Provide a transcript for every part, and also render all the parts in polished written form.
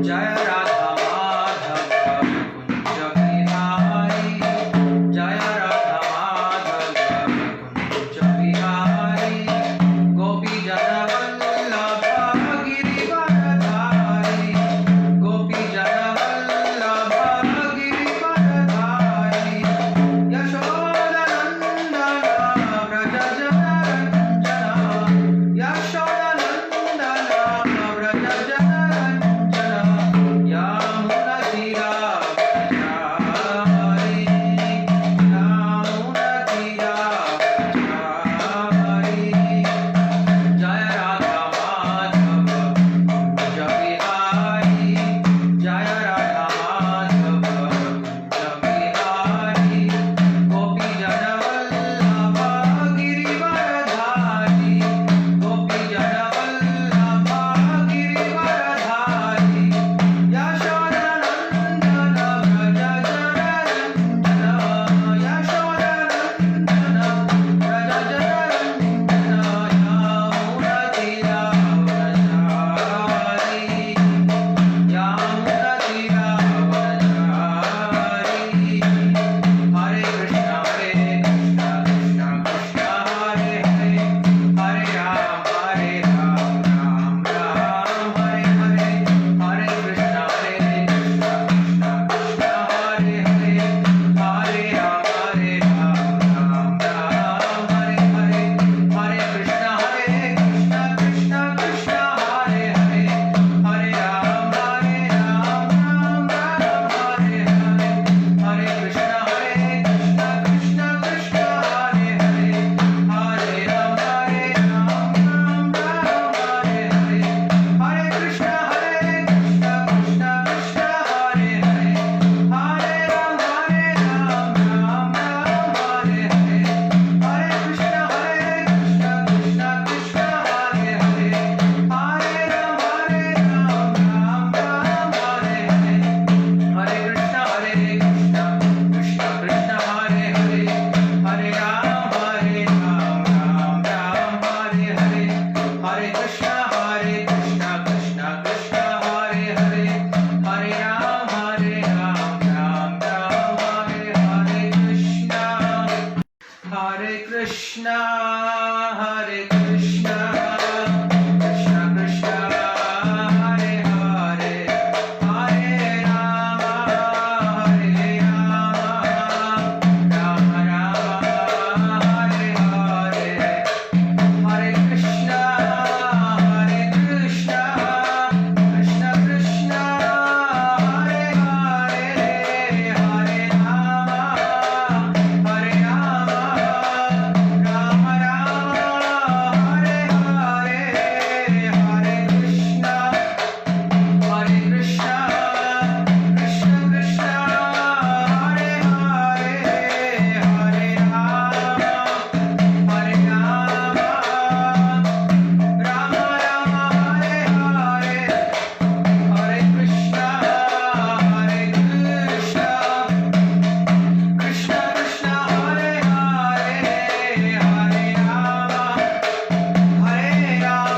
जय राधा माधव कुंज बिहारी, जय राधा माधव कुंज बिहारी, गोपी जन वल्लभ गिरिवरधारी, गोपी जन वल्लभ गिरिवरधारी, यशोदनंदन व्रज जनरंजना, यशोदनंदन व्रज जनरंजना, यामुना तीरा व्रजहारी, यामुना तीरा व्रजहारी, जय राधा माधव कुंज बिहारी, जय राधा माधव कुंज बिहारी, गोपी जन वल्लभ गिरिवरधारी, गोपी जन वल्लभ गिरिवरधारी, यशोदनंदन व्रज जनरंजना, यशोदनंदन व्रज जनरंजना, यामुना तीरा व्रजहारी, यामुना तीरा व्रजहारी, हरे कृष्ण कृष्ण कृष्ण हरे हरे, हरे राम राम राम हरे हरे, हरे कृष्ण कृष्ण कृष्ण हरे हरे, हरे राम राम राम हरे हरे, हरे कृष्ण कृष्ण कृष्ण हरे हरे, हरे राम राम राम हरे हरे, हरे कृष्ण कृष्ण कृष्ण हरे हरे, हरे राम राम हरे हरे, हरे कृष्ण कृष्ण कृष्ण हरे हरे, हरे राम राम हरे हरे, हरे कृष्ण कृष्ण कृष्ण हरे हरे, हरे राम राम हरे हरे, हरे कृष्ण कृष्ण कृष्ण हरे हरे, हरे राम राम हरे हरे, हरे कृष्ण कृष्ण कृष्ण हरे हरे, हरे राम राम हरे हरे, हरे कृष्ण हरे कृष्ण कृष्ण कृष्ण हरे हरे, हरे राम राम राम हरे हरे, हरे कृष्ण कृष्ण कृष्ण हरे हरे, हरे राम राम हरे हरे, हरे कृष्ण कृष्ण कृष्ण हरे हरे, हरे राम राम हरे हरे, हरे कृष्ण कृष्ण कृष्ण हरे हरे, हरे राम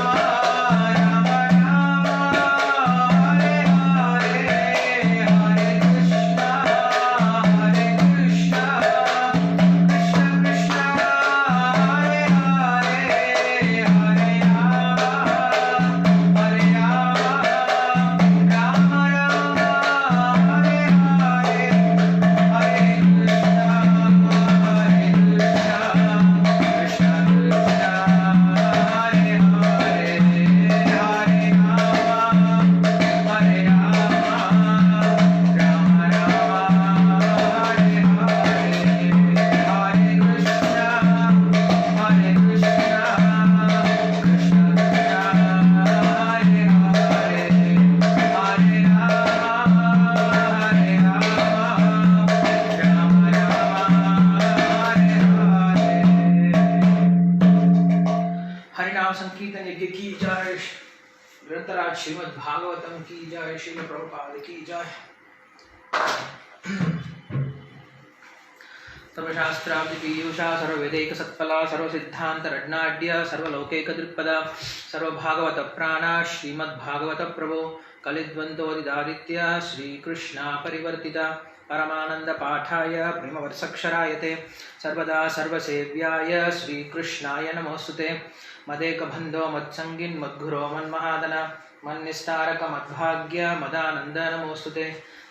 राम हरे हरे, हरे कृष्ण कृष्ण कृष्ण हरे हरे, हरे राम राम हरे हरे, हरे कृष्ण हरे हरे, हरे राम राम हरे हरे, हरे कृष्ण कृष्ण हरे हरे, हरे राम राम हरे हरे। हरिनाम संकीर्तन यज्ञ की जय, ग्रंथराज श्रीमद् भागवतम की जय, श्रील प्रभुपाद की जय। सर्वशास्त्राब्धि पीयूषा सर्ववेदैक सत्फला सर्वसिद्धांत रत्नाढ्य सर्वलौकैक दृक्पदा सर्वभागवत प्राणा श्रीमद्भागवत प्रभो कलिद्वन्द्वोदिदादित्य श्रीकृष्णा परिवर्तिता परमानंद पाठाय प्रेमवर्षक्षरायते सर्वदा सर्वसेव्याय श्रीकृष्णाय नमोस्तुते मदेकबन्धो मत्सङ्गिन् मद्गुरो मन्महादन मन्निस्तारक मद्भाग्य मदानन्द नमोस्तुते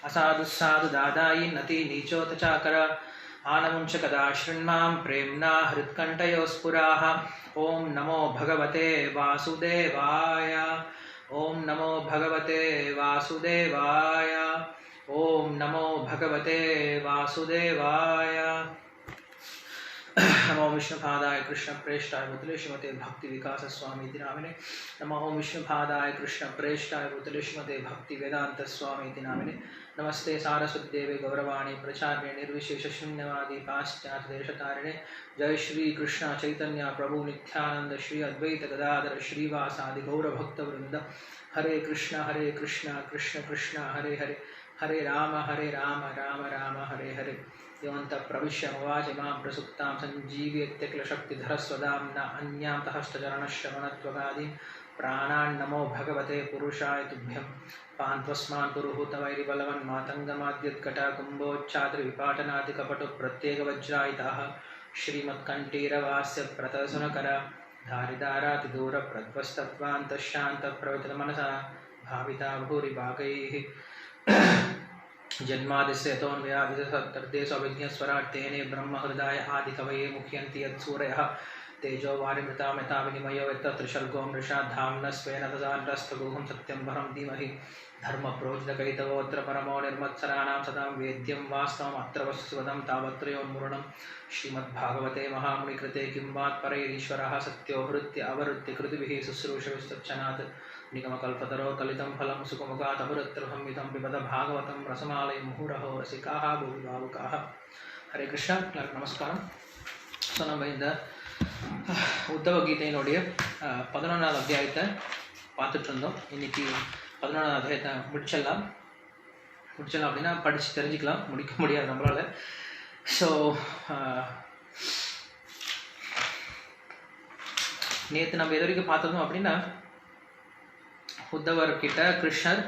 असाधुस्साधु दादायि नति नीचोत चाकर आनमुञ्च कदा शृण्मां प्रेम्णा हृत्कण्ठयोस्फुराः ॐ नमो भगवते वासुदेवाय ॐ नमो भगवते वासुदेवाय ॐ नमो भगवते वासुदेवाय नमो विष्णुपादाय कृष्णप्रेष्ठाय भूतले श्रीमते भक्ति विकास स्वामी नामिने नमो विष्णुपादाय कृष्णप्रेष्ठाय भूतले श्रीमते भक्ति वेदांत स्वामी नामिने नमस्ते सारस्वती देवे गौरवाणी प्रचार्य निर्विशेष शून्यवादी पाश्चात्य देशतारिणे जय श्री कृष्ण चैतन्य प्रभु नित्यानंद श्री अद्वैत गदाधर श्रीवासादि गौरभक्तवृंद हरे कृष्ण कृष्ण कृष्ण हरे हरे हरे राम राम राम हरे हरे योऽन्त प्रविश्य मवाचमां प्रसुप्तां सञ्जीवयत्यखिलशक्तिधरस्वदाम्ना अन्यां हस्तचरणश्रवणत्वगादीन् प्राणान् नमो भगवते पुरुषाय तुभ्यं पान्त्वस्मान् पुरुहूतवैरिबलवन् मातङ्गमाद्युत्कटाकुम्भोच्चाद्रिविपाटनादिकपटुप्रत्येकवज्रायिताः श्रीमत्कण्ठीरवास्य प्रतसनकर धारिदारातिदूरप्रध्वस्तत्वान्तशान्तप्रवितमनसा भाविता भूरिभागैः जन्मादिस्य तोन्व्याधितर्देशविज्ञस्वराट् तेने ब्रह्महृदाय आदिकवये मुह्यन्ति यत्सूरयः तेजो वारिमृता यथा विनिमयो यत्र त्रिशर्गो मृषा धाम्नः स्वेन तदान्तस्थगुहं सत्यं परं धीमहि धर्मप्रोज्झितकैतवोऽत्र परमो निर्मत्सराणां सदां वेद्यं वास्तवमत्र वस्तुवदं तावत्रयोन्मूर्णं श्रीमद्भागवते महामुनिकृते किं वात्परैरीश्वरः सत्योहृत्य अवरुत्य कृतिभिः शुश्रूषविस्तच्छनात् निगमकल्पतरो कलितं फलं सुखमुखात् अमृतत्वसंयुतं पिबत भागवतं रसमालयं मुहुरहो रसिकाः भुवि भावुकाः हरे कृष्ण நமஸ்காரம். ஸோ நம்ம இந்த உத்தவ கீதையினுடைய 11வது அத்தியாயத்தை பார்த்துட்டு இருந்தோம். இன்னைக்கு 11வது அத்தியாயத்தை முடிச்சிடலாம் அப்படின்னா படித்து தெரிஞ்சுக்கலாம், முடிக்க முடியாது நம்மளால். ஸோ நேற்று நம்ம எது வரைக்கும் பார்த்தோம் அப்படின்னா, உத்தவர்கிட்ட கிருஷ்ணர்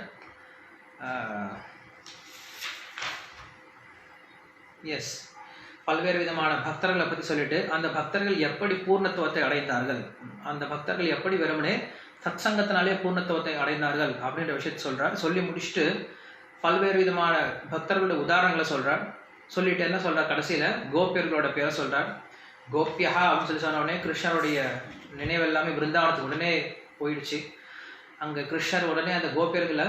பல்வேறு விதமான பக்தர்களை பற்றி சொல்லிட்டு, அந்த பக்தர்கள் எப்படி பூர்ணத்துவத்தை அடைந்தார்கள், அந்த பக்தர்கள் எப்படி வெறுமனே சத்சங்கத்தினாலே பூர்ணத்துவத்தை அடைந்தார்கள் அப்படின்ற விஷயத்தை சொல்கிறார். சொல்லி முடிச்சுட்டு பல்வேறு விதமான பக்தர்களுடைய உதாரணங்களை சொல்கிறார். சொல்லிட்டு என்ன சொல்கிறார், கடைசியில் கோபியர்களோட பேரை சொல்கிறார். கோபியா அப்படின்னு சொல்லி சொன்ன உடனே கிருஷ்ணருடைய நினைவு எல்லாமே பிருந்தாவனத்துக்கு உடனே போயிடுச்சு. அங்கே கிருஷ்ணர் உடனே அந்த கோபியர்களை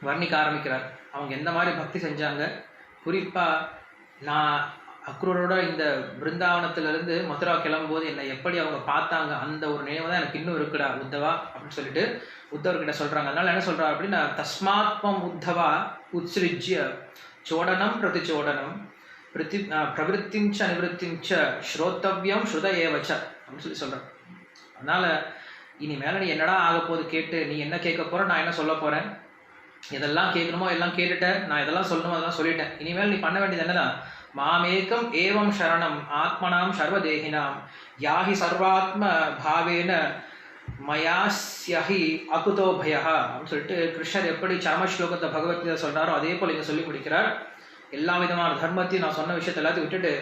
வர்ணிக்க ஆரம்பிக்கிறார். அவங்க எந்த மாதிரி பக்தி செஞ்சாங்க, குறிப்பாக நான் அக்ரூரோட இந்த பிருந்தாவனத்திலிருந்து மதுரா கிளம்பும்போது என்னை எப்படி அவங்க பார்த்தாங்க, அந்த ஒரு நினைவு தான் எனக்கு இன்னும் இருக்குடா உத்தவா அப்படின்னு சொல்லிட்டு உத்தவர்கிட்ட சொல்கிறாங்க. அதனால என்ன சொல்கிறா அப்படின்னா, தஸ்மாத்மம் உத்தவா உத்ஸ்ருஜ்ய சோடனம் பிரதிச்சோடனம் பிரவருத்திஞ்ச நிவத்திஞ்ச ஸ்ரோத்தவ்யம் ஸ்ருத ஏவச்ச அப்படின்னு சொல்லி சொல்கிறேன். அதனால் இனிமேல் நீ என்னடா ஆக போது கேட்டு, நீ என்ன கேட்க போகிற, நான் என்ன சொல்ல போகிறேன், எதெல்லாம் கேட்கணுமோ எல்லாம் கேட்டுட்டேன், நான் எதெல்லாம் சொல்லணுமோ அதெல்லாம் சொல்லிட்டேன். இனிமேல் நீ பண்ண வேண்டியது என்னதான், மாமேகம் ஏவம் சரணம் ஆத்மனாம் சர்வதேகினாம் யாஹி சர்வாத்ம பாவேன மயாஸ்யஹி அகுதோ பயா அப்படின்னு சொல்லிட்டு கிருஷ்ணர் எப்படி சரம ஸ்லோகத்தை பகவத்கீதை சொல்கிறாரோ அதே போல் இங்கே சொல்லி முடிக்கிறார். எல்லா விதமான தர்மத்தையும் நான் சொன்ன விஷயத்தை எல்லாத்தையும் விட்டுட்டு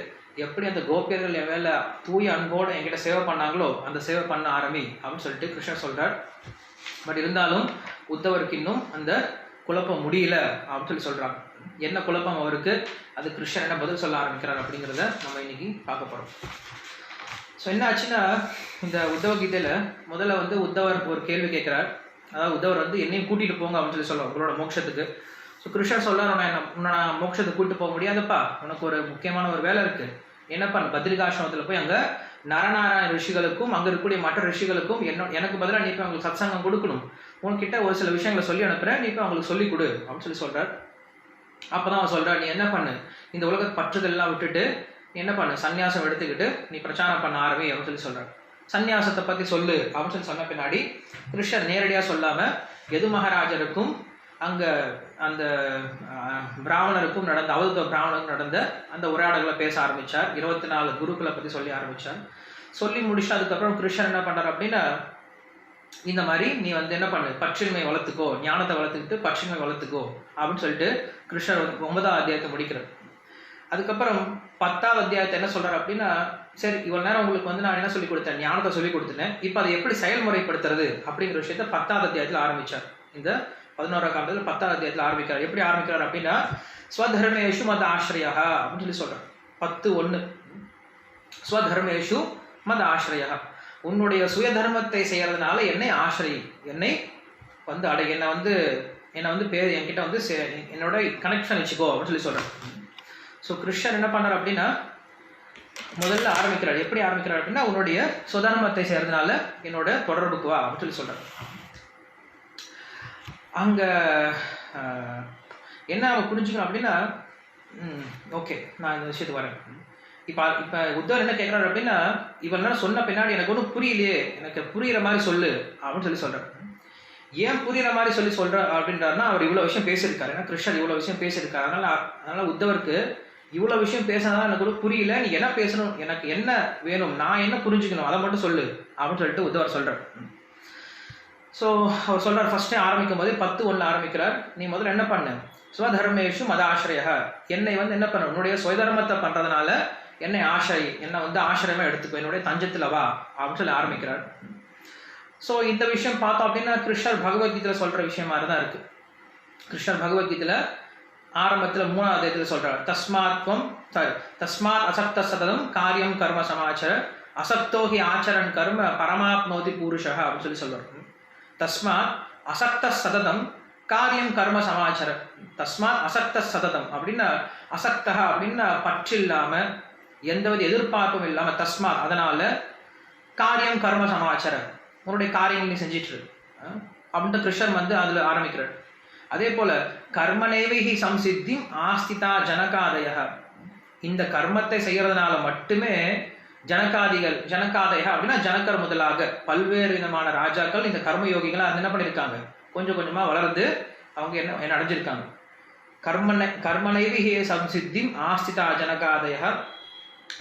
எப்படி அந்த கோபியர்கள் என் மேலே தூய அன்போடு என்கிட்ட சேவை பண்ணாங்களோ அந்த சேவை பண்ண ஆரம்பி அப்படின்னு சொல்லிட்டு கிருஷ்ணர் சொல்கிறார். பட் இருந்தாலும் உத்தவருக்கு இன்னும் அந்த குழப்பம் முடியல அப்படின்னு சொல்லி சொல்கிறாங்க. என்ன குழப்பம் அவருக்கு, அது கிருஷ்ணர் என்ன பதில் சொல்ல ஆரம்பிக்கிறார் அப்படிங்கிறத நம்ம இன்னைக்கு பார்க்க போகிறோம். ஸோ என்ன ஆச்சுன்னா, இந்த உத்தவ கீதையில் முதல்ல உத்தவர் ஒரு கேள்வி கேட்குறார். அதாவது உத்தவர் என்னையும் கூட்டிகிட்டு போங்க அப்படின்னு சொல்லி சொல்லுவார் உங்களோட மோட்சத்துக்கு. ஸோ கிருஷ்ணர் சொல்கிறார், நான் மோட்சத்துக்கு கூட்டிட்டு போக முடியாதுப்பா, உனக்கு ஒரு முக்கியமான ஒரு வேலை இருக்குது. என்னப்பா, பத்ரிகாசிரமத்தில் போய் அங்கே நரநாராயண ரிஷிகளுக்கும் அங்கே இருக்கக்கூடிய மற்ற ரிஷிகளுக்கும் எனக்கு பதிலாக நீ போய் அவங்களுக்கு சத்சங்கம் கொடுக்கணும், உன்கிட்ட ஒரு சில விஷயங்களை சொல்லி அனுப்புகிறேன், நீ போய் அவங்களுக்கு சொல்லிக் கொடு அப்படின்னு சொல்லி சொல்கிறார். அப்போ தான் அவன் சொல்கிறார், நீ என்ன பண்ணு, இந்த உலகத்து பற்றுதெல்லாம் விட்டுட்டு என்ன பண்ணு, சன்னியாசம் எடுத்துக்கிட்டு நீ பிரச்சாரம் பண்ண ஆரம்பி அப்படின்னு சொல்லி சொல்கிறார். சன்னியாசத்தை பற்றி சொல்லு அப்படின்னு சொல்லி சொன்ன பின்னாடி கிருஷ்ணர் நேரடியாக சொல்லாமல் யது மகாராஜருக்கும் அங்கே அந்த பிராமணருக்கும் நடந்த அவதூத பிராமணருக்கும் நடந்த அந்த உரையாடல்களை பேச ஆரம்பித்தார். 24 குருக்களை பற்றி சொல்லி ஆரம்பித்தார். சொல்லி முடிச்சு அதுக்கப்புறம் கிருஷ்ணர் என்ன பண்ணுறார் அப்படின்னா, இந்த மாதிரி நீ வந்து என்ன பண்ணு, பற்றின்மை வளர்த்துக்கோ, ஞானத்தை வளர்த்துக்கிட்டு பற்றின்மை வளர்த்துக்கோ அப்படின்னு சொல்லிட்டு கிருஷ்ணர் 9ஆம் அத்தியாயத்தை முடிக்கிறார். அதுக்கப்புறம் 10ஆவது அத்தியாயத்தை என்ன சொல்றாரு அப்படின்னா, சரி இவ்வளவு நேரம் உங்களுக்கு வந்து நான் என்ன சொல்லி கொடுத்தேன், ஞானத்தை சொல்லி கொடுத்துட்டேன், இப்போ அதை எப்படி செயல்முறைப்படுத்துறது அப்படிங்கிற விஷயத்த 10ஆவது அத்தியாயத்தில் ஆரம்பிச்சார். இந்த 11ஆம் காலத்தில் 10ஆவது அத்தியாயத்தில் ஆரம்பிக்கிறார். எப்படி ஆரம்பிக்கிறார் அப்படின்னா, ஸ்வதர்மேஷு மத ஆசிரியா அப்படின்னு சொல்லி சொல்றார். 10:1 ஸ்வதர்மேஷு மத ஆசிரியா, உன்னுடைய சுய தர்மத்தை செய்யறதுனால என்னை ஆசிரி, என்னை வந்து என்னை வந்து பேர் என்கிட்ட வந்து என்னோட கனெக்ஷன் வச்சுக்கோ அப்படின்னு சொல்லி சொல்றேன். ஸோ கிருஷ்ணன் என்ன பண்ணார் அப்படின்னா, முதல்ல ஆரம்பிக்கிறார். எப்படி ஆரம்பிக்கிறார் அப்படின்னா, உன்னுடைய சுதர்மத்தை செய்யறதுனால என்னோட தொடர்புக்கு வா அப்படின்னு சொல்லி சொல்றாரு. அங்க என்ன அவன் புரிஞ்சுக்கணும் அப்படின்னா, ஓகே நான் இந்த விஷயத்துக்கு வரேன். இப்போ உத்தவர் என்ன கேட்குறாரு அப்படின்னா, இவெல்லாம் சொன்ன பின்னாடி எனக்கு ஒன்றும் புரியலையே, எனக்கு புரியுற மாதிரி சொல்லு அப்படின்னு சொல்லி சொல்கிறார். ஏன் புரியுற மாதிரி சொல்கிற அப்படின்றாருன்னா, அவர் இவ்வளோ விஷயம் பேசியிருக்காரு. ஏன்னா கிருஷ்ணர் இவ்வளோ விஷயம் பேசியிருக்காரு. அதனால உத்தவருக்கு இவ்வளோ விஷயம் பேசினா எனக்கு கூட புரியல, நீ என்ன பேசணும், எனக்கு என்ன வேணும், நான் என்ன புரிஞ்சுக்கணும், அதை மட்டும் சொல்லு அப்படின்னு சொல்லிட்டு உத்தவர் சொல்கிறார். ஸோ அவர் சொல்கிறார், ஃபர்ஸ்டே ஆரம்பிக்கும் போதே 10:1 ஆரம்பிக்கிறார். நீ முதல்ல என்ன பண்ணு, ஸ்வதர்மேஷு மத ஆசிரியா, என்னை வந்து என்ன பண்ண, உன்னுடைய சுயதர்மத்தை பண்ணுறதுனால என்னை என்னை வந்து ஆசிரியமா எடுத்துக்கோ, என்னுடைய தஞ்சத்தில் வா அப்படின்னு சொல்லி ஆரம்பிக்கிறார். ஸோ இந்த விஷயம் பார்த்தோம் அப்படின்னா, கிருஷ்ணர் பகவத்கீதையில் சொல்கிற விஷயம் மாதிரி தான் இருக்குது. கிருஷ்ணர் பகவத்கீதையில் ஆரம்பத்தில் 3ஆவது அத்தியாயத்தில் சொல்கிறார், தஸ்மாத் அசக்த சததம் காரியம் கர்ம சமாச்சர அசக்தோஹி ஆச்சரன் கர்ம பரமாப்னோதி பூருஷா அப்படின்னு சொல்லி சொல்கிறார். தஸ்மாத் அசக்த சததம் காரியம் கர்ம சமாச்சார. தஸ்மாத் அசக்த சததம் அப்படின்னா, அசக்தா அப்படின்னா பற்று இல்லாமல் எந்தவித எதிர்பார்ப்பும் இல்லாமல், தஸ்மாத் அதனால, காரியம் கர்ம சமாச்சார உன்னுடைய காரியங்கள் நீ செஞ்சிட்டு அப்படின்ட்டு கிருஷ்ணன் வந்து அதில் ஆரம்பிக்கிறார். அதே போல கர்மநேவைஹி சம்சித்தி ஆஸ்திதா ஜனகாதய, இந்த கர்மத்தை செய்யறதுனால மட்டுமே ஜனகாதய அப்படின்னா ஜனகர் முதலாக பல்வேறு விதமான ராஜாக்கள் இந்த கர்மயோகிகளை அது என்ன பண்ணியிருக்காங்க, கொஞ்சம் கொஞ்சமா வளர்ந்து அவங்க என்ன அடைஞ்சிருக்காங்க. கர்மநைவிஹி சம்சித்தி ஆஸ்திதா ஜனகாதய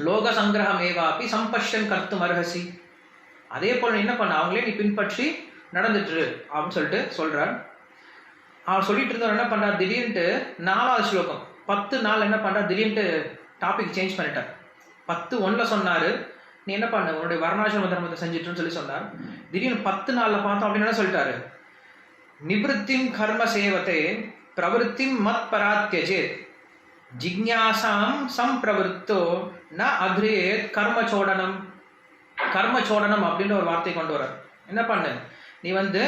லோக சங்கிரகமேவாப்பி சம்பஷ்யன் கர்த்தும் அர்ஹசி. அதே போல என்ன பண்ண, அவங்களே நீ பின்பற்றி நடந்துட்டு அப்படின்னு சொல்லிட்டு சொல்றார். அவர் சொல்லிட்டு இருந்தவர் என்ன பண்றார், திடீர்னு 4வது ஸ்லோகம் 10 நாள் என்ன பண்றார், திடீர்னு டாபிக் சேஞ்ச் பண்ணிட்டார். 10:1 சொன்னாரு, நீ என்ன பண்ண, உன்னுடைய வர்ணாசிரம தர்மத்தை செஞ்சிட்டுன்னு சொல்லி சொன்னார். திடீர்னு 10 நாள்ல பார்த்தோம் அப்படின்னு என்ன சொல்லிட்டாரு, நிவத்திம் கர்ம சேவத்தை பிரவருத்திம் மத் பராத்யஜேத் ஜிக்ஞாசாம் சம்பிரவருத்தோ ந அக்ரேத் கர்மச்சோடனம் அப்படின்ற ஒரு வார்த்தை கொண்டு வர. என்ன பண்ணு, நீ வந்து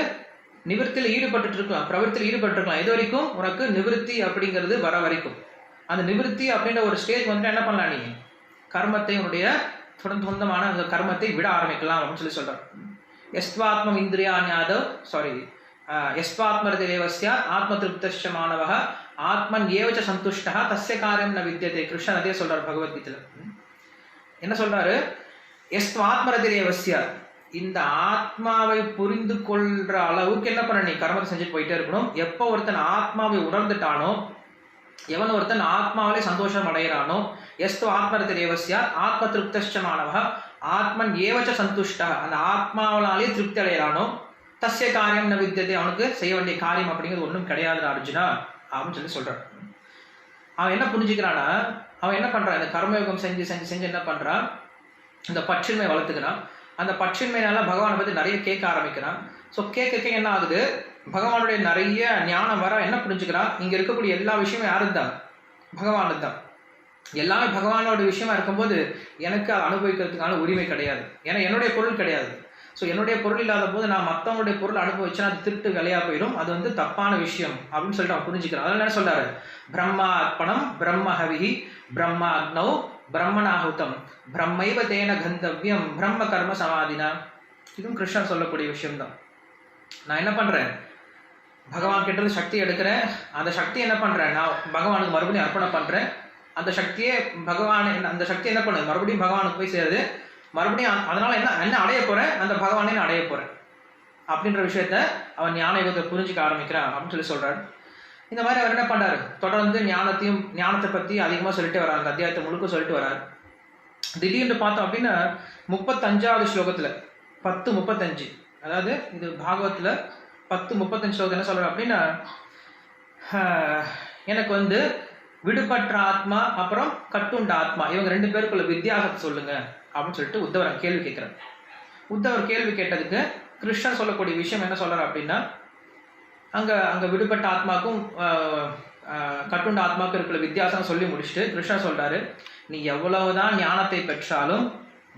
நிவர்த்தியில் ஈடுபட்டு இருக்கலாம், பிரவருத்தியில் ஈடுபட்டு இருக்கலாம், எது வரைக்கும் உனக்கு நிவர்த்தி அப்படிங்கிறது வர வரைக்கும். அந்த நிவர்த்தி அப்படின்ற ஒரு ஸ்டேஜ் வந்து என்ன பண்ணலாம், நீ கர்மத்தை உன்னுடைய சொந்தமான அந்த கர்மத்தை விட ஆரம்பிக்கலாம் அப்படின்னு சொல்லி சொல்றார். எஸ்வாத்மம் இந்திரியா ஞாதவ் எஸ்வாத்மரதேவஸ்ய ஆத்ம திருப்தஸ்ய மாணவः ஆத்மன் ஏவச்ச சந்துஷ்டः தஸ்ய காரியம் ந வித்யதே. கிருஷ்ணன் அதே சொல்றாரு பகவத்கீதையில. என்ன சொல்றாரு, எஸ்வாத்மரதேவஸ்ய, இந்த ஆத்மாவை புரிந்து கொள்ற அளவுக்கு என்ன பண்ண, நீ கர்மத்தை செஞ்சுட்டு போயிட்டே இருக்கணும். எப்போ ஒருத்தன் ஆத்மாவை உணர்ந்துட்டானோ, எவன் ஒருத்தன் ஆத்மாவிலே சந்தோஷம் அடைகிறானோ, எஸ்து ஆத்மரதேவஸ்ய ஆத்ம திருப்தஸ்ய மாணவः ஆத்மன் ஏவச்ச சந்துஷ்டா, அந்த ஆத்மாவனாலே திருப்தி அடைகிறானோ, தஸ்ய காரியம் ந வித்யதே, அவனுக்கு செய்ய வேண்டிய காரியம் அப்படிங்கிறது ஒன்றும் கிடையாது அர்ஜுனா அப்படின்னு சொல்லி சொல்றான். அவன் என்ன புரிஞ்சுக்கிறான்னா, அவன் என்ன பண்றான், இந்த கர்மயோகம் செஞ்சு செஞ்சு செஞ்சு என்ன பண்றான், இந்த பற்றின்மை வளர்த்துக்கிறான். அந்த பற்றின்மையினால பகவானை பற்றி நிறைய கேட்க ஆரம்பிக்கிறான். ஸோ கேட்க என்ன ஆகுது, பகவானுடைய நிறைய ஞானம் வர என்ன புரிஞ்சுக்கிறான், இங்க இருக்கக்கூடிய எல்லா விஷயமும் யாரு தான், பகவானு தான். எல்லாமே பகவானோட விஷயமா இருக்கும்போது எனக்கு அதை அனுபவிக்கிறதுக்கான உரிமை கிடையாது, ஏன்னா என்னுடைய பொருள் கிடையாது. ஸோ என்னுடைய பொருள் இல்லாத போது நான் மற்றவங்களுடைய பொருள் அனுபவிச்சா அது திருட்டு விலையா போயிடும், அது வந்து தப்பான விஷயம் அப்படின்னு சொல்லிட்டு அவன் புரிஞ்சுக்கிறான். அதனால என்ன சொல்றாரு, பிரம்மா அர்ப்பணம் பிரம்ம ஹவிஹி பிரம்ம அக்னௌ பிரம்மணாஹுதம் பிரம்மைவ தேன கந்தவ்யம் பிரம்ம கர்ம சமாதினா. இதுவும் கிருஷ்ணன் சொல்லக்கூடிய விஷயம்தான். நான் என்ன பண்றேன், பகவான் கிட்ட இருந்து சக்தி எடுக்கிறேன், அந்த சக்தி என்ன பண்றேன், நான் பகவானுக்கு மறுபடியும் அர்ப்பணம் பண்றேன். அந்த சக்தியே அந்த சக்தி என்ன பண்ணுது, மறுபடியும் பகவானுக்கு போய் சேருது. மறுபடியும் அதனால என்ன அடைய போறேன், அந்த பகவானே நான் அடைய போறேன் அப்படின்ற விஷயத்த அவன் ஞான யுகத்தை புரிஞ்சுக்க ஆரம்பிக்கிறான் அப்படின்னு சொல்லி சொல்றாரு. இந்த மாதிரி அவர் என்ன பண்றாரு, தொடர்ந்து ஞானத்தை பத்தி அதிகமா சொல்லிட்டு வர்றாரு, அந்த அத்தியாயத்தை முழுக்க சொல்லிட்டு வர்றாரு. திடீர்னு பார்த்தோம் அப்படின்னா 35வது ஸ்லோகத்துல 10:35 அதாவது இது பாகவத்தில் 10:35 ஸ்லோகம் என்ன சொல்கிறார் அப்படின்னா, எனக்கு வந்து விடுபற்ற ஆத்மா அப்புறம் கட்டுண்ட ஆத்மா இவங்க 2 பேருக்குள்ள வித்தியாசத்தை சொல்லுங்க அப்படின்னு சொல்லிட்டு உத்தவர் கேள்வி கேட்குறாரு. உத்தவர் கேள்வி கேட்டதுக்கு கிருஷ்ணர் சொல்லக்கூடிய விஷயம் என்ன சொல்றாரு அப்படின்னா, அங்க விடுபட்ட ஆத்மாக்கும் கட்டுண்ட ஆத்மாவுக்கும் இருக்கிற வித்தியாசம் சொல்லி முடிச்சுட்டு கிருஷ்ணர் சொல்றாரு, நீ எவ்வளவுதான் ஞானத்தை பெற்றாலும்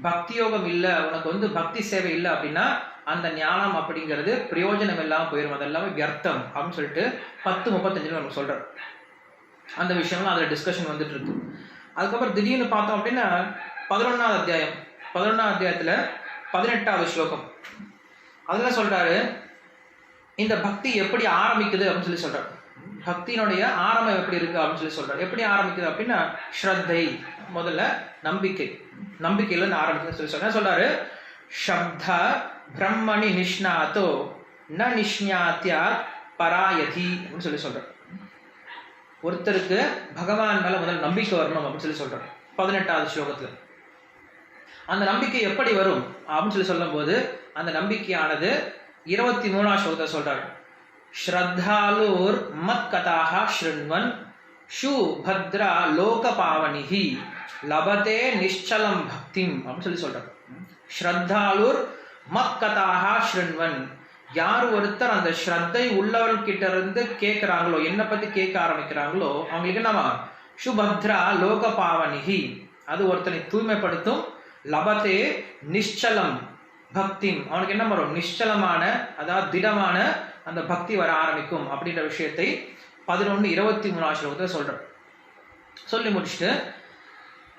பக்தி யோகம் இல்லை, உனக்கு வந்து பக்தி சேவை இல்லை அப்படின்னா அந்த ஞானம் அப்படிங்கிறது பிரயோஜனம் இல்லாமல் போயிடும், அதெல்லாமே வியர்த்தம் அப்படின்னு சொல்லிட்டு 10:35 நமக்கு சொல்றாரு. அந்த விஷயம்லாம் அதில் டிஸ்கஷன் வந்துட்டு இருக்கு. அதுக்கப்புறம் திடீர்னு பார்த்தோம் அப்படின்னா 11ஆவது அத்தியாயம் 11ஆவது அத்தியாயத்தில் 18வது ஸ்லோகம் அதில் சொல்றாரு, இந்த பக்தி எப்படி ஆரம்பிக்குது அப்படின்னு சொல்லி சொல்றாரு. பக்தியினுடைய ஆரம்பம் எப்படி இருக்கு அப்படின்னு சொல்லி சொல்றாரு. எப்படி ஆரம்பிக்குது அப்படின்னா, ஸ்ரத்தை, முதல்ல நம்பிக்கையில ஆரம்பிக்குதுன்னு சொல்லி சொல்றாரு. சொல்றாரு, சப்த பிரம்மணி நிஷ்ணாத்தோ ந நிஷ்ஞாத்யா பராயதி அப்படின்னு சொல்லி சொல்றாரு. ஒருத்தருக்கு பகவான் மேல முதல்ல நம்பிக்கை வரணும் அப்படின்னு சொல்லி சொல்றாரு 18வது ஸ்லோகத்துல. அந்த நம்பிக்கை எப்படி வரும் அப்படின்னு சொல்லி சொல்லும் போது அந்த நம்பிக்கையானது 23ஆம் ஸ்லோகத்தை சொல்றாரு. ஸ்ரத்தாலுர் மத் கதாக ஸ்ருண்வன் ஷு பத்ரா லோக பாவனிஹி லபதே நிஷ்சலம் பக்திம் அப்படின்னு சொல்லி சொல்றாரு. ஸ்ரத்தாலுர் மத் கதாக ஸ்ருண்வன், யார் ஒருத்தர் அந்த ஸ்ரத்தை உள்ளவர்கிட்ட இருந்து கேட்கிறாங்களோ, என்னை பத்தி கேட்க ஆரம்பிக்கிறாங்களோ அவங்களுக்கு என்னவா, சுபத்ரா லோக பாவனிஹி, அது ஒருத்தனை தூய்மைப்படுத்தும். லபதே நிஷ்சலம் பக்திம், அவனுக்கு என்ன வரும், நிஷ்சலமான அதாவது திடமான அந்த பக்தி வர ஆரம்பிக்கும் அப்படின்ற விஷயத்தை 11:23 ஸ்லோகத்தில் சொல்றார். சொல்லி முடிச்சுட்டு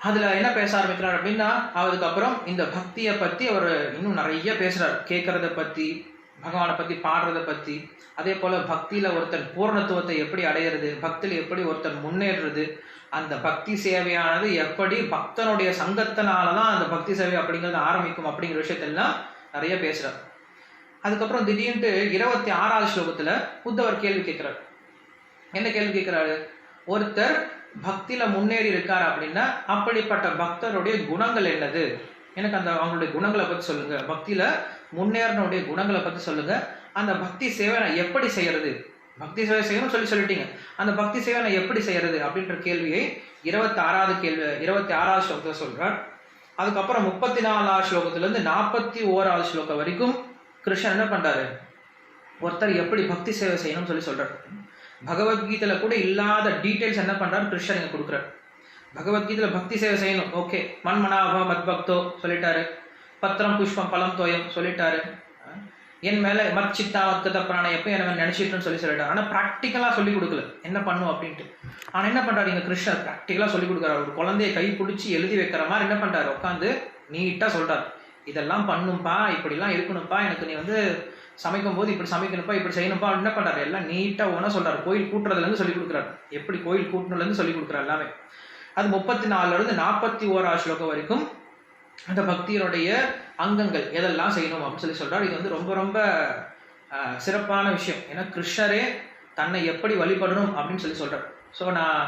அதுல என்ன பேச ஆரம்பிக்கிறார் அப்படின்னா, அதுக்கப்புறம் இந்த பக்தியை பத்தி அவர் இன்னும் நிறைய பேசுறார். கேட்கறத பத்தி, பகவானை பத்தி பாடுறத பத்தி, அதே போல பக்தியில ஒருத்தன் பூர்ணத்துவத்தை எப்படி அடையிறது, பக்தியில எப்படி ஒருத்தன் முன்னேறுறது, அந்த பக்தி சேவையானது எப்படி பக்தனுடைய சங்கத்தினாலதான் அந்த பக்தி சேவை அப்படிங்கிறது ஆரம்பிக்கும் அப்படிங்கிற விஷயத்தெல்லாம் நிறைய பேசுறார். அதுக்கப்புறம் திடீர்னு 26வது ஸ்லோகத்துல உத்தவர் கேள்வி கேட்கிறார். என்ன கேள்வி கேட்கிறாரு, ஒருத்தர் பக்தியில முன்னேறி இருக்காரு அப்படின்னா அப்படிப்பட்ட பக்தருடைய குணங்கள் என்னது, எனக்கு அந்த அவங்களுடைய குணங்களை பத்தி சொல்லுங்க, பக்தியில முன்னேறனுடைய குணங்களை பத்தி சொல்லுங்க, அந்த பக்தி சேவை நான் எப்படி செய்யறது, பக்தி சேவை செய்யணும் சொல்லிட்டீங்க, அந்த பக்தி சேவை நான் எப்படி செய்யறது அப்படின்ற கேள்வியை 26வது ஸ்லோகத்துல சொல்றார். அதுக்கப்புறம் 34வது ஸ்லோகத்துல இருந்து 41வது ஸ்லோகம் வரைக்கும் கிருஷ்ணன் என்ன பண்றாரு, ஒருத்தர் எப்படி பக்தி சேவை செய்யணும்னு சொல்லி சொல்றாரு. பகவத்கீதையில கூட இல்லாத டீட்டெயில்ஸ் என்ன பண்றாரு கிருஷ்ணன் இங்க கொடுக்குறாரு. பகவத்கீதையில பக்தி சேவை செய்யணும், ஓகே, மன்மனாப மத் பக்தோ சொல்லிட்டாரு, பத்திரம் புஷ்பம் பலம் தோயம் சொல்லிட்டாரு, என் மேல மத் சித்தா மத்கத பிராண எப்போ என்ன நினைச்சிட்டுன்னு சொல்லிட்டாரு. ஆனா ப்ராக்டிக்கலா சொல்லி கொடுக்கல என்ன பண்ணும் அப்படின்ட்டு. ஆனா என்ன பண்றாரு இங்க கிருஷ்ணர் ப்ராக்டிக்கலா சொல்லி கொடுக்குறாரு. ஒரு குழந்தைய கை பிடிச்சி எழுதி வைக்கிற மாதிரி என்ன பண்றாரு, உட்காந்து நீட்டா சொல்றாரு, இதெல்லாம் பண்ணும்பா, இப்படிலாம் இருக்கணும்ப்பா, எனக்கு நீ வந்து சமைக்கும் போது இப்படி சமைக்கணும்ப்பா, இப்படி செய்யணும்ப்பா, என்ன பண்றாரு, எல்லாம் நீட்டா ஒன்றா சொல்றாரு. கோயில் கூட்டுறதுல இருந்து சொல்லி கொடுக்குறாரு, எப்படி கோயில் கூட்டணும்ல இருந்து சொல்லி கொடுக்குறாரு எல்லாமே. அது 34ல இருந்து 41வது ஸ்லோகம் வரைக்கும் அந்த பக்தியினுடைய அங்கங்கள் எதெல்லாம் செய்யணும் அப்படின்னு சொல்லி சொல்றாரு. இது வந்து ரொம்ப ரொம்ப சிறப்பான விஷயம். ஏன்னா கிருஷ்ணரே தன்னை எப்படி வழிபடணும் அப்படின்னு சொல்லி சொல்றாரு. ஸோ நான்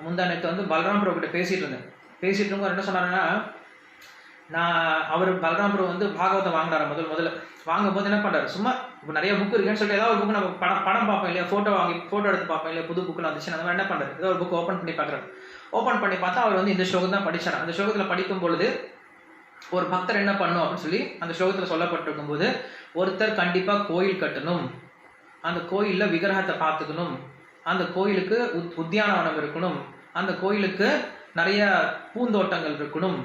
முந்தானத்து வந்து பலராம் பிரபு கிட்ட பேசிட்டு இருந்தேன். என்ன சொன்னாருன்னா, அவர் பலராம் பிரபு வந்து பாகவதம் வாங்கினாரு. முதல்ல வாங்கும் போது என்ன பண்றாரு, சும்மா இப்போ நிறைய புக் இருக்குன்னு சொல்லிட்டு ஏதாவது ஒரு புக் நம்ம படம் பார்ப்போம் இல்லையா, ஃபோட்டோ எடுத்து பார்ப்போம் இல்லையா, புது புக்கில் வந்துச்சு, அந்த மாதிரி என்ன பண்றாரு, ஏதோ ஒரு புக் ஓப்பன் பண்ணி பார்க்குறாரு. ஓப்பன் பண்ணி பார்த்தா அவர் வந்து இந்த ஸ்லோகம் தான் படிச்சார். அந்த ஸ்லோகத்தில் படிக்கும் பொழுது ஒரு பக்தர் என்ன பண்ணும் அப்படின்னு சொல்லி அந்த ஸ்லோகத்தில் சொல்லப்பட்டிருக்கும் போது, ஒருத்தர் கண்டிப்பா கோயில் கட்டணும், அந்த கோயில்ல விக்கிரகத்தை பார்த்துக்கணும், அந்த கோயிலுக்கு உத்தியானவனம் இருக்கணும், அந்த கோயிலுக்கு நிறைய பூந்தோட்டங்கள் இருக்கணும்,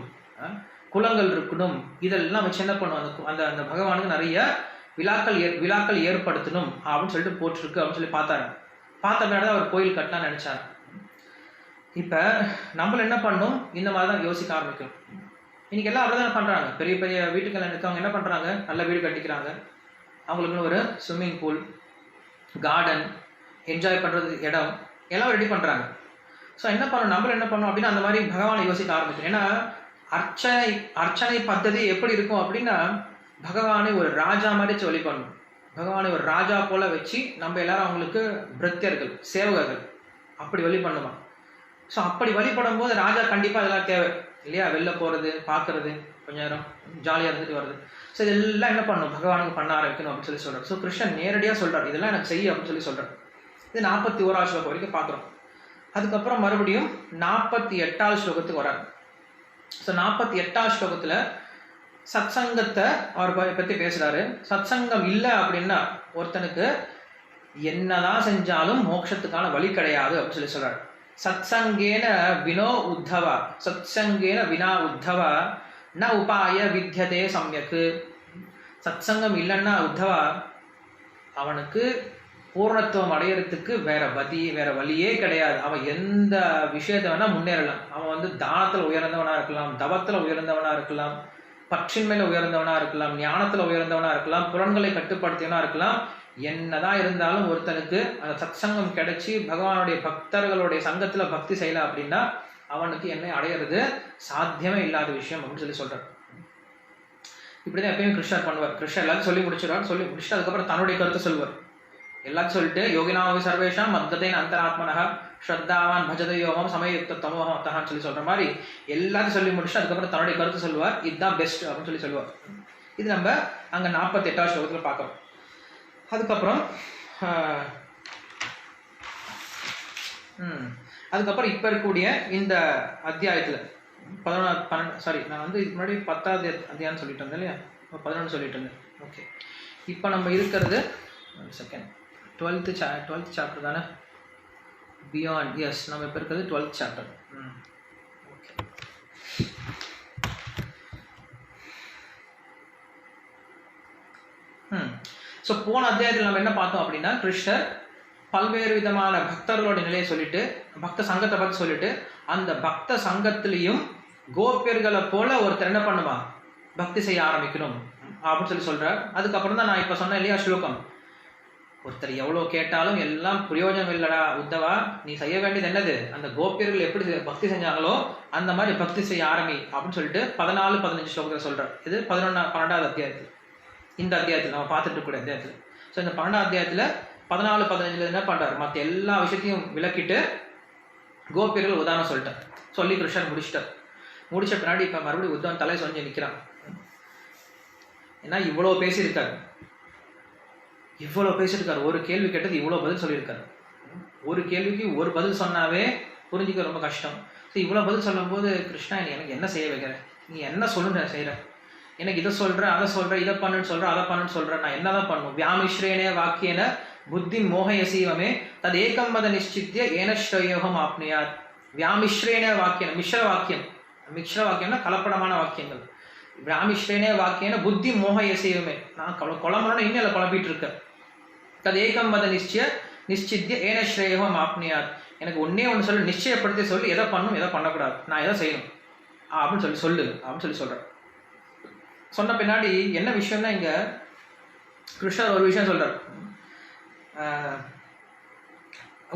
குளங்கள் இருக்கணும், இதெல்லாம் வச்சு என்ன பண்ணும், அந்த அந்த பகவானுக்கு நிறைய விழாக்கள் ஏற்படுத்தணும் அப்படின்னு சொல்லிட்டு போட்டிருக்கு அப்படின்னு சொல்லி பார்த்த பின்னாடி அவர் கோயில் கட்டலாம்னு நினைச்சார். இப்ப நம்மள என்ன பண்ணும், இந்த மாதிரி தான் யோசிக்க ஆரம்பிக்கும். இன்னைக்கு எல்லாம் அப்படிதான் பண்றாங்க. பெரிய பெரிய வீட்டுக்கெல்லாம் இருக்கவங்க என்ன பண்றாங்க, நல்ல வீடு கட்டிக்கிறாங்க, அவங்களுக்குன்னு ஒரு ஸ்விம்மிங் பூல், கார்டன், என்ஜாய் பண்றது இடம் எல்லாம் ரெடி பண்றாங்க. ஸோ என்ன பண்ணணும், நம்மள என்ன பண்ணணும் அப்படின்னா அந்த மாதிரி பகவானை யோசிக்க ஆரம்பிக்கும். ஏன்னா அர்ச்சனை பద్ధதி எப்படி இருக்கும் அப்படின்னா, பகவானை ஒரு ராஜா மாதிரி வழிபடணும். பகவானை ஒரு ராஜா போல வச்சு நம்ம எல்லாரும் அவங்களுக்கு பிரத்தியர்கள், சேவகர்கள் அப்படி வழிபடணுமா. ஸோ அப்படி வழிபடும் போது ராஜா கண்டிப்பா அதெல்லாம் தேவை இல்லையா, வெளில போறது, பார்க்கறது, கொஞ்ச நேரம் ஜாலியாக இருந்துட்டு வருது. ஸோ இதெல்லாம் என்ன பண்ணணும், பகவானுக்கு பண்ண ஆரம்பிக்கணும் அப்படின்னு சொல்லி சொல்கிறார். ஸோ கிருஷ்ணன் நேரடியாக சொல்கிறார், இதெல்லாம் எனக்கு செய்ய அப்படின்னு சொல்லி சொல்கிறார். இது 41வது ஸ்லோகம் வரைக்கும் பார்க்குறோம். அதுக்கப்புறம் மறுபடியும் 48வது ஸ்லோகத்துக்கு வரார். ஸோ 48வது ஸ்லோகத்தில் சத்சங்கத்தை அவர் பற்றி பேசுகிறாரு. சத்சங்கம் இல்லை அப்படின்னா ஒருத்தனுக்கு என்னதான் செஞ்சாலும் மோட்சத்துக்கான வழி கிடையாது அப்படின்னு சொல்லி சொல்கிறார். சத்சங்கேன வினோ உத்தவா, சத்சங்கேன வினா உத்தவா ந உபாய வித்யதே சம்யக்கு. சத்சங்கம் இல்லைன்னா உத்தவா அவனுக்கு பூர்ணத்துவம் அடையிறதுக்கு வேற வழியே கிடையாது. அவன் எந்த விஷயத்தை வேணா முன்னேறலாம். அவன் வந்து தானத்தில் உயர்ந்தவனா இருக்கலாம், தவத்தில் உயர்ந்தவனா இருக்கலாம், பற்றின்மையில உயர்ந்தவனா இருக்கலாம், ஞானத்தில் உயர்ந்தவனா இருக்கலாம், புலன்களை கட்டுப்படுத்தியவனா இருக்கலாம். என்னதான் இருந்தாலும் ஒருத்தனுக்கு அந்த சத்சங்கம் கிடைச்சி பகவானுடைய பக்தர்களுடைய சங்கத்துல பக்தி செய்யல அப்படின்னா அவனுக்கு என்னை அடையிறது சாத்தியமே இல்லாத விஷயம் அப்படின்னு சொல்லி சொல்றார். இப்படிதான் எப்பயும் கிருஷ்ணர் பண்ணுவார். கிருஷ்ணர் எல்லாத்தையும் சொல்லி முடிச்சிடுவார். சொல்லி முடிச்சுட்டு அதுக்கப்புறம் தன்னுடைய கருத்தை சொல்வார். எல்லாத்தையும் சொல்லிட்டு யோகினாவி சர்வேஷாம் மத்ததேன் அந்தராத்மனஹா ஸ்ரத்தாவான் பஜத யோகம் சமயயுக்த தமோகம் அத்தகான்னு சொல்லி சொல்ற மாதிரி எல்லாத்தையும் சொல்லி முடிச்சுட்டு அதுக்கப்புறம் தன்னுடைய கருத்தை சொல்லுவார். இதுதான் பெஸ்ட் அப்படின்னு சொல்லி சொல்லுவார். இது நம்ம அங்க 48வது ஸ்லோகத்துல பார்க்கிறோம். அதுக்கப்புறம் இப்போ இருக்கக்கூடிய இந்த அத்தியாயத்தில் 11 நான் வந்து இதுக்கு முன்னாடி 10வது அத்தியாயம் சொல்லிட்டு இருந்தேன் இல்லையா, 11 சொல்லிட்டு இருந்தேன். ஓகே, இப்போ நம்ம இருக்கிறது 12th சாப்டர் தானே, பியாண்ட். எஸ், நம்ம இப்போ இருக்கிறது 12th சாப்டர். ஓகே, ஸோ போன அத்தியாயத்தில் நம்ம என்ன பார்த்தோம் அப்படின்னா கிருஷ்ணர் பல்வேறு விதமான பக்தர்களோட நிலையை சொல்லிட்டு பக்த சங்கத்தை பற்றி சொல்லிட்டு அந்த பக்த சங்கத்திலையும் கோபியர்களை போல ஒருத்தர் என்ன பண்ணுவான், பக்தி செய்ய ஆரம்பிக்கணும் அப்படின்னு சொல்லி சொல்றார். அதுக்கப்புறம் தான் நான் இப்போ சொன்னேன் இல்லையா ஸ்லோகம், ஒருத்தர் எவ்வளோ கேட்டாலும் எல்லாம் பிரயோஜனம் இல்லடா உத்தவா, நீ செய்ய வேண்டியது என்னது, அந்த கோபியர்கள் எப்படி பக்தி செஞ்சாங்களோ அந்த மாதிரி பக்தி செய்ய ஆரம்பி அப்படின்னு சொல்லிட்டு 14-15 ஸ்லோகத்தில் சொல்றார். இது 12வது அத்தியாயத்தில், இந்த அத்தியாயத்தில் நம்ம பார்த்துட்டு இருக்கக்கூடிய அத்தியாயத்தில். ஸோ இந்த 12வது அத்தியாயத்தில் 14-15 என்ன பண்றாரு, மற்ற எல்லா விஷயத்தையும் விளக்கிட்டு கோபியர்கள் உதாரணம் சொல்லிட்டார். சொல்லி கிருஷ்ணர் முடிச்சிட்டார். முடிச்ச பின்னாடி இப்போ மறுபடியும் உத்தவன் தலை சொல்லி நிற்கிறான். ஏன்னா இவ்வளோ பேசியிருக்காரு, ஒரு கேள்வி கேட்டது இவ்வளோ பதில் சொல்லியிருக்காரு. ஒரு கேள்விக்கு ஒரு பதில் சொன்னாவே புரிஞ்சுக்க ரொம்ப கஷ்டம். ஸோ இவ்வளோ பதில் சொல்லும் போது கிருஷ்ணா எனக்கு என்ன செய்ய வைக்கிற, நீ என்ன சொல்லுங்க செய்கிற, எனக்கு இதை சொல்ற அதை சொல்ற, இதை பண்ணுன்னு சொல்ற, அதை பண்ணுன்னு சொல்ற, நான் என்னதான் பண்ணும். வியாமிஸ்ரேனே வாக்கியன புத்தி மோகயசீவமே தது ஏகம் மத நிச்சித்திய ஏனஸ்ரயோகம் ஆப்னியார். வியாமிஸ்ரேனே வாக்கியம், மிஸ்ர வாக்கியம்னா கலப்படமான வாக்கியங்கள். வியாமிஸ்ரேனே வாக்கியன புத்தி மோகயசீவமே, நான் குழம்புறோன்னு இன்னும் குழப்பிட்டு இருக்கேன். தது ஏகம் மத நிச்சித்திய ஏனஸ்ரயோகம் ஆப்னியார். எனக்கு ஒன்னே ஒன்று சொல்லு, நிச்சயப்படுத்தி சொல்லி எதை பண்ணணும் எதை பண்ணக்கூடாது, நான் எதை செய்யணும் அப்படின்னு சொல்லு அப்படின்னு சொல்லி சொல்றேன். சொன்ன பின்னாடி என்ன விஷயம்னா இங்க கிருஷ்ணர் ஒரு விஷயம் சொல்றார்.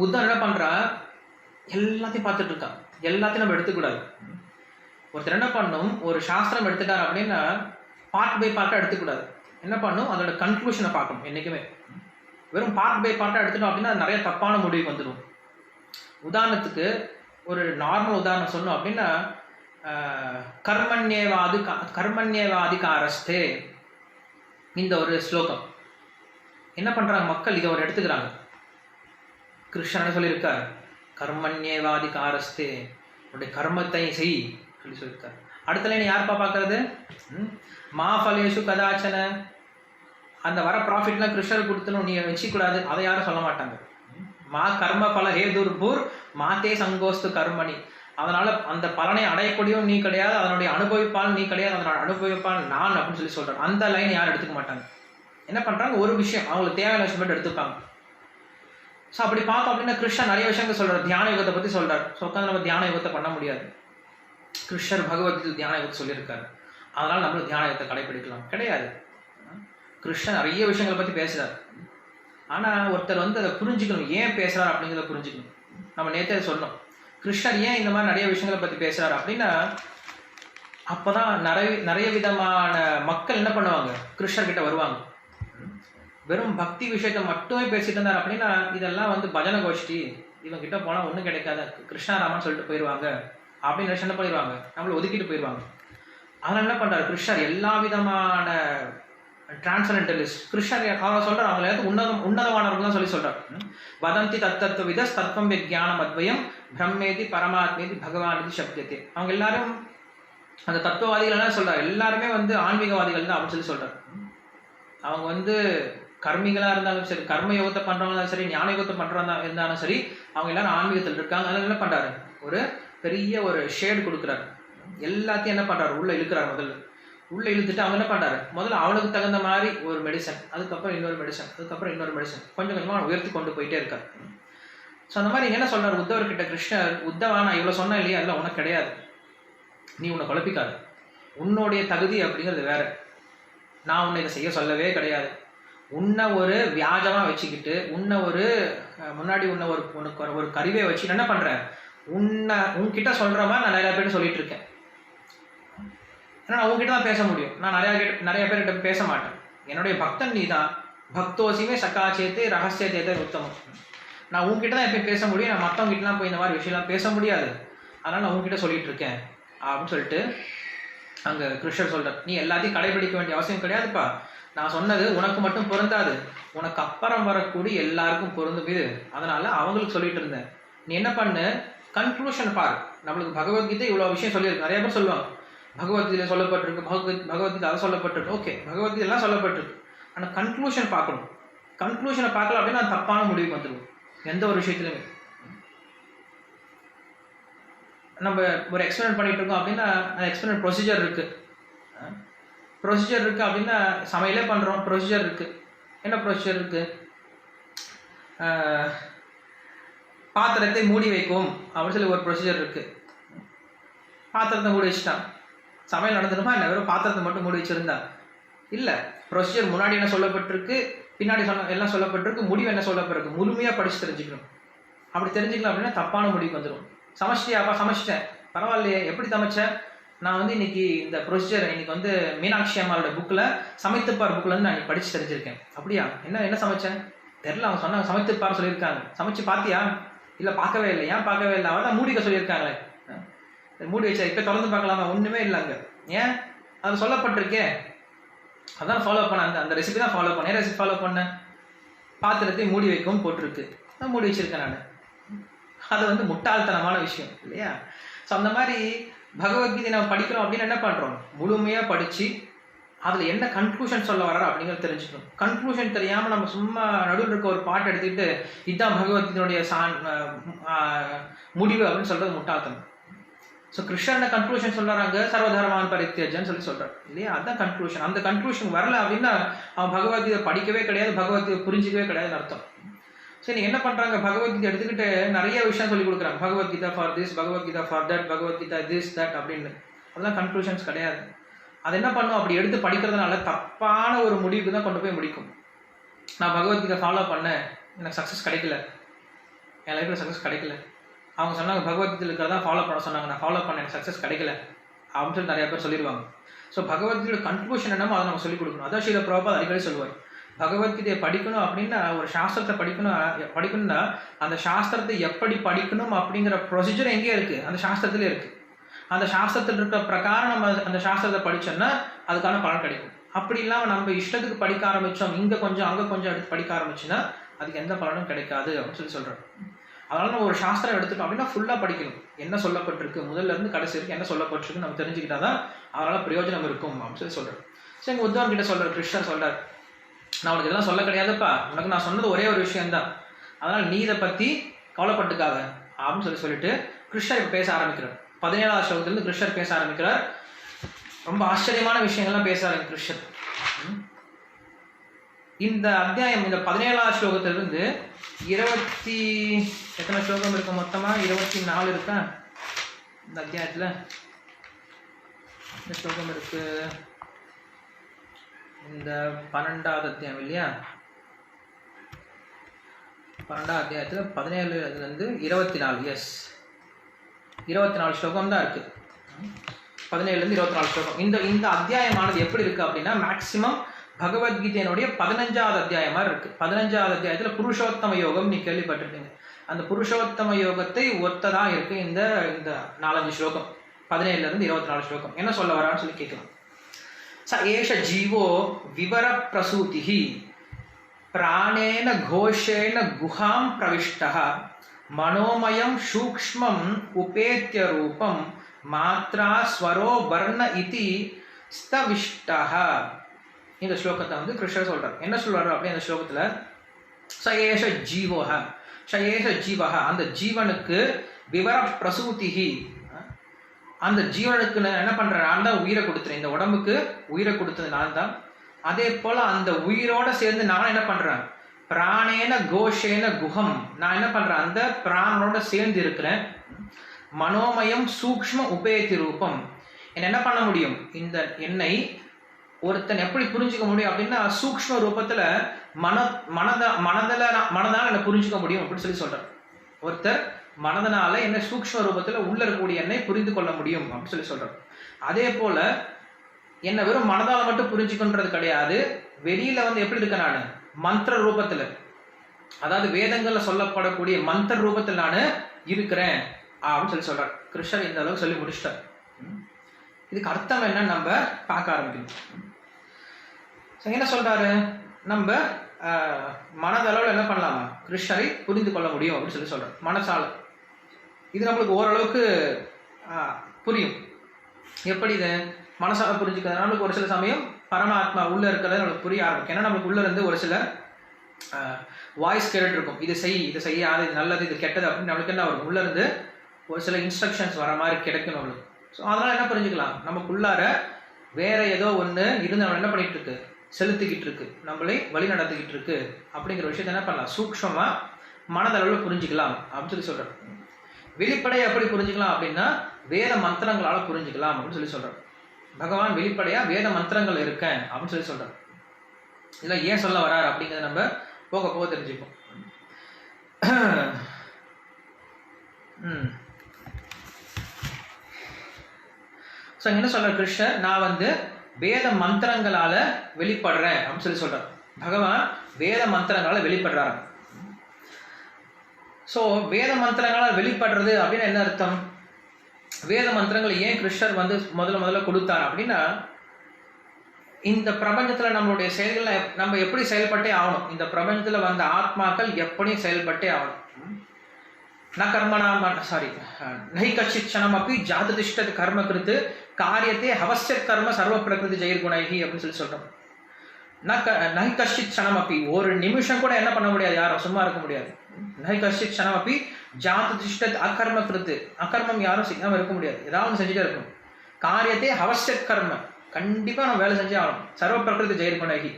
உத்தவன் என்ன பண்றான், எல்லாத்தையும் பார்த்துட்டு இருக்கான். எல்லாத்தையும் நம்ம எடுத்துக்கூடாது. ஒருத்தர் என்ன பண்ணும், ஒரு சாஸ்திரம் எடுத்துட்டார் அப்படின்னா பார்ட் பை பார்ட்டா எடுத்துக்கூடாது. என்ன பண்ணும், அதோட கன்க்ளூஷனை பார்க்கணும். என்னைக்குமே வெறும் பார்ட் பை பார்ட்டா எடுத்துட்டோம் அப்படின்னா அது நிறைய தப்பான முடிவுக்கு வந்துடும். உதாரணத்துக்கு ஒரு நார்மல் உதாரணம் சொல்லணும் அப்படின்னா கர்மண்யேவாதிகாரஸ்தே இந்த ஒரு ஸ்லோகம் என்ன பண்றாங்க, மக்கள் இதை ஒரு எடுத்துக்கிறாங்க. கிருஷ்ணன் சொல்லியிருக்கார், கர்மண்யேவாதிகாரஸ்தே, உன்னுடைய கர்மத்தை செய் சொல்லி சொல்லியிருக்காரு. அடுத்த லைன் யார்ப்பா பார்க்கறது, மா ஃபலேஷு கதாச்சன, அந்த வர ப்ராஃபிட்லாம் கிருஷ்ணர் கொடுத்தணும் நீ வச்சுக்கூடாது, அதை யாரும் சொல்ல மாட்டாங்க. மா கர்ம பல ஹேதுர்பூர் மாத்தே சங்கோஸ்து கர்மணி, அதனால அந்த பலனை அடையக்கூடியவும் நீ கிடையாது, அதனுடைய அனுபவிப்பால் நீ கிடையாது, அதனோட அனுபவிப்பால் நான் அப்படின்னு சொல்லி சொல்றேன். அந்த லைன் யாரும் எடுத்துக்க மாட்டாங்க. என்ன பண்றாங்க, ஒரு விஷயம் அவங்களுக்கு தேவையான விஷயம் மட்டும் எடுத்துப்பாங்க. ஸோ அப்படி பார்த்தோம் அப்படின்னா கிருஷ்ணர் நிறைய விஷயங்கள் சொல்றாரு. தியான யுகத்தை பத்தி சொல்றாரு. ஸோ உட்காந்து நம்ம தியான யுகத்தை பண்ண முடியாது. கிருஷ்ணர் பகவத்கீதை தியான யுகத்தை சொல்லியிருக்காரு, அதனால நம்மளும் தியான யுகத்தை கடைபிடிக்கலாம் கிடையாது. கிருஷ்ணர் நிறைய விஷயங்களை பத்தி பேசுறாரு. ஆனா ஒருத்தர் வந்து அதை புரிஞ்சுக்கணும், ஏன் பேசுறாரு அப்படிங்கிறத புரிஞ்சுக்கணும். நம்ம நேற்றே சொன்னோம், கிருஷ்ணர் ஏன் இந்த மாதிரி நிறைய விஷயங்களை பத்தி பேசுறாரு அப்படின்னா அப்பதான் நிறைய விதமான மக்கள் என்ன பண்ணுவாங்க, கிருஷ்ணர் கிட்ட வருவாங்க. வெறும் பக்தி விஷயத்தை மட்டுமே பேசிட்டு இருந்தார் அப்படின்னா இதெல்லாம் வந்து பஜனை கோஷ்டி, இவங்க கிட்ட போனா ஒன்றும் கிடைக்காது, கிருஷ்ணாராமன் சொல்லிட்டு போயிடுவாங்க அப்படின்னு என்ன பண்ணிடுவாங்க, நம்மளை ஒதுக்கிட்டு போயிடுவாங்க. அதனால என்ன பண்றாரு கிருஷ்ணர் எல்லா விதமான டிரான்சென்டலிஸ்ட் கிருஷ்ணர் அவங்க சொல்றாரு, அவங்க எல்லாத்துக்கும் உன்னதமானவர்கள் தான் சொல்லி சொல்றாரு. வதந்தி தத்தத்துவ வித தத்துவம் விஜானம் அத்வயம் பிரம்மேதி பரமாத்மேதி பகவான் சப்தத்தை. அவங்க எல்லாரும் அந்த தத்துவவாதிகள் எல்லாம் சொல்றாரு, எல்லாருமே ஆன்மீகவாதிகள் தான் அப்படின்னு சொல்லி சொல்றாரு. அவங்க கர்மிகளா இருந்தாலும் சரி, கர்ம யோகத்தை பண்றவங்க இருந்தாலும் சரி, ஞான யோகத்தை பண்றவங்க இருந்தாலும் சரி, அவங்க எல்லாரும் ஆன்மீகத்தில் இருக்காங்க. அதனால என்ன பண்றாரு, ஒரு பெரிய ஒரு ஷேடு கொடுக்குறாரு. எல்லாத்தையும் என்ன பண்றாரு, உள்ள இழுக்கிறார். முதல்ல உள்ள இழுத்துட்டு அவங்க என்ன பண்றாரு, முதல்ல அவனுக்கு தகுந்த மாதிரி ஒரு மெடிசன், அதுக்கப்புறம் இன்னொரு மெடிசன், அதுக்கப்புறம் இன்னொரு மெடிசன், கொஞ்சம் கொஞ்சமா உயர்த்தி கொண்டு போயிட்டே இருக்காரு. ஸோ அந்த மாதிரி என்ன சொல்றாரு உத்தவர்கிட்ட கிருஷ்ணர், உத்தவா நான் இவ்வளவு சொன்னேன் இல்லையா, அதெல்லாம் உனக்கு கிடையாது, நீ உன்னை குழப்பிக்காது, உன்னுடைய தகுதி அப்படிங்கிறது வேற, நான் உன்னை இதை செய்ய சொல்லவே கிடையாது. உன்னை ஒரு வியாஜமா வச்சுக்கிட்டு, உன்னை ஒரு முன்னாடி உனக்கு ஒரு கருவியை வச்சு என்ன பண்றேன், உன்கிட்ட சொல்ற மாதிரி நான் நிறைய பேர் சொல்லிட்டு இருக்கேன். ஏன்னா நான் உங்ககிட்ட தான் பேச முடியும், நான் நிறைய பேர்கிட்ட பேச மாட்டேன். என்னுடைய பக்தன் நீ தான், பக்தோசிமே சக்காச்சேத்து ரகசியத்தேத உத்தமம். நான் உங்ககிட்ட தான் எப்பயும் பேச முடியும், நான் மற்றவங்ககிட்டலாம் போய் இந்த மாதிரி விஷயம்லாம் பேச முடியாது, அதனால நான் உங்ககிட்ட சொல்லிட்டு இருக்கேன் அப்படின்னு சொல்லிட்டு அங்க கிருஷ்ணர் சொல்றார், நீ எல்லாத்தையும் கடைபிடிக்க வேண்டிய அவசியம் கிடையாதுப்பா, நான் சொன்னது உனக்கு மட்டும் பொருந்தாது, உனக்கு அப்புறம் வரக்கூடிய எல்லாருக்கும் பொருந்தும் இது, அதனால அவங்களுக்கு சொல்லிட்டு இருந்தேன். நீ என்ன பண்ணு, கன்க்ளூஷன் பாரு. நம்மளுக்கு பகவத்கீதை இவ்வளவு விஷயம் சொல்லியிருக்கு. நிறைய பேர் சொல்லுவாங்க பகவத்கீதை சொல்லப்பட்டிருக்கு, பகவத்கீதை அதை சொல்லப்பட்டிருக்கு. ஓகே, பகவத்கீதை எல்லாம் சொல்லப்பட்டிருக்கு, ஆனால் கன்க்ளூஷன் பார்க்கணும். கன்க்ளூஷனை பார்க்கல அப்படின்னா தப்பான முடிவுக்கு வந்துடும் எந்த ஒரு விஷயத்துலையுமே. நம்ம ஒரு எக்ஸ்பெரிமெண்ட் பண்ணிட்டு இருக்கோம் அப்படின்னா எக்ஸ்பெரிமெண்ட் ப்ரொசீஜர் இருக்கு அப்படின்னா சமையலே பண்றோம், ப்ரொசீஜர் இருக்கு. என்ன ப்ரொசீஜர் இருக்கு, பாத்திரத்தை மூடி வைக்கும் அப்படின்னு சொல்லி ஒரு ப்ரொசீஜர் இருக்கு. பாத்திரத்தை மூடி வச்சுட்டான், சமையல் நடந்துருமா இல்லை, வெறும் பாத்திரத்தை மட்டும் மூடி வச்சிருந்தா இல்லை. ப்ரொசீஜர் முன்னாடி என்ன சொல்லப்பட்டிருக்கு, பின்னாடி எல்லாம் சொல்லப்பட்டிருக்கு, முடிவு என்ன சொல்லப்பட்டிருக்கு, முழுமையாக படிச்சு தெரிஞ்சுக்கணும். அப்படி தெரிஞ்சுக்கலாம் அப்படின்னா தப்பான முடிவுக்கு வந்துடும். சமைச்சிட்டியாப்பா, சமைச்சிட்டேன், பரவாயில்லையே, எப்படி சமைச்சேன், நான் இன்னைக்கு இந்த ப்ரொசீஜர் இன்னைக்கு மீனாட்சி அம்மாவோட புக்கில் சமைத்துப்பார் புக்கில் நான் படிச்சு தெரிஞ்சிருக்கேன். அப்படியா, என்ன சமைச்சேன் தெரியல, அவங்க சொன்னாங்க சமைத்துப்பார் சொல்லியிருக்காங்க, சமைச்சு பார்த்தியா, இல்லை பார்க்கவே இல்லை, ஏன் பார்க்கவே இல்லை, அவள் தான் மூடிக்க சொல்லியிருக்காங்களே, மூடி வச்சா இப்போ திறந்து பார்க்கலாமா, ஒன்றுமே இல்லைங்க, ஏன் அது சொல்லப்பட்டிருக்கே, அதான் ஃபாலோ பண்ண, அந்த ரெசிபி தான் ஃபாலோ பண்ணேன். ரெசிபி ஃபாலோ பண்ணேன், பாத்திரத்தை மூடி வைக்கவும் போட்டிருக்கு, நான் மூடி வச்சிருக்கேன் நான். அது முட்டாள்தனமான விஷயம் இல்லையா? ஸோ அந்த மாதிரி பகவத்கீதை நம்ம படிக்கிறோம் அப்படின்னு என்ன பண்ணுறோம், முழுமையாக படித்து அதில் என்ன கன்க்ளூஷன் சொல்ல வர்றாரு அப்படிங்கிறது தெரிஞ்சுக்கணும். கன்க்ளூஷன் தெரியாமல் நம்ம சும்மா நடுவில் இருக்க ஒரு பாட்டு எடுத்துக்கிட்டு இதுதான் பகவத்கீதையுடைய முடிவு அப்படின்னு சொல்கிறது முட்டாள்தனம். ஸோ கிருஷ்ணன் கன்க்ளூஷன் சொல்றாங்க, சர்வதர்மான் பரித்யஜன்னு சொல்லி சொல்றாரு இல்லையா, அதுதான் கன்க்ளூஷன். அந்த கன்க்ளூஷன் வரல அப்படின்னா அவன் பகவத்கீதை படிக்கவே கிடையாது, பகவத்கீதை புரிஞ்சிக்கவே கிடையாதுன்னு அர்த்தம். சரி, நீங்க என்ன பண்றாங்க, பகவத்கீதை எடுத்துக்கிட்டு நிறைய விஷயம் சொல்லி கொடுக்குறாங்க, Bhagavad Gita for this, Bhagavad Gita for that, Bhagavad Gita this that அப்படின்னு. அதெல்லாம் கன்க்ளூஷன்ஸ் கிடையாது. அது என்ன பண்ணும், அப்படி எடுத்து படிக்கிறதுனால தப்பான ஒரு முடிவுக்கு தான் கொண்டு போய் முடிக்கும். நான் பகவத்கீதை ஃபாலோ பண்ணேன், எனக்கு சக்ஸஸ் கிடைக்கல, என் லைஃப்ல சக்ஸஸ் கிடைக்கல. அவங்க சொன்னாங்க பகவத்கீதையில் இருக்கிறதா ஃபாலோ பண்ண சொன்னாங்க, நான் ஃபாலோ பண்ண எனக்கு சக்ஸஸ் கிடைக்கல அப்படின்னு சொல்லி நிறைய பேர் சொல்லிடுவாங்க. ஸோ பகவத்கீதையோட கன்க்ளூஷன் என்னமோ அதை நம்ம சொல்லிக் கொடுக்கணும். அதான் ஸ்ரீல பிரபுபாத் அடிக்கடி சொல்லுவார், பகவத்கீதையை படிக்கணும் அப்படின்னா, ஒரு சாஸ்திரத்தை படிக்கணும்னா அந்த சாஸ்திரத்தை எப்படி படிக்கணும் அப்படிங்கிற ப்ரொசீஜர் எங்கேயே இருக்கு, அந்த சாஸ்திரத்திலே இருக்கு. அந்த சாஸ்திரத்தில் இருக்கிற பிரகாரம் நம்ம அந்த சாஸ்திரத்தை படிச்சோம்னா அதுக்கான பலன் கிடைக்கும். அப்படி இல்லாமல் நம்ம இஷ்டத்துக்கு படிக்க ஆரம்பிச்சோம், இங்க கொஞ்சம் அங்க கொஞ்சம் எடுத்து படிக்க ஆரம்பிச்சுன்னா அதுக்கு எந்த பலனும் கிடைக்காது அப்படின்னு சொல்றோம். அதனால நம்ம ஒரு சாஸ்திரம் எடுத்துட்டோம் அப்படின்னா ஃபுல்லா படிக்கணும், என்ன சொல்லப்பட்டிருக்கு முதல்ல இருந்து கடைசி வரைக்கும் என்ன சொல்லப்பட்டிருக்கு நம்ம தெரிஞ்சுக்கிட்டாதான் அதனால பிரயோஜனம் இருக்கும் அப்படின்னு சொல்றேன். சரி, எங்க உத்தவன் கிட்ட சொல்றாரு, கிருஷ்ணர் சொல்றாரு, நான் உனக்கு இதெல்லாம் சொல்ல கிடையாதுப்பா, உனக்கு நான் சொன்னது ஒரே ஒரு விஷயம்தான், அதனால நீ இதை பத்தி கவலைப்பட்டுக்காத அப்படின்னு சொல்லிட்டு கிருஷ்ணர் இப்ப பேச ஆரம்பிக்கிறார். 17ஆவது ஸ்லோகத்திலிருந்து கிருஷ்ணர் பேச ஆரம்பிக்கிறார். ரொம்ப ஆச்சரியமான விஷயங்கள்லாம் பேசுறாரு கிருஷ்ணர். இந்த அத்தியாயம், இந்த 17ஆவது ஸ்லோகத்திலிருந்து 20 எத்தனை ஸ்லோகம் இருக்கு மொத்தமா, 24 இருக்கா இந்த அத்தியாயத்துல, இந்த ஸ்லோகம் இருக்கு. இந்த 12ஆவது அத்தியாயம் இல்லையா, 12ஆவது அத்தியாயத்துல 17 24, எஸ் 24 ஸ்லோகம் தான் இருக்கு. 17 24 ஸ்லோகம். இந்த அத்தியாயமானது எப்படி இருக்கு அப்படின்னா, மேக்சிமம் பகவத்கீதையினுடைய 15ஆவது அத்தியாயம் மாதிரி இருக்கு. 15ஆவது அத்தியாயத்துல புருஷோத்தம யோகம் நீ கேள்விப்பட்டிருக்கீங்க, அந்த புருஷோத்தம யோகத்தை ஒத்ததா இருக்கு இந்த 4-5 ஸ்லோகம். 17 24 ஸ்லோகம் என்ன சொல்ல வரான்னு சொல்லி கேட்கலாம். ச ஏஷ ஜீவோ விவர பிரசூதிஹி பிராணேன கோஷேன குஹாம் பிரவிஷ்டः மனோமயம் சூக்ஷ்மம் உபேத்ய ரூபம் மாத்ரா ஸ்வரோ வர்ண இதி ஸ்தவிஷ்டः. இந்த ஸ்லோகத்தை வந்து கிருஷ்ணர் சொல்றார். என்ன சொல்றாரு அப்படி இந்த ஸ்லோகத்துல, ச ஏஷ ஜீவோஹ, ச ஏஷ ஜீவஹ, அந்த ஜீவனுக்கு விவர பிரசூதிஹி, அந்த ஜீவனுக்கு நான் என்ன பண்றேன், நான் தான் உயிரை கொடுத்துறேன், இந்த உடம்புக்கு உயிரை கொடுத்தது நான் தான். அதே போல அந்த உயிரோட சேர்ந்து நான் என்ன பண்றேன், பிராணேன கோஷேன குஹம், நான் என்ன பண்றேன், அந்த பிராணனோட சேர்ந்து இருக்கிறேன். மனோமயம் சூக்ஷ்ம உபேதி ரூபம், என்ன பண்ண முடியும், இந்த என்னை ஒருத்தன் எப்படி புரிஞ்சுக்க முடியும் அப்படின்னா சூக்ஷ்ம ரூபத்துல மனதால என்ன புரிஞ்சுக்க முடியும் அப்படின்னு சொல்லி சொல்றேன். ஒருத்தர் மனதனால என்ன சூக்ஷ்ம ரூபத்துல உள்ள இருக்கக்கூடிய என்னை புரிந்து கொள்ள முடியும் அப்படின்னு சொல்லி சொல்றேன். அதே போல என்ன வெறும் மனதால மட்டும் புரிஞ்சுக்கின்றது கிடையாது, வெளியில வந்து எப்படி இருக்க நான் மந்திர ரூபத்துல, அதாவது வேதங்கள்ல சொல்லப்படக்கூடிய மந்திர ரூபத்தில் நான் இருக்கிறேன் அப்படின்னு சொல்லி சொல்றார். கிருஷ்ணர் இந்த அளவுக்கு சொல்லி முடிச்சிட்டார். இதுக்கு அர்த்தம் என்னன்னு நம்ம பார்க்க ஆரம்பிக்கணும். என்ன சொல்றாரு, நம்ம மனதளவில் என்ன பண்ணலாமா கிருஷ்ணரை புரிந்து கொள்ள முடியும் அப்படின்னு சொல்லி சொல்றாரு. மனசால இது நம்மளுக்கு ஓரளவுக்கு புரியும். எப்படி இது மனசால புரிஞ்சுக்கிறது, நம்மளுக்கு ஒரு சில சமயம் பரமாத்மா உள்ள இருக்கிறத நம்மளுக்கு புரிய ஆரம்பிக்கும். ஏன்னா நம்மளுக்கு உள்ள இருந்து ஒரு சில வாய்ஸ் கேட்டுட்டு இருக்கும், இது செய், இது செய்யாது, இது நல்லது, இது கெட்டது அப்படின்னு நம்மளுக்கு என்ன வரும், உள்ள இருந்து ஒரு சில இன்ஸ்ட்ரக்ஷன்ஸ் வர மாதிரி கிடைக்கும் நம்மளுக்கு. ஸோ அதனால என்ன புரிஞ்சுக்கலாம், நமக்குள்ளார வேற ஏதோ ஒன்று இருந்து நம்ம என்ன பண்ணிட்டு இருக்கு, செலுத்திக்கிட்டு இருக்கு, நம்மளை வழி நடத்திக்கிட்டு இருக்கு அப்படிங்கிற விஷயத்த என்ன பண்ணலாம், சூக்ஷ்மமா மனதளவில் புரிஞ்சுக்கலாம் அப்படின்னு சொல்லி சொல்றேன். வெளிப்படையா எப்படி புரிஞ்சுக்கலாம் அப்படின்னா வேத மந்திரங்களால புரிஞ்சுக்கலாம் அப்படின்னு சொல்லி சொல்றேன். பகவான் வெளிப்படையா வேத மந்திரங்கள் இருக்கேன் அப்படின்னு சொல்லி சொல்றார். இதெல்லாம் ஏன் சொல்ல வர்றாரு அப்படிங்கிறத நம்ம போக போக தெரிஞ்சுப்போம். ஸோ என்ன சொல்ற கிருஷ்ணர், நான் வந்து வேத மந்திரங்களால வெளிப்படுறேன் அப்படின்னு சொல்லி சொல்றார். பகவான் வேத மந்திரங்களால வெளிப்படுறாரு. ஸோ வேத மந்திரங்களால் வெளிப்படுறது அப்படின்னு என்ன அர்த்தம், வேத மந்திரங்கள் ஏன் கிருஷ்ணர் வந்து முதல்ல கொடுத்தார் அப்படின்னா, இந்த பிரபஞ்சத்துல நம்மளுடைய செயல்களை நம்ம எப்படி செயல்பட்டே ஆகணும், இந்த பிரபஞ்சத்துல வந்த ஆத்மாக்கள் எப்படி செயல்பட்டே ஆகணும். நஹி கச்சித் க்ஷணம் அப்படி ஜாததிஷ்டத் கர்ம கிருத்து காரியத்தை அவசியத் கர்ம சர்வ பிரகிருதி ஜெயர்குணைகி அப்படின்னு சொல்லி சொல்றோம். நஹி கச்சித் க்ஷணம் அப்படி ஒரு நிமிஷம் கூட என்ன பண்ண முடியாது, யாரும் சும்மா இருக்க முடியாது. நஹி கச்சித் க்ஷணம் அப்படி ஜாததிஷ்டத் அகர்ம கிருத்து, அகர்மம் யாரும் செய்யாம இருக்க முடியாது, ஏதாவது செஞ்சுட்டே இருக்கும். காரியத்தை அவசியத் கர்ம, கண்டிப்பா நம்ம வேலை செஞ்சே ஆகணும். சர்வ பிரகிருதி ஜெயர்குணைகி,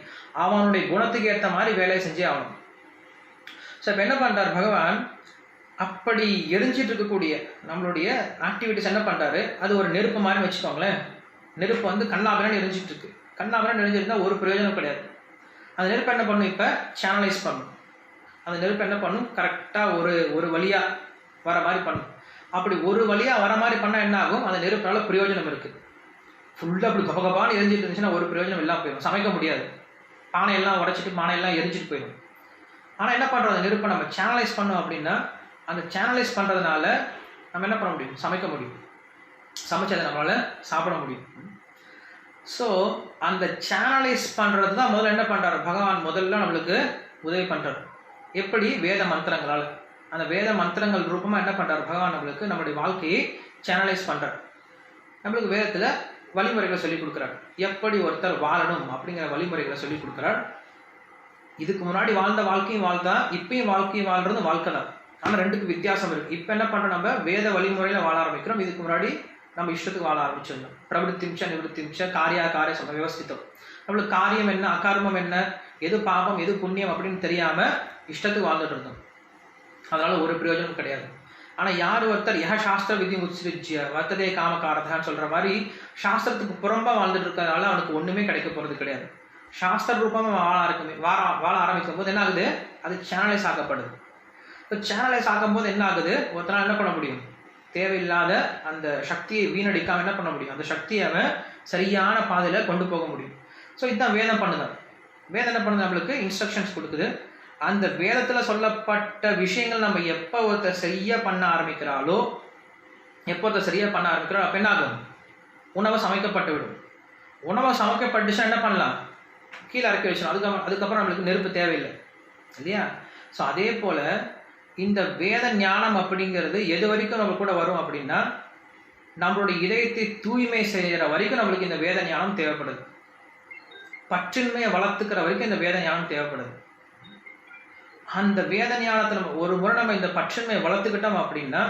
அவனுடைய குணத்துக்கு ஏற்ற மாதிரி வேலையை செஞ்சே ஆகணும். ஸோ இப்போ என்ன பண்றார் பகவான், அப்படி எரிஞ்சிட்டு இருக்கக்கூடிய நம்மளுடைய ஆக்டிவிட்டிஸ் என்ன பண்றாரு, அது ஒரு நெருப்பு மாதிரி வச்சுக்கோங்களேன். நெருப்பு வந்து கண்ணாபிரான்னு எரிஞ்சிட்டு இருக்கு, கண்ணாபிரான்னு எரிஞ்சிருந்தா ஒரு பிரயோஜனம் கிடையாது. அந்த நெருப்பு என்ன பண்ணும், இப்போ சேனலைஸ் பண்ணும். அந்த நெருப்பு என்ன பண்ணும், கரெக்டாக ஒரு வழியா வர மாதிரி பண்ணும். அப்படி ஒரு வழியா வர மாதிரி பண்ணால் என்ன ஆகும், அந்த நெருப்புனால பிரயோஜனம் இருக்கு. ஃபுல்லாக அப்படி கபகபான்னு எரிஞ்சிட்டு இருந்துச்சுன்னா ஒரு பிரயோஜனம் இல்லாமல் போயிடும், சமைக்க முடியாது. பானையெல்லாம் உடைச்சிட்டு பானையெல்லாம் எரிஞ்சிட்டு போயிடும். ஆனால் என்ன பண்ணுறோம், அந்த நெருப்பை நம்ம சேனலைஸ் பண்ணோம் அப்படின்னா, அந்த சேனலைஸ் பண்ணுறதுனால நம்ம என்ன பண்ண முடியும், சமைக்க முடியும், சமைச்சு அதை நம்மளால் சாப்பிட முடியும். ஸோ அந்த சேனலைஸ் பண்ணுறது தான் முதல்ல என்ன பண்ணுறாரு பகவான், முதல்ல நம்மளுக்கு உதவி பண்ணுறாரு. எப்படி, வேத மந்திரங்களால். அந்த வேத மந்திரங்கள் ரூபமாக என்ன பண்ணுறாரு பகவான், நம்மளுக்கு நம்மளுடைய வாழ்க்கையை சேனலைஸ் பண்ணுறாரு. நம்மளுக்கு வேதத்தில் வழிமுறைகளை சொல்லிக் கொடுக்குறாரு, எப்படி ஒருத்தர் வாழணும் அப்படிங்கிற வழிமுறைகளை சொல்லிக் கொடுக்குறார். இதுக்கு முன்னாடி வாழ்ந்த வாழ்க்கையும் வாழ்ந்தா, இப்பயும் வாழ்க்கையும் வாழ்றது வாழ்க்கை தான். ஆனால் ரெண்டுக்கு வித்தியாசம் இருக்கு. இப்போ என்ன பண்ணுறோம், நம்ம வேத வழிமுறையில் வாழ ஆரம்பிக்கிறோம். இதுக்கு முன்னாடி நம்ம இஷ்டத்துக்கு வாழ ஆரம்பிச்சிருந்தோம். பிரவருத்திம்ச நிவர்த்திம்ச காரிய சொல்ல விவஸ்தித்தம். நம்மளுக்கு காரியம் என்ன, அகார்மம் என்ன, எது பாபம் எது புண்ணியம் அப்படின்னு தெரியாம இஷ்டத்துக்கு வாழ்ந்துட்டு இருந்தோம். அதனால ஒரு பிரயோஜனம் கிடையாது. ஆனால் யார் ஒருத்தர் யஹ சாஸ்திர விதி உத்ஸ்ருஜ்ய வர்த்ததே காமகாரதான்னு சொல்ற மாதிரி சாஸ்திரத்துக்கு புறம்பா வாழ்ந்துட்டு இருக்கிறதுனால அவனுக்கு ஒண்ணுமே கிடைக்க போறது கிடையாது. சாஸ்திர ரூபமா வாழ ஆரம்பிக்கும் போது என்ன ஆகுது, அது சேனலைஸ் ஆக்கப்படுது. இப்போ சேனலைஸ் ஆகும்போது என்ன ஆகுது, ஒருத்தனால என்ன பண்ண முடியும், தேவையில்லாத அந்த சக்தியை வீணடிக்காம என்ன பண்ண முடியும், அந்த சக்தியை அவன் சரியான பாதையில கொண்டு போக முடியும். ஸோ இதுதான் வேதம் பண்ணுதான். வேதம் என்ன பண்ணுது, நம்மளுக்கு இன்ஸ்ட்ரக்ஷன்ஸ் கொடுக்குது. அந்த வேதத்துல சொல்லப்பட்ட விஷயங்கள் நம்ம எப்போ ஒருத்தர் செய்ய பண்ண ஆரம்பிக்கிறாலோ எப்போ அதை சரியாக பண்ண ஆரம்பிக்கிறோம் அப்போ என்ன ஆகும்? உணவை சமைக்கப்பட்டு விடும். உணவை சமைக்கப்பட்டுச்சா என்ன பண்ணலாம்? கீழே இறக்கி வச்சிடும். அதுக்கப்புறம் நம்மளுக்கு நெருப்பு தேவையில்லை இல்லையா? ஸோ அதே போல் இந்த வேத ஞானம் அப்படிங்கிறது எது வரைக்கும் நம்ம கூட வரும் அப்படின்னா, நம்மளுடைய இதயத்தை தூய்மை செய்கிற வரைக்கும் நம்மளுக்கு இந்த வேத ஞானம் தேவைப்படுது. பற்றின்மையை வளர்த்துக்கிற வரைக்கும் இந்த வேத ஞானம் தேவைப்படுது. அந்த வேத ஞானத்தில் ஒரு முறை நம்ம இந்த பற்றின்மையை வளர்த்துக்கிட்டோம் அப்படின்னா,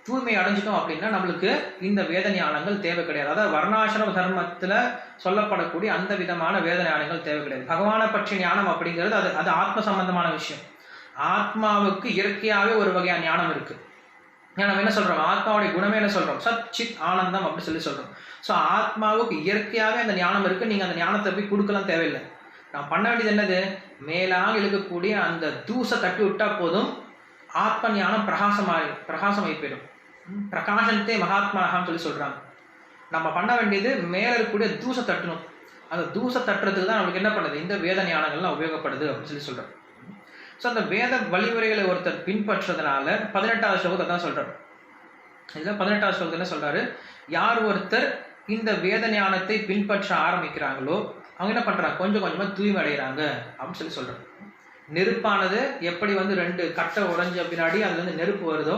தூய்மை அடைஞ்சிட்டோம் அப்படின்னா நம்மளுக்கு இந்த வேத ஞானங்கள் தேவை கிடையாது. அதாவது வர்ணாசிரம தர்மத்தில் சொல்லப்படக்கூடிய அந்த விதமான வேத ஞானங்கள் தேவை கிடையாது. பகவானை பற்றி ஞானம் அப்படிங்கிறது அது ஆத்ம சம்பந்தமான விஷயம். ஆத்மாவுக்கு இயற்கையாகவே ஒரு வகையான ஞானம் இருக்கு. நம்ம என்ன சொல்றோம்? ஆத்மாவுடைய குணமே என்ன சொல்றோம்? சத் சித் ஆனந்தம் அப்படின்னு சொல்லி சொல்றோம். ஸோ ஆத்மாவுக்கு இயற்கையாகவே அந்த ஞானம் இருக்கு. நீங்க அந்த ஞானத்தை போய் கொடுக்கலாம் தேவையில்லை. நான் பண்ண வேண்டியது என்னது? மேலாக இழுக்கக்கூடிய அந்த தூசை தட்டி விட்டா போதும், ஆத்ம ஞானம் பிரகாசமாகி போயிடும். பிரகாசத்தே மகாத்மானகான்னு சொல்லி சொல்றாங்க. நம்ம பண்ண வேண்டியது மேல இருக்கக்கூடிய தூசை தட்டணும். அந்த தூசை தட்டுறதுக்கு தான் நம்மளுக்கு என்ன பண்ணுது? இந்த வேத ஞானங்கள்லாம் உபயோகப்படுது அப்படின்னு சொல்லி சொல்றோம். ஸோ அந்த வேத வழிமுறைகளை ஒருத்தர் பின்பற்றதுனால 18வது ஸ்லோகத்தை தான் சொல்றாரு. இதில் 18வது ஸ்லோகத்தில் என்ன சொல்றாரு? யார் ஒருத்தர் இந்த வேத ஞானத்தை பின்பற்ற ஆரம்பிக்கிறாங்களோ அவங்க என்ன பண்றாங்க? கொஞ்சம் கொஞ்சமா தூய்மை அடைகிறாங்க அப்படின்னு சொல்லி சொல்றாரு. நெருப்பானது எப்படி 2 கட்டை உடைஞ்ச பின்னாடி அதுல இருந்து நெருப்பு வருதோ,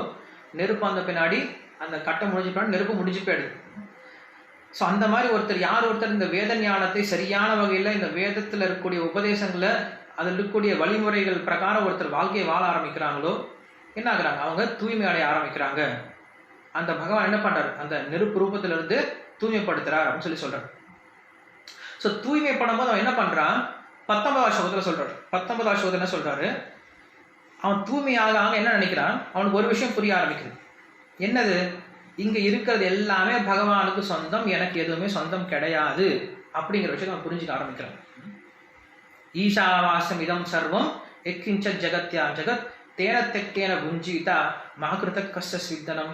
நெருப்பு அந்த பின்னாடி அந்த கட்டை முடிஞ்ச பின்னாடி நெருப்பு முடிஞ்சு போயிடுது. ஸோ அந்த மாதிரி யார் ஒருத்தர் இந்த வேத ஞானத்தை சரியான வகையில் இந்த வேதத்தில் இருக்கக்கூடிய உபதேசங்களை அதில் இருக்கக்கூடிய வழிமுறைகள் பிரகாரம் ஒருத்தர் வாழ்க்கையை வாழ ஆரம்பிக்கிறாங்களோ என்ன ஆகுறாங்க? அவங்க தூய்மை அடைய ஆரம்பிக்கிறாங்க. அந்த பகவான் என்ன பண்றாரு? அந்த நெருப்பு ரூபத்திலிருந்து தூய்மைப்படுத்துறார் அப்படின்னு சொல்லி சொல்றாரு. ஸோ தூய்மை பண்ணும்போது அவன் என்ன பண்றான்? 19வது ஸ்லோகத்தில் சொல்றாரு. 19வது ஸ்லோகத்தில் என்ன சொல்றாரு? அவன் தூய்மையாக என்ன நினைக்கிறான்? அவனுக்கு ஒரு விஷயம் புரிய ஆரம்பிக்குது. என்னது? இங்க இருக்கிறது எல்லாமே பகவானுக்கு சொந்தம், எனக்கு எதுவுமே சொந்தம் கிடையாது அப்படிங்கிற விஷயத்தை அவன் புரிஞ்சுக்க ஆரம்பிக்கிறான். ஈஷாவாசம் இதம் சர்வம் எக்கிஞ்ச ஜெகத்யா ஜெகத் தேன தெக்கேன புஞ்சிதா மககிருத கஷ்ட சித்தனம்.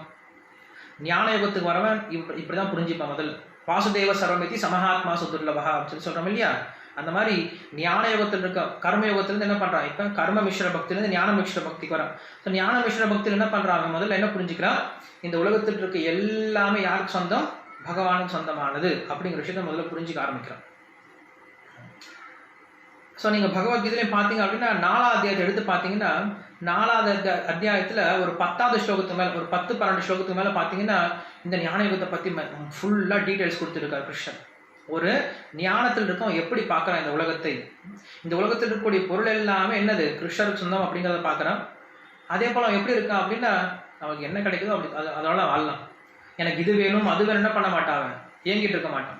ஞான யுகத்துக்கு வரவன் இப்படிதான் புரிஞ்சுப்பான். முதல் வாசுதேவ சர்வமிதி சமஹாத்மா சுதுர்லபா அப்படின்னு சொல்றோம் இல்லையா? அந்த மாதிரி ஞான யுகத்தில் இருக்க கர்ம யுகத்திலிருந்து என்ன பண்றான்? இப்ப கர்ம மிஸ்ர பக்தியிலிருந்து ஞான மிஸ்ர பக்திக்கு வரான். ஸோ ஞான மிஸ்ர பக்தியில் என்ன பண்றாங்க? முதல்ல என்ன புரிஞ்சுக்கிறான்? இந்த உலகத்தில் இருக்க எல்லாமே யாருக்கு சொந்தம்? பகவானுக்கு சொந்தமானது அப்படிங்கிற விஷயத்த முதல்ல புரிஞ்சுக்க ஆரம்பிக்கிறான். ஸோ நீங்கள் பகவத்கீதையிலையும் பார்த்தீங்க அப்படின்னா 4வது அத்தியாயத்தை எடுத்து பார்த்தீங்கன்னா 4வது அத்தியாயத்தில் ஒரு 10வது ஸ்லோகத்துக்கு மேலே, ஒரு 10-12 ஸ்லோகத்துக்கு மேலே பார்த்தீங்கன்னா இந்த ஞான யுகத்தை பற்றி ஃபுல்லாக டீட்டெயில்ஸ் கொடுத்துருக்காரு கிருஷ்ணன். ஒரு ஞானத்தில் இருக்கவன் எப்படி பார்க்குறான் இந்த உலகத்தை, இந்த உலகத்தில் இருக்கக்கூடிய பொருள் எல்லாமே என்னது? கிருஷ்ணருக்கு சொந்தம் அப்படிங்கிறத பார்க்குறான். அதே போல் அவன் எப்படி இருக்கான் அப்படின்னா அவனுக்கு என்ன கிடைக்குதோ அப்படி அதோட வாழலாம். எனக்கு இது வேணும் அது வேணும் என்ன பண்ண மாட்டான், அவன் ஏங்கிட்டு இருக்க மாட்டான்.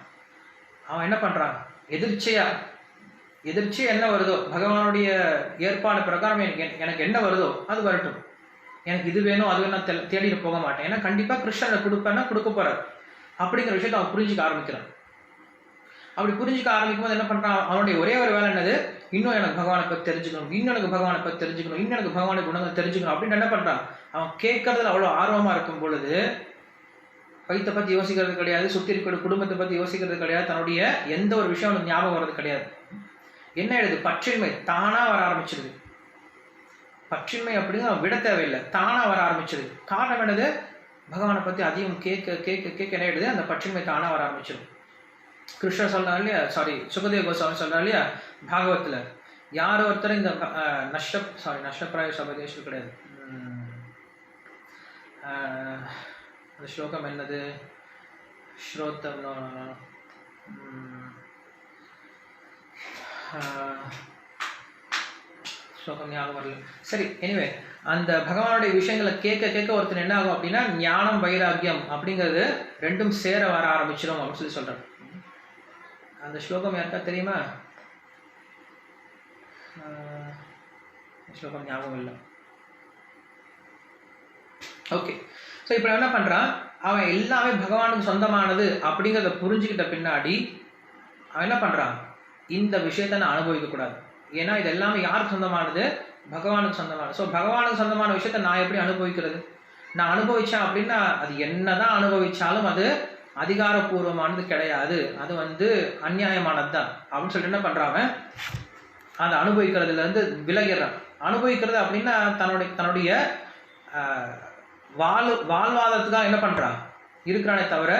அவன் என்ன பண்ணுறான்? எதிர்ச்சியா என்ன வருதோ பகவானுடைய ஏற்பாடு பிரகாரம் எனக்கு என்ன வருதோ அது வரட்டும், எனக்கு இது வேணும் அது வேணும் தேடிட்டு போக மாட்டேன். ஏன்னா கண்டிப்பாக கிருஷ்ணனை கொடுப்பேன்னா கொடுக்க போறார் அப்படிங்கிற விஷயத்தை அவன் புரிஞ்சுக்க ஆரம்பிக்கிறான். அப்படி புரிஞ்சுக்க ஆரம்பிக்கும் போது என்ன பண்றான்? அவனுடைய ஒரே ஒரு வேலை என்னது? இன்னும் எனக்கு பகவானை பற்றி தெரிஞ்சுக்கணும், இன்னும் எனக்கு பகவானை பற்றி தெரிஞ்சுக்கணும், இன்னும் எனக்கு பகவானுடைய குணங்கள் தெரிஞ்சுக்கணும் அப்படின்னு என்ன பண்றான்? அவன் கேட்கறதுல அவ்வளோ ஆர்வமா இருக்கும் பொழுது வயிற்றை பற்றி யோசிக்கிறது கிடையாது, சுற்றி இருக்கிற குடும்பத்தை பற்றி யோசிக்கிறது கிடையாது, தன்னுடைய எந்த ஒரு விஷயம் அவனுக்கு ஞாபகம் வர்றது கிடையாது. என்ன எழுது? பற்றின்மை தானா வர ஆரம்பிச்சிருது. பற்றின்மை அப்படிங்கிற விட தேவையில்லை, தானா வர ஆரம்பிச்சிருது. காரணம் என்னது? பகவானை பற்றி அதிகம் கேட்க கேட்க கேட்க என்ன எழுது? அந்த பற்றின்மை தானா வர ஆரம்பிச்சிடும். கிருஷ்ணர் சொல்றாரு இல்லையா, சுகதேவ கோஸ்வாமி சொல்றாரு இல்லையா பாகவத்தில், யார் ஒருத்தர் இந்த நஷ்டப்பிராய சபதேஷம் கிடையாது, அந்த ஸ்லோகம் என்னது? ஸ்ரோத்தம் ஸ்லோகம் ஞாபகம் வரல. சரி, எனிவே அந்த பகவானுடைய விஷயங்களை கேட்க கேட்க ஒருத்தர் என்ன ஆகும் அப்படின்னா ஞானம் வைராக்கியம் அப்படிங்கிறது ரெண்டும் சேர வர ஆரம்பிச்சிடும் அப்படின்னு சொல்லி சொல்றாரு. அந்த ஸ்லோகம் யாருக்கா தெரியுமா? ஸ்லோகம் ஞாபகம் இல்லை. ஓகே, ஸோ இப்போ என்ன பண்றான்? அவன் எல்லாமே பகவானுக்கு சொந்தமானது அப்படிங்கிறத புரிஞ்சுக்கிட்ட பின்னாடி அவன் என்ன பண்றான்? இந்த விஷயத்தை நான் அனுபவிக்க கூடாது. ஏன்னா இது எல்லாமே யாருக்கு சொந்தமானது? பகவானுக்கு சொந்தமானது. ஸோ பகவானுக்கு சொந்தமான விஷயத்தை நான் எப்படி அனுபவிக்கிறது? நான் அனுபவிச்சேன் அப்படின்னா அது என்னதான் அனுபவிச்சாலும் அது அதிகாரப்பூர்வமானது கிடையாது, அது அநியாயமானது தான் அப்படின்னு சொல்லிட்டு என்ன பண்றாங்க? அதை அனுபவிக்கிறதுல இருந்து விலகிறான். அனுபவிக்கிறது அப்படின்னா தன்னுடைய வாழ்வாதாரத்துக்காக என்ன பண்றான் இருக்கிறானே தவிர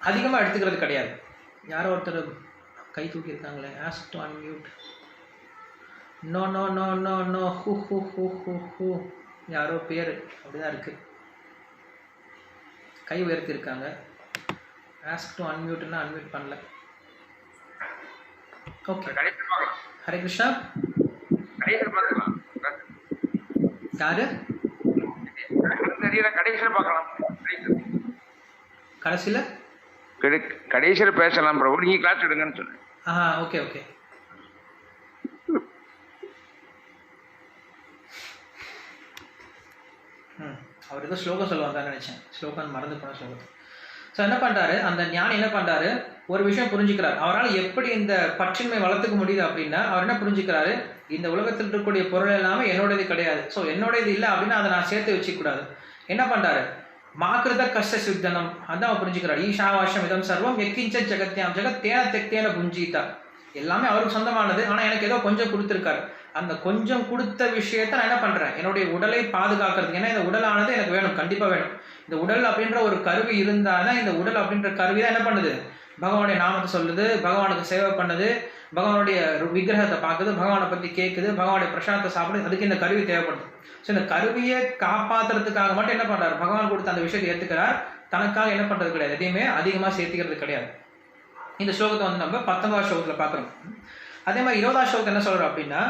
அதிகமா எடுத்துக்கிறது கிடையாது. யாரோ ஒருத்தர் கை தூக்கி இருக்காங்களே, ask to unmute. No no no no no ஹூ ஹூ ஹூ ஹூ ஹூ யாரோ பேர் அப்படிதான் இருக்கு, கை உயர்த்தி இருக்காங்க. ஆஸ்க் டு அன்மியூட்னா அன்மியூட் பண்ணல. ஓகே, ஹரே கிருஷ்ணா. யாரு கடைசியில கடைசியில பேசலாம் பிரபு, நீங்க கிளாஸ் எடுங்கன்னு சொன்னேன். Okay okay. அவர் ஏதோ ஸ்லோகம் சொல்லுவாங்க நினைச்சேன், ஸ்லோகம் மறந்து போன ஸ்லோகத்தை. ஸோ என்ன பண்றாரு அந்த ஞானி, என்ன பண்றாரு ஒரு விஷயம் புரிஞ்சுக்கிறார். அவரால் எப்படி இந்த பற்றின்மை வளர்த்துக்க முடியுது அப்படின்னா, அவர் என்ன புரிஞ்சுக்கிறாரு, இந்த உலகத்தில் இருக்கக்கூடிய பொருள் எல்லாமே என்னோடது கிடையாது. ஸோ என்னோடது இல்லை அப்படின்னா அதை நான் சேர்த்து வச்சுக்க கூடாது. என்ன பண்றாரு, மாக்கிருத கஷ்ட சித்தனம், அதான் அவர் புரிஞ்சுக்கிறார். ஈஷாவாஷம் இதம் சர்வம் எக்கிஞ்ச ஜெகத்யாம் ஜெகத் தேன தெக்தேன புஞ்சிதா, எல்லாமே அவருக்கு சொந்தமானது. ஆனா எனக்கு ஏதோ கொஞ்சம் கொடுத்துருக்காரு. அந்த கொஞ்சம் கொடுத்த விஷயத்த நான் என்ன பண்றேன், என்னுடைய உடலை பாதுகாக்கிறதுக்கு. ஏன்னா இந்த உடலானது எனக்கு வேணும், கண்டிப்பா வேணும். இந்த உடல் அப்படின்ற ஒரு கருவி இருந்தாதான், இந்த உடல் அப்படின்ற கருவி தான் என்ன பண்ணுது, பகவானுடைய நாமத்தை சொல்லுது, பகவானுக்கு சேவை பண்ணுது, பகவானுடைய விக்கிரகத்தை பார்க்குது, பகவானை பத்தி கேட்குது, பகவானுடைய பிரசாதத்தை சாப்பிடுது. அதுக்கு இந்த கருவி தேவைப்படுது. ஸோ இந்த கருவியை காப்பாற்றுறதுக்காக மட்டும் என்ன பண்றாரு, பகவான் கொடுத்த அந்த விஷயத்தை ஏற்றுக்கிறார். தனக்காக என்ன பண்றது கிடையாது, எதையுமே அதிகமாக சேர்த்துக்கிறது கிடையாது. இந்த ஸ்லோகத்தை வந்து நம்ம 19வது ஸ்லோகத்தில் பார்க்குறோம். அதே மாதிரி 20வது ஸ்லோகத்தை என்ன சொல்றோம் அப்படின்னா,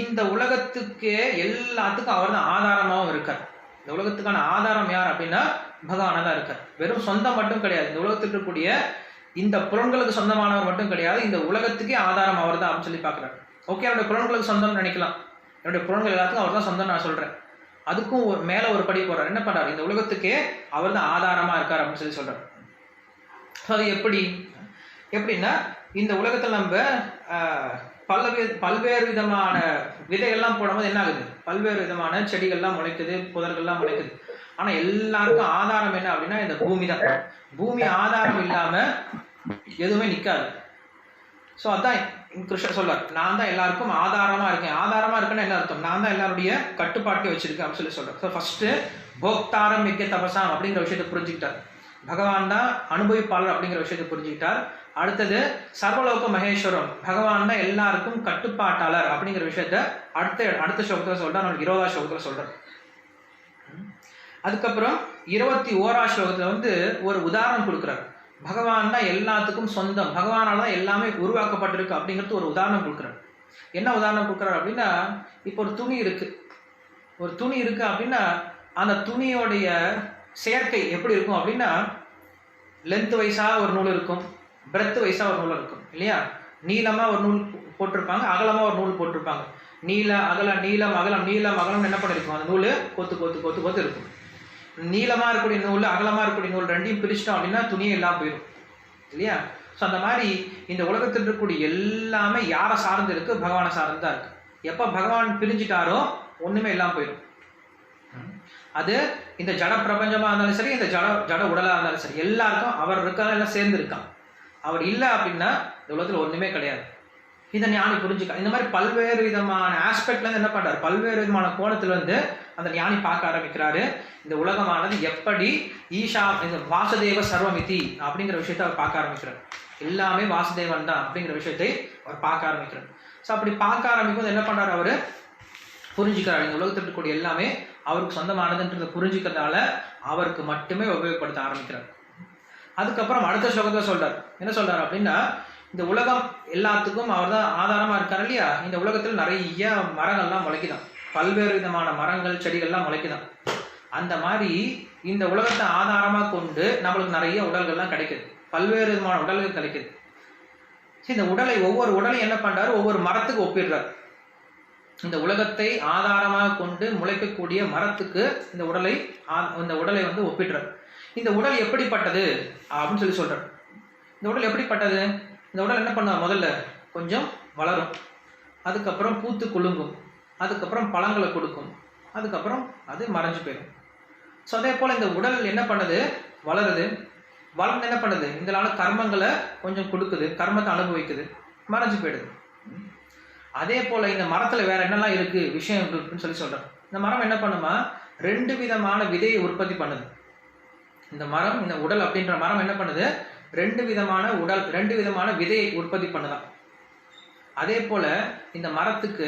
இந்த உலகத்துக்கு எல்லாத்துக்கும் அவர் தான் ஆதாரமாகவும் இருக்கார். இந்த உலகத்துக்கான ஆதாரம் யார் அப்படின்னா பகவானா தான் இருக்கார். வெறும் சொந்தம் மட்டும் கிடையாது, இந்த உலகத்துக்கு இருக்கக்கூடிய இந்த புலன்களுக்கு சொந்தமானவர் மட்டும் கிடையாது, இந்த உலகத்துக்கே ஆதாரம் அவர் தான் அப்படின்னு சொல்லி பார்க்குறாரு. ஓகே, என்னுடைய புலன்களுக்கு சொந்தம்னு நினைக்கலாம், என்னுடைய புலன்கள் எல்லாத்துக்கும் அவர் தான் சொந்தம் நான் சொல்றேன். அதுக்கும் மேல ஒரு படி போறாரு. என்ன பண்றாரு, இந்த உலகத்துக்கே அவர் தான் ஆதாரமா இருக்கார் அப்படின்னு சொல்லி சொல்றாரு. அது எப்படின்னா, இந்த உலகத்தில் நம்ம பல்வேறு விதமான விதைகள்லாம் போடும்போது என்ன ஆகுது, பல்வேறு விதமான செடிகள்லாம் முளைக்குது, புதர்கள்லாம் முளைக்குது. ஆனா எல்லாருக்கும் ஆதாரம் என்ன அப்படின்னா இந்த பூமி தான். பூமி ஆதாரம் இல்லாம எதுவுமே நிக்காது. ஸோ அதான் கிருஷ்ணர் சொல்றார், நான் தான் எல்லாருக்கும் ஆதாரமா இருக்கேன். ஆதாரமா இருக்குன்னு என்ன அர்த்தம், நான் தான் எல்லாருடைய கட்டுப்பாட்டை வச்சிருக்கேன் அப்படின்னு சொல்லி சொல்றேன். ஸோ ஃபர்ஸ்ட் போக்தாரம் மிக்க தபசாம் அப்படிங்கிற விஷயத்தை புரிஞ்சுக்கிட்டார். பகவான் தான் அனுபவிப்பாளர் அப்படிங்கிற விஷயத்தை புரிஞ்சுக்கிட்டார். அடுத்தது சர்வலோக மகேஸ்வரம், பகவான் தான் எல்லாருக்கும் கட்டுப்பாட்டாளர் அப்படிங்கிற விஷயத்த அடுத்த ஸ்லோகத்துல சொல்றார், 20வது ஸ்லோகத்துல சொல்றார். அதுக்கப்புறம் 21வது ஸ்லோகத்துல வந்து ஒரு உதாரணம் கொடுக்குறார். பகவான் தான் எல்லாத்துக்கும் சொந்தம், பகவானால தான் எல்லாமே உருவாக்கப்பட்டிருக்கு அப்படிங்கிறது ஒரு உதாரணம் கொடுக்குறார். என்ன உதாரணம் கொடுக்குறாரு அப்படின்னா, இப்போ ஒரு துணி இருக்கு அப்படின்னா அந்த துணியோடைய சேர்க்கை எப்படி இருக்கும் அப்படின்னா, லென்த் வைஸா ஒரு நூல் இருக்கும், பிரெத் வைஸா ஒரு நூல் இருக்கும் இல்லையா. நீளமா ஒரு நூல் போட்டிருப்பாங்க, அகலமா ஒரு நூல் போட்டிருப்பாங்க. நீளம் அகலம் என்ன பண்ணிருக்கும், அந்த நூல் கொத்து இருக்கும். நீளமா இருக்கக்கூடிய நூல் அகலமா இருக்கக்கூடிய நூல் ரெண்டையும் பிரிச்சிட்டோம் அப்படின்னா துணியே எல்லாம் போயிடும் இல்லையா. ஸோ அந்த மாதிரி இந்த உலகத்தில் இருக்கக்கூடிய எல்லாமே யாரை சார்ந்து இருக்கு, பகவானை சார்ந்து தான் இருக்கு. எப்ப பகவான் பிரிஞ்சுட்டாரோ ஒண்ணுமே எல்லாம் போயிடும். அது இந்த ஜட பிரபஞ்சமா இருந்தாலும் சரி, இந்த ஜட உடலா இருந்தாலும் சரி, எல்லாருக்கும் அவர் இருக்காங்க, எல்லாம் சேர்ந்து இருக்கான். அவர் இல்லை அப்படின்னா இந்த உலகத்துல ஒண்ணுமே கிடையாது. இதை ஞானி புரிஞ்சுக்க. இந்த மாதிரி பல்வேறு விதமான ஆஸ்பெக்ட்ல இருந்து என்ன பண்றாரு, பல்வேறு விதமான கோணத்துல இருந்து அந்த ஞானி பார்க்க ஆரம்பிக்கிறாரு. இந்த உலகமானது எப்படி ஈஷா இந்த வாசுதேவ சர்வமிதி அப்படிங்கிற விஷயத்தை அவர் பார்க்க ஆரம்பிக்கிறார். எல்லாமே வாசுதேவன் தான் அப்படிங்கிற விஷயத்தை அவர் பார்க்க ஆரம்பிக்கிறார். ஸோ அப்படி பார்க்க ஆரம்பிக்கும் என்ன பண்றாரு, அவரு புரிஞ்சுக்கிறார். இந்த உலகத்தில் இருக்கக்கூடிய எல்லாமே அவருக்கு சொந்தமானதுன்றதை புரிஞ்சுக்கிறதால அவருக்கு மட்டுமே உபயோகப்படுத்த ஆரம்பிக்கிறார். அதுக்கப்புறம் அடுத்த ஸ்லோகத்துல சொல்றார், என்ன சொல்றாரு அப்படின்னா, இந்த உலகம் எல்லாத்துக்கும் அவர் தான் ஆதாரமா இருக்காரு இல்லையா. இந்த உலகத்துல நிறைய மரங்கள்லாம் முளைக்குதான், பல்வேறு விதமான மரங்கள் செடிகள்லாம் முளைக்குதான். அந்த மாதிரி இந்த உலகத்தை ஆதாரமா கொண்டு நம்மளுக்கு நிறைய உடல்கள்லாம் கிடைக்குது, பல்வேறு விதமான உடல்கள் கிடைக்குது. இந்த உடலை ஒவ்வொரு உடலையும் என்ன பண்றாரு, ஒவ்வொரு மரத்துக்கு ஒப்பிடுறார். இந்த உலகத்தை ஆதாரமாக கொண்டு முளைக்கக்கூடிய மரத்துக்கு இந்த உடலை வந்து ஒப்பிடுறார். இந்த உடல் எப்படிப்பட்டது அப்படின்னு சொல்லி சொல்றார். இந்த உடல் எப்படிப்பட்டது, இந்த உடல் என்ன பண்ணுவா, முதல்ல கொஞ்சம் வளரும், அதுக்கப்புறம் பூத்து குலுங்கும், அதுக்கப்புறம் பழங்களை கொடுக்கும், அதுக்கப்புறம் அது மறைஞ்சு போயிடும். ஸோ அதே போல் இந்த உடல் என்ன பண்ணுது, வளருது, வளர்ந்து என்ன பண்ணுது, இதனால கர்மங்களை கொஞ்சம் கொடுக்குது, கர்மத்தை அனுபவிக்குது, மறைஞ்சு போயிடுது. அதே போல் இந்த மரத்தில் வேற என்னெல்லாம் இருக்கு விஷயம் இருக்குன்னு சொல்லி சொல்கிறோம். இந்த மரம் என்ன பண்ணுமா, 2 விதமான விதையை உற்பத்தி பண்ணுது. இந்த மரம், இந்த உடல் அப்படின்ற மரம் என்ன பண்ணுது? 2 விதமான விதையை உற்பத்தி பண்ணுதான். அதே போல இந்த மரத்துக்கு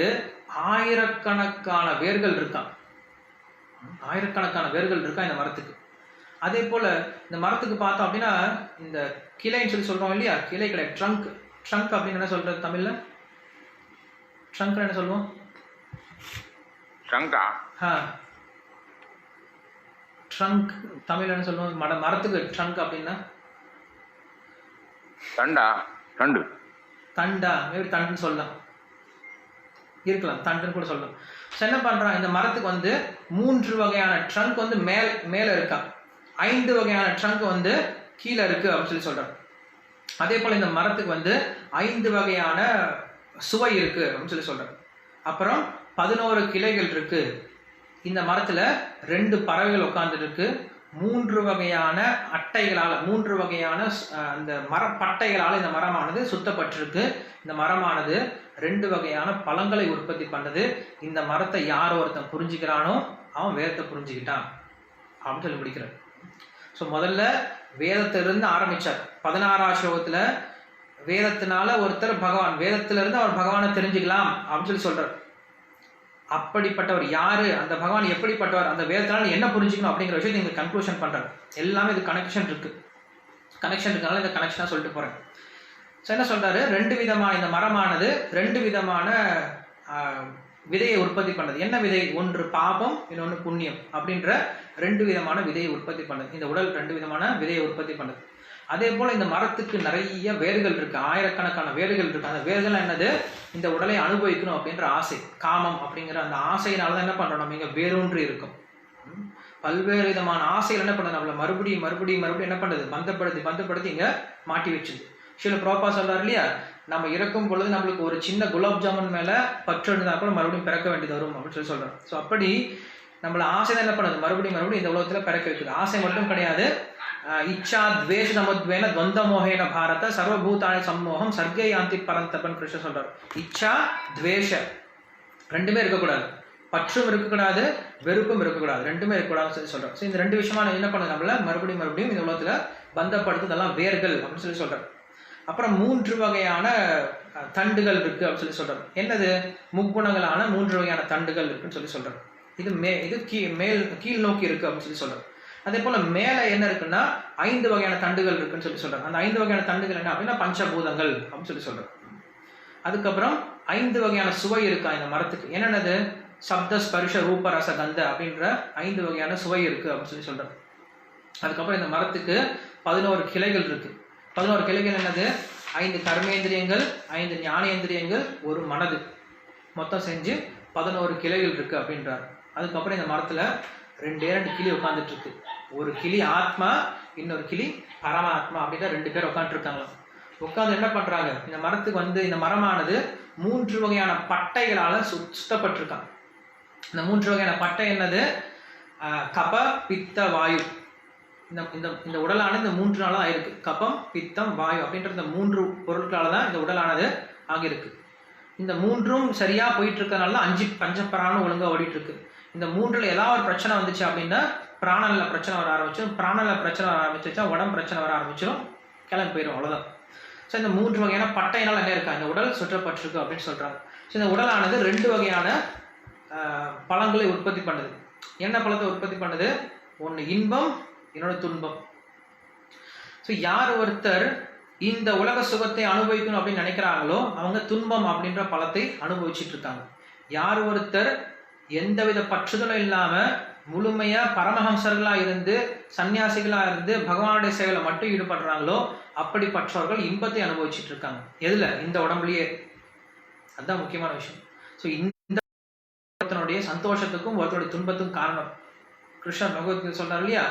ஆயிரக்கணக்கான வேர்கள் இருக்கான். இந்த மரத்துக்கு. அதே போல இந்த மரத்துக்கு பார்த்தோம் அப்படின்னா, இந்த கிளைன்னு சொல்லி சொல்றோம் இல்லையா? கிளை கிடையாது, ட்ரங்க் அப்படின்னு என்ன சொல்றது தமிழ்ல? ட்ரங்க் என்ன சொல்லுவோம்? ட்ரங்க் தமிழ்ல என்ன சொல்லுவோம்? மரத்துக்கு ட்ரங்க் அப்படின்னா தண்டா, மேபி தண்டுன்னு சொல்லலாம், இருக்கலாம், தண்டுன்னு கூட சொல்லலாம். என்ன பண்றான்? இந்த மரத்துக்கு வந்து 3 வகையான ட்ரங்க் வந்து மேல இருக்கா, 5 வகையான ட்ரங்க் வந்து கீழே இருக்கு அப்படின்னு சொல்லி சொல்றான். அதே போல இந்த மரத்துக்கு வந்து 5 வகையான சுவை இருக்கு அப்படின்னு சொல்லி சொல்றான். அப்புறம் 11 கிளைகள் இருக்கு. இந்த மரத்துல 2 பறவைகள் உட்கார்ந்துட்டு இருக்கு. 3 வகையான அட்டைகளால, 3 வகையான அந்த மரப்பட்டைகளால இந்த மரமானது சுத்தப்பட்டிருக்கு. இந்த மரமானது 2 வகையான பழங்களை உற்பத்தி பண்ணது. இந்த மரத்தை யார் ஒருத்தன் புரிஞ்சுக்கிறானோ அவன் வேதத்தை புரிஞ்சுக்கிட்டான் அப்படின்னு சொல்லி முடிக்கிறார். ஸோ முதல்ல வேதத்திலிருந்து ஆரம்பிச்சார். 16ஆம் ஸ்லோகத்துல வேதத்தினால ஒருத்தர் வேதத்திலிருந்து அவர் பகவானை தெரிஞ்சுக்கலாம் அப்படின்னு சொல்லி சொல்றார். அப்படிப்பட்டவர் யாரு, அந்த பகவான் எப்படிப்பட்டவர், அந்த வேதத்தினால என்ன புரிஞ்சுக்கணும் அப்படிங்கிற விஷயத்தை இங்க கன்க்ளூஷன் பண்றாரு. எல்லாமே இது கனெக்ஷன் இருக்கனால இந்த கனெக்ஷனா சொல்லிட்டு போறேன். ஸோ என்ன சொல்றாரு? 2 விதமான இந்த மரமானது 2 விதமான விதையை உற்பத்தி பண்ணது. என்ன விதை? ஒன்று பாபம், இன்னொன்று புண்ணியம் அப்படின்ற 2 விதமான விதையை உற்பத்தி பண்ணது. இந்த உடல் 2 விதமான விதையை உற்பத்தி பண்ணது. அதே போல இந்த மரத்துக்கு நிறைய வேர்கள் இருக்கு, ஆயிரக்கணக்கான வேர்கள் இருக்கு. அந்த வேர்கள் என்னது? இந்த உடலை அனுபவிக்கணும் அப்படின்ற ஆசை, காமம் அப்படிங்கிற அந்த ஆசையினாலதான் என்ன பண்றோம்? நம்ம இங்க வேரூன்றி இருக்கும். பல்வேறு விதமான ஆசைகள் என்ன பண்ணுது? நம்மள மறுபடியும் என்ன பண்ணுது? பந்தப்படுத்தி இங்க மாட்டி வச்சுது. சில ப்ரோப்பா சொல்றாரு இல்லையா, நம்ம இறக்கும் பொழுது நம்மளுக்கு ஒரு சின்ன குலாப் ஜாமுன் மேல பற்று இருந்தா கூட மறுபடியும் பிறக்க வேண்டியது வரும் அப்படின்னு சொல்றோம். ஸோ அப்படி நம்மள ஆசை தான் என்ன பண்ணுது? மறுபடியும் இந்த உலகத்துல பிறக்க வைக்குது. ஆசை மட்டும் கிடையாது. இச்சா துவேஷ சமுத்வேன துவந்த மோகேன பாரத சர்வபூதானி சம்மோகம் சர்க்கே யாந்தி பரந்தபன் கிருஷ்ணன் சொல்றாரு. இச்சா துவேஷ 2மே இருக்கக்கூடாது. பற்றும் இருக்கக்கூடாது, வெறுப்பும் இருக்கக்கூடாது, 2மே இருக்கக்கூடாதுன்னு சொல்லி சொல்றாரு. ஸோ இந்த 2 விஷயமா என்ன பண்ணுது? நம்மள மறுபடியும் இந்த உலகத்துல பந்தப்படுத்துதெல்லாம் வேர்கள் அப்படின்னு சொல்லி சொல்றாரு. அப்புறம் 3 வகையான தண்டுகள் இருக்கு அப்படின்னு சொல்லி சொல்றாரு. என்னது? முக்குணங்களான 3 வகையான தண்டுகள் இருக்குன்னு சொல்லி சொல்றாரு. இது கீழ் நோக்கி இருக்கு அப்படின்னு சொல்லி சொல்றாரு. அதே போல மேல என்ன இருக்குன்னா 5 வகையான தண்டுகள் இருக்குன்னு சொல்லி சொல்றாரு. அந்த 5 வகையான தண்டுகள் என்ன அப்படின்னா பஞ்சபூதங்கள் அப்படின்னு சொல்லி சொல்றாரு. அதுக்கப்புறம் 5 வகையான சுவை இருக்கா இந்த மரத்துக்கு. என்னென்னது? சப்த ஸ்பர்ஷ ரூப ரச கந்த அப்படின்ற 5 வகையான சுவை இருக்கு அப்படின்னு சொல்லி சொல்றாரு. அதுக்கப்புறம் இந்த மரத்துக்கு 11 கிளைகள் இருக்கு. 11 கிளைகள் என்னது? 5 கர்மேந்திரியங்கள், 5 ஞானேந்திரியங்கள், ஒரு மனது, மொத்தம் செஞ்சு 11 கிளைகள் இருக்கு அப்படின்றார். அதுக்கப்புறம் இந்த மரத்துல 2 கிளி உட்காந்துட்டு இருக்கு. ஒரு கிளி ஆத்மா, இன்னொரு கிளி பரமாத்மா அப்படின்ற 2 பேர் உட்காந்துருக்காங்களாம். உட்காந்து என்ன பண்றாங்க? இந்த மரத்துக்கு வந்து இந்த மரமானது 3 வகையான பட்டைகளால சுத்தப்பட்டிருக்காங்க. இந்த 3 வகையான பட்டை என்னது? கப பித்த வாயு. இந்த உடலானது இந்த 3 நாளா ஆயிருக்கு. கபம், பித்தம், வாயு அப்படின்ற இந்த 3 பொருட்களால தான் இந்த உடலானது ஆகியிருக்கு. இந்த 3ம் சரியா போயிட்டு இருக்கனால 5 பஞ்சப்பிராணம் ஒழுங்கா ஓடிட்டு இருக்கு. இந்த 3ல ஏதாவது ஒரு பிரச்சனை வந்துச்சு அப்படின்னா பிராணன்ல பிரச்சனை வர ஆரம்பிச்சிடும். பிராணன்ல பிரச்சனை வர ஆரம்பிச்சிச்சா உடம்பு பிரச்சனை வர ஆரம்பிச்சிடும், கிளம்பி போயிடும், அவ்வளவுதான். ஸோ இந்த 3 வகையான பட்டையினால் என்ன இருக்கா? இந்த உடல் சுற்றப்பட்டிருக்கு அப்படின்னு சொல்றாங்க. ஸோ இந்த உடலானது 2 வகையான பழங்களை உற்பத்தி பண்ணுது. என்ன பழத்தை உற்பத்தி பண்ணுது? ஒன்று இன்பம், இன்னொன்று துன்பம். ஸோ யார் ஒருத்தர் இந்த உலக சுகத்தை அனுபவிக்கணும் அப்படின்னு நினைக்கிறாங்களோ அவங்க துன்பம் அப்படின்ற பழத்தை அனுபவிச்சுட்டு இருக்காங்க. யார் ஒருத்தர் எந்தவித பற்றுதலும் இல்லாம முழுமையா பரமஹம்சர்களா இருந்து சன்னியாசிகளா இருந்து பகவானுடைய சேவையில மட்டும் ஈடுபடுறாங்களோ அப்படிப்பட்டவர்கள் இன்பத்தை அனுபவிச்சுட்டு இருக்காங்க. எதுல? இந்த உடம்புலயே. அதுதான் முக்கியமான விஷயம். ஸோ இந்த ஒருத்தனுடைய சந்தோஷத்துக்கும் ஒருத்தனுடைய துன்பத்துக்கும் காரணம் கிருஷ்ணர் பகவத்கீதை சொல்றாரு இல்லையா,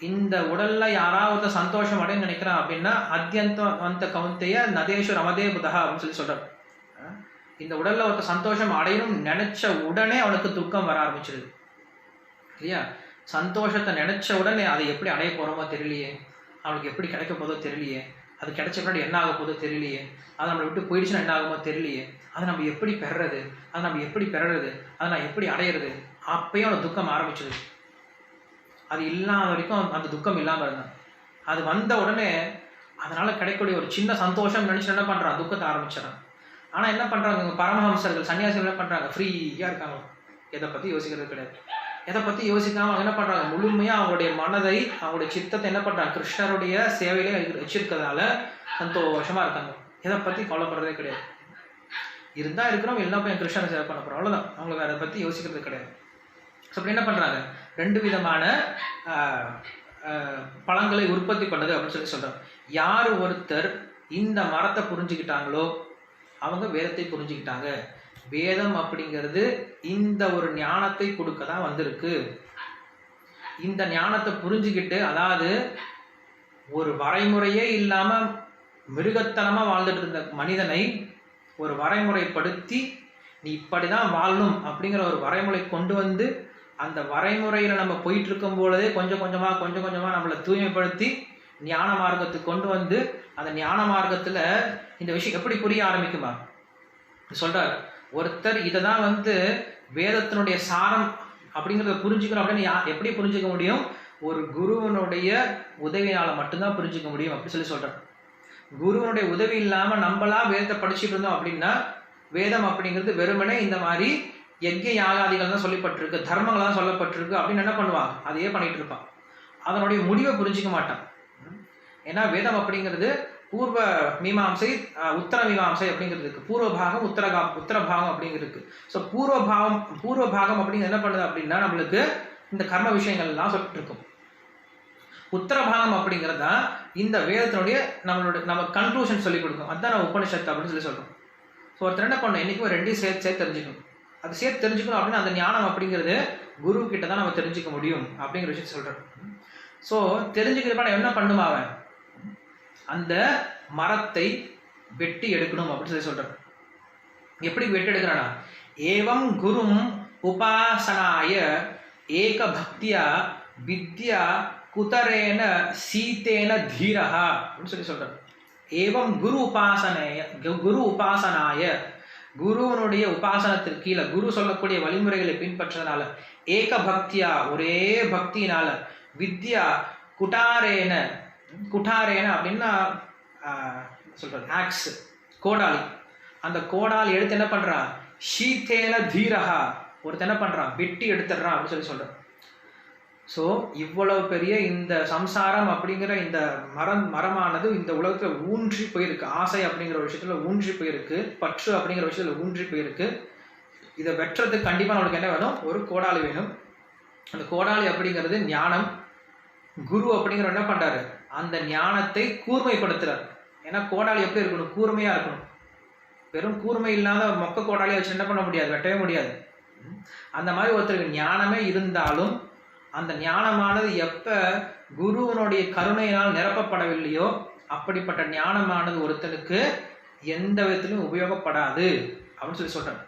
இந்த உடல்ல யாராவது சந்தோஷம் அடைன்னு நினைக்கிறான் அப்படின்னா அத்தியந்த கவுந்தைய நதேஷு ரமதே புதா அப்படின்னு சொல்றாரு. இந்த உடல்ல ஒருத்த சந்தோஷம் அடையணும் நினைச்ச உடனே அவனுக்கு துக்கம் வர ஆரம்பிச்சிருது இல்லையா. சந்தோஷத்தை நினைச்ச உடனே அதை எப்படி அடைய போறோமோ தெரியலையே, அவனுக்கு எப்படி கிடைக்க போதோ தெரியலையே, அது கிடைச்ச பின்னாடி என்ன ஆக போதோ தெரியலையே, அதை நம்மளை விட்டு போயிடுச்சுன்னா என்ன ஆகுமோ தெரியலையே, அதை நம்ம எப்படி பெறுறது, அதை நான் எப்படி அடையிறது, அப்பயும் அவனுக்கு துக்கம் ஆரம்பிச்சிருது. அது இல்லாத வரைக்கும் அந்த துக்கம் இல்லாமல் இருந்தான். அது வந்த உடனே அதனால கிடைக்கக்கூடிய ஒரு சின்ன சந்தோஷம் நினைச்சு என்ன பண்றான், துக்கத்தை ஆரம்பிச்சிடறான். ஆனா என்ன பண்றாங்க பரமஹம்சர்கள், சன்னியாசிகள் என்ன பண்றாங்க, ஃப்ரீயா இருக்காங்க, எதை பத்தி யோசிக்கிறது கிடையாது. எதை பத்தி யோசிக்காம அவங்க என்ன பண்றாங்க, முழுமையா அவங்களுடைய மனதை அவங்களுடைய சித்தத்தை என்ன பண்றாங்க, கிருஷ்ணருடைய சேவையிலே வச்சிருக்கிறதால சந்தோஷமா இருக்காங்க. எதை பத்தி கவலைப்படுறதே கிடையாது. இருந்தா இருக்கிறோம், எல்லாம் போய் கிருஷ்ணனை சேவை பண்ண போறோம், அவ்வளவுதான். அவங்களுக்கு அதை பத்தி யோசிக்கிறது கிடையாது. அப்படி என்ன பண்றாங்க, 2 விதமான பழங்களை உற்பத்தி பண்ணது அப்படின்னு சொல்றாங்க. யார் ஒருத்தர் இந்த மரத்தை புரிஞ்சுக்கிட்டாங்களோ அவங்க வேதத்தை புரிஞ்சுக்கிட்டாங்க. வேதம் அப்படிங்கிறது இந்த ஒரு ஞானத்தை கொடுக்க தான் வந்திருக்கு. இந்த ஞானத்தை புரிஞ்சுக்கிட்டு, அதாவது ஒரு வரைமுறையே இல்லாம மிருகத்தனமா வாழ்ந்துட்டு இருந்த மனிதனை ஒரு வரைமுறைப்படுத்தி நீ இப்படிதான் வாழணும் அப்படிங்கிற ஒரு வரைமுறை கொண்டு வந்து, அந்த வரைமுறையில நம்ம போயிட்டு இருக்கும் பொழுதே கொஞ்சம் கொஞ்சமா நம்மளை தூய்மைப்படுத்தி ஞான மார்க்கத்துக்கு கொண்டு வந்து, அந்த ஞான மார்க்கத்துல இந்த விஷயம் எப்படி புரிய ஆரம்பிக்குமா சொல்றாரு. ஒருத்தர் இதை தான் வேதத்தினுடைய சாரம் அப்படிங்கிறத புரிஞ்சுக்கணும் அப்படின்னு எப்படி புரிஞ்சுக்க முடியும், ஒரு குருவனுடைய உதவியால மட்டும்தான் புரிஞ்சுக்க முடியும் அப்படி சொல்றாரு. குருவனுடைய உதவி இல்லாம நம்மளா வேதத்தை படிச்சுட்டு இருந்தோம் அப்படின்னா, வேதம் அப்படிங்கிறது வெறுமனே இந்த மாதிரி யஜ்ய யாகாதிகள் தான் சொல்லப்பட்டிருக்கு, தர்மங்கள் தான் சொல்லப்பட்டிருக்கு அப்படின்னு என்ன பண்ணுவாங்க, அதையே பண்ணிட்டு இருப்பான். அதனுடைய முடிவை புரிஞ்சிக்க மாட்டான். ஏன்னா வேதம் அப்படிங்கிறது பூர்வ மீமாம்சை, உத்தர மீமாம்சை அப்படிங்கிறது இருக்கு. பூர்வ பாகம், உத்தர பாகம் அப்படிங்கிறது இருக்கு. ஸோ பூர்வ பாகம் அப்படிங்கிறது என்ன பண்ணுது அப்படின்னா, நம்மளுக்கு இந்த கர்ம விஷயங்கள் எல்லாம் சொல்லிட்டு இருக்கும். உத்தர பாகம் அப்படிங்கிறதா இந்த வேதத்தினுடைய நம்ம கன்க்ளூஷன் சொல்லி கொடுக்கும். அதுதான் நம்ம உபனிஷத்து அப்படின்னு சொல்றோம். ஸோ ஒருத்தர் என்ன பண்ணணும், என்னைக்கும் 2 சேர்த்து தெரிஞ்சுக்கணும். அது சேர்த்து தெரிஞ்சுக்கணும் அப்படின்னா அந்த ஞானம் அப்படிங்கிறது குரு கிட்ட தான் நம்ம தெரிஞ்சுக்க முடியும் அப்படிங்கிற விஷயத்த சொல்றோம். ஸோ தெரிஞ்சுக்கிறப்ப என்ன பண்ணுமா, அவன் அந்த மரத்தை வெட்டி எடுக்கணும் அப்படின்னு சொல்றான். எப்படி வெட்டி எடுக்கிறானா, ஏவம் குரும் உபாசனாய ஏக பக்தியா வித்யா குதரேன சீதேன தீரஹா அப்படின்னு சொல்றான். ஏவம் குரு உபாசனாய, குருவனுடைய உபாசனத்திற்கு கீழே குரு சொல்லக்கூடிய வழிமுறைகளை பின்பற்றதுனால, ஏக பக்தியா ஒரே பக்தியினால, வித்யா குட்டாரேன, குட்டாரேன அப்படின்னா சொல்றது ஆக்ஸ், கோடாலி. அந்த கோடாலி எடுத்து என்ன பண்றான், ஷீதேன தீரஹா, ஒருத்தர் என்ன பண்றான், வெட்டி எடுத்துடுறான் அப்படின்னு சொல்றான். ஸோ இவ்வளவு பெரிய இந்த சம்சாரம் அப்படிங்கிற இந்த மரமானது இந்த உலகத்துல ஊன்றி போயிருக்கு. ஆசை அப்படிங்கிற ஒரு விஷயத்துல ஊன்றி போயிருக்கு, பற்று அப்படிங்கிற விஷயத்துல ஊன்றி போயிருக்கு. இதை வெட்டுறதுக்கு கண்டிப்பா நம்மளுக்கு என்ன வேணும், ஒரு கோடாலி வேணும். அந்த கோடாலி அப்படிங்கிறது ஞானம். குரு அப்படிங்கிற என்ன பண்றாரு, அந்த ஞானத்தை கூர்மைப்படுத்துறாரு. ஏன்னா கோடாலி எப்படி இருக்கணும், கூர்மையா இருக்கணும். வெறும் கூர்மை இல்லாத மொக்க கோடாலியை வச்சு என்ன பண்ண முடியாது, வெட்டவே முடியாது. அந்த மாதிரி ஒருத்தருக்கு ஞானமே இருந்தாலும் அந்த ஞானமானது எப்ப குருவனுடைய கருணையினால் நிரப்பப்படவில்லையோ அப்படிப்பட்ட ஞானமானது ஒருத்தனுக்கு எந்த விதத்திலும் உபயோகப்படாது அப்படின்னு சொல்றாங்க.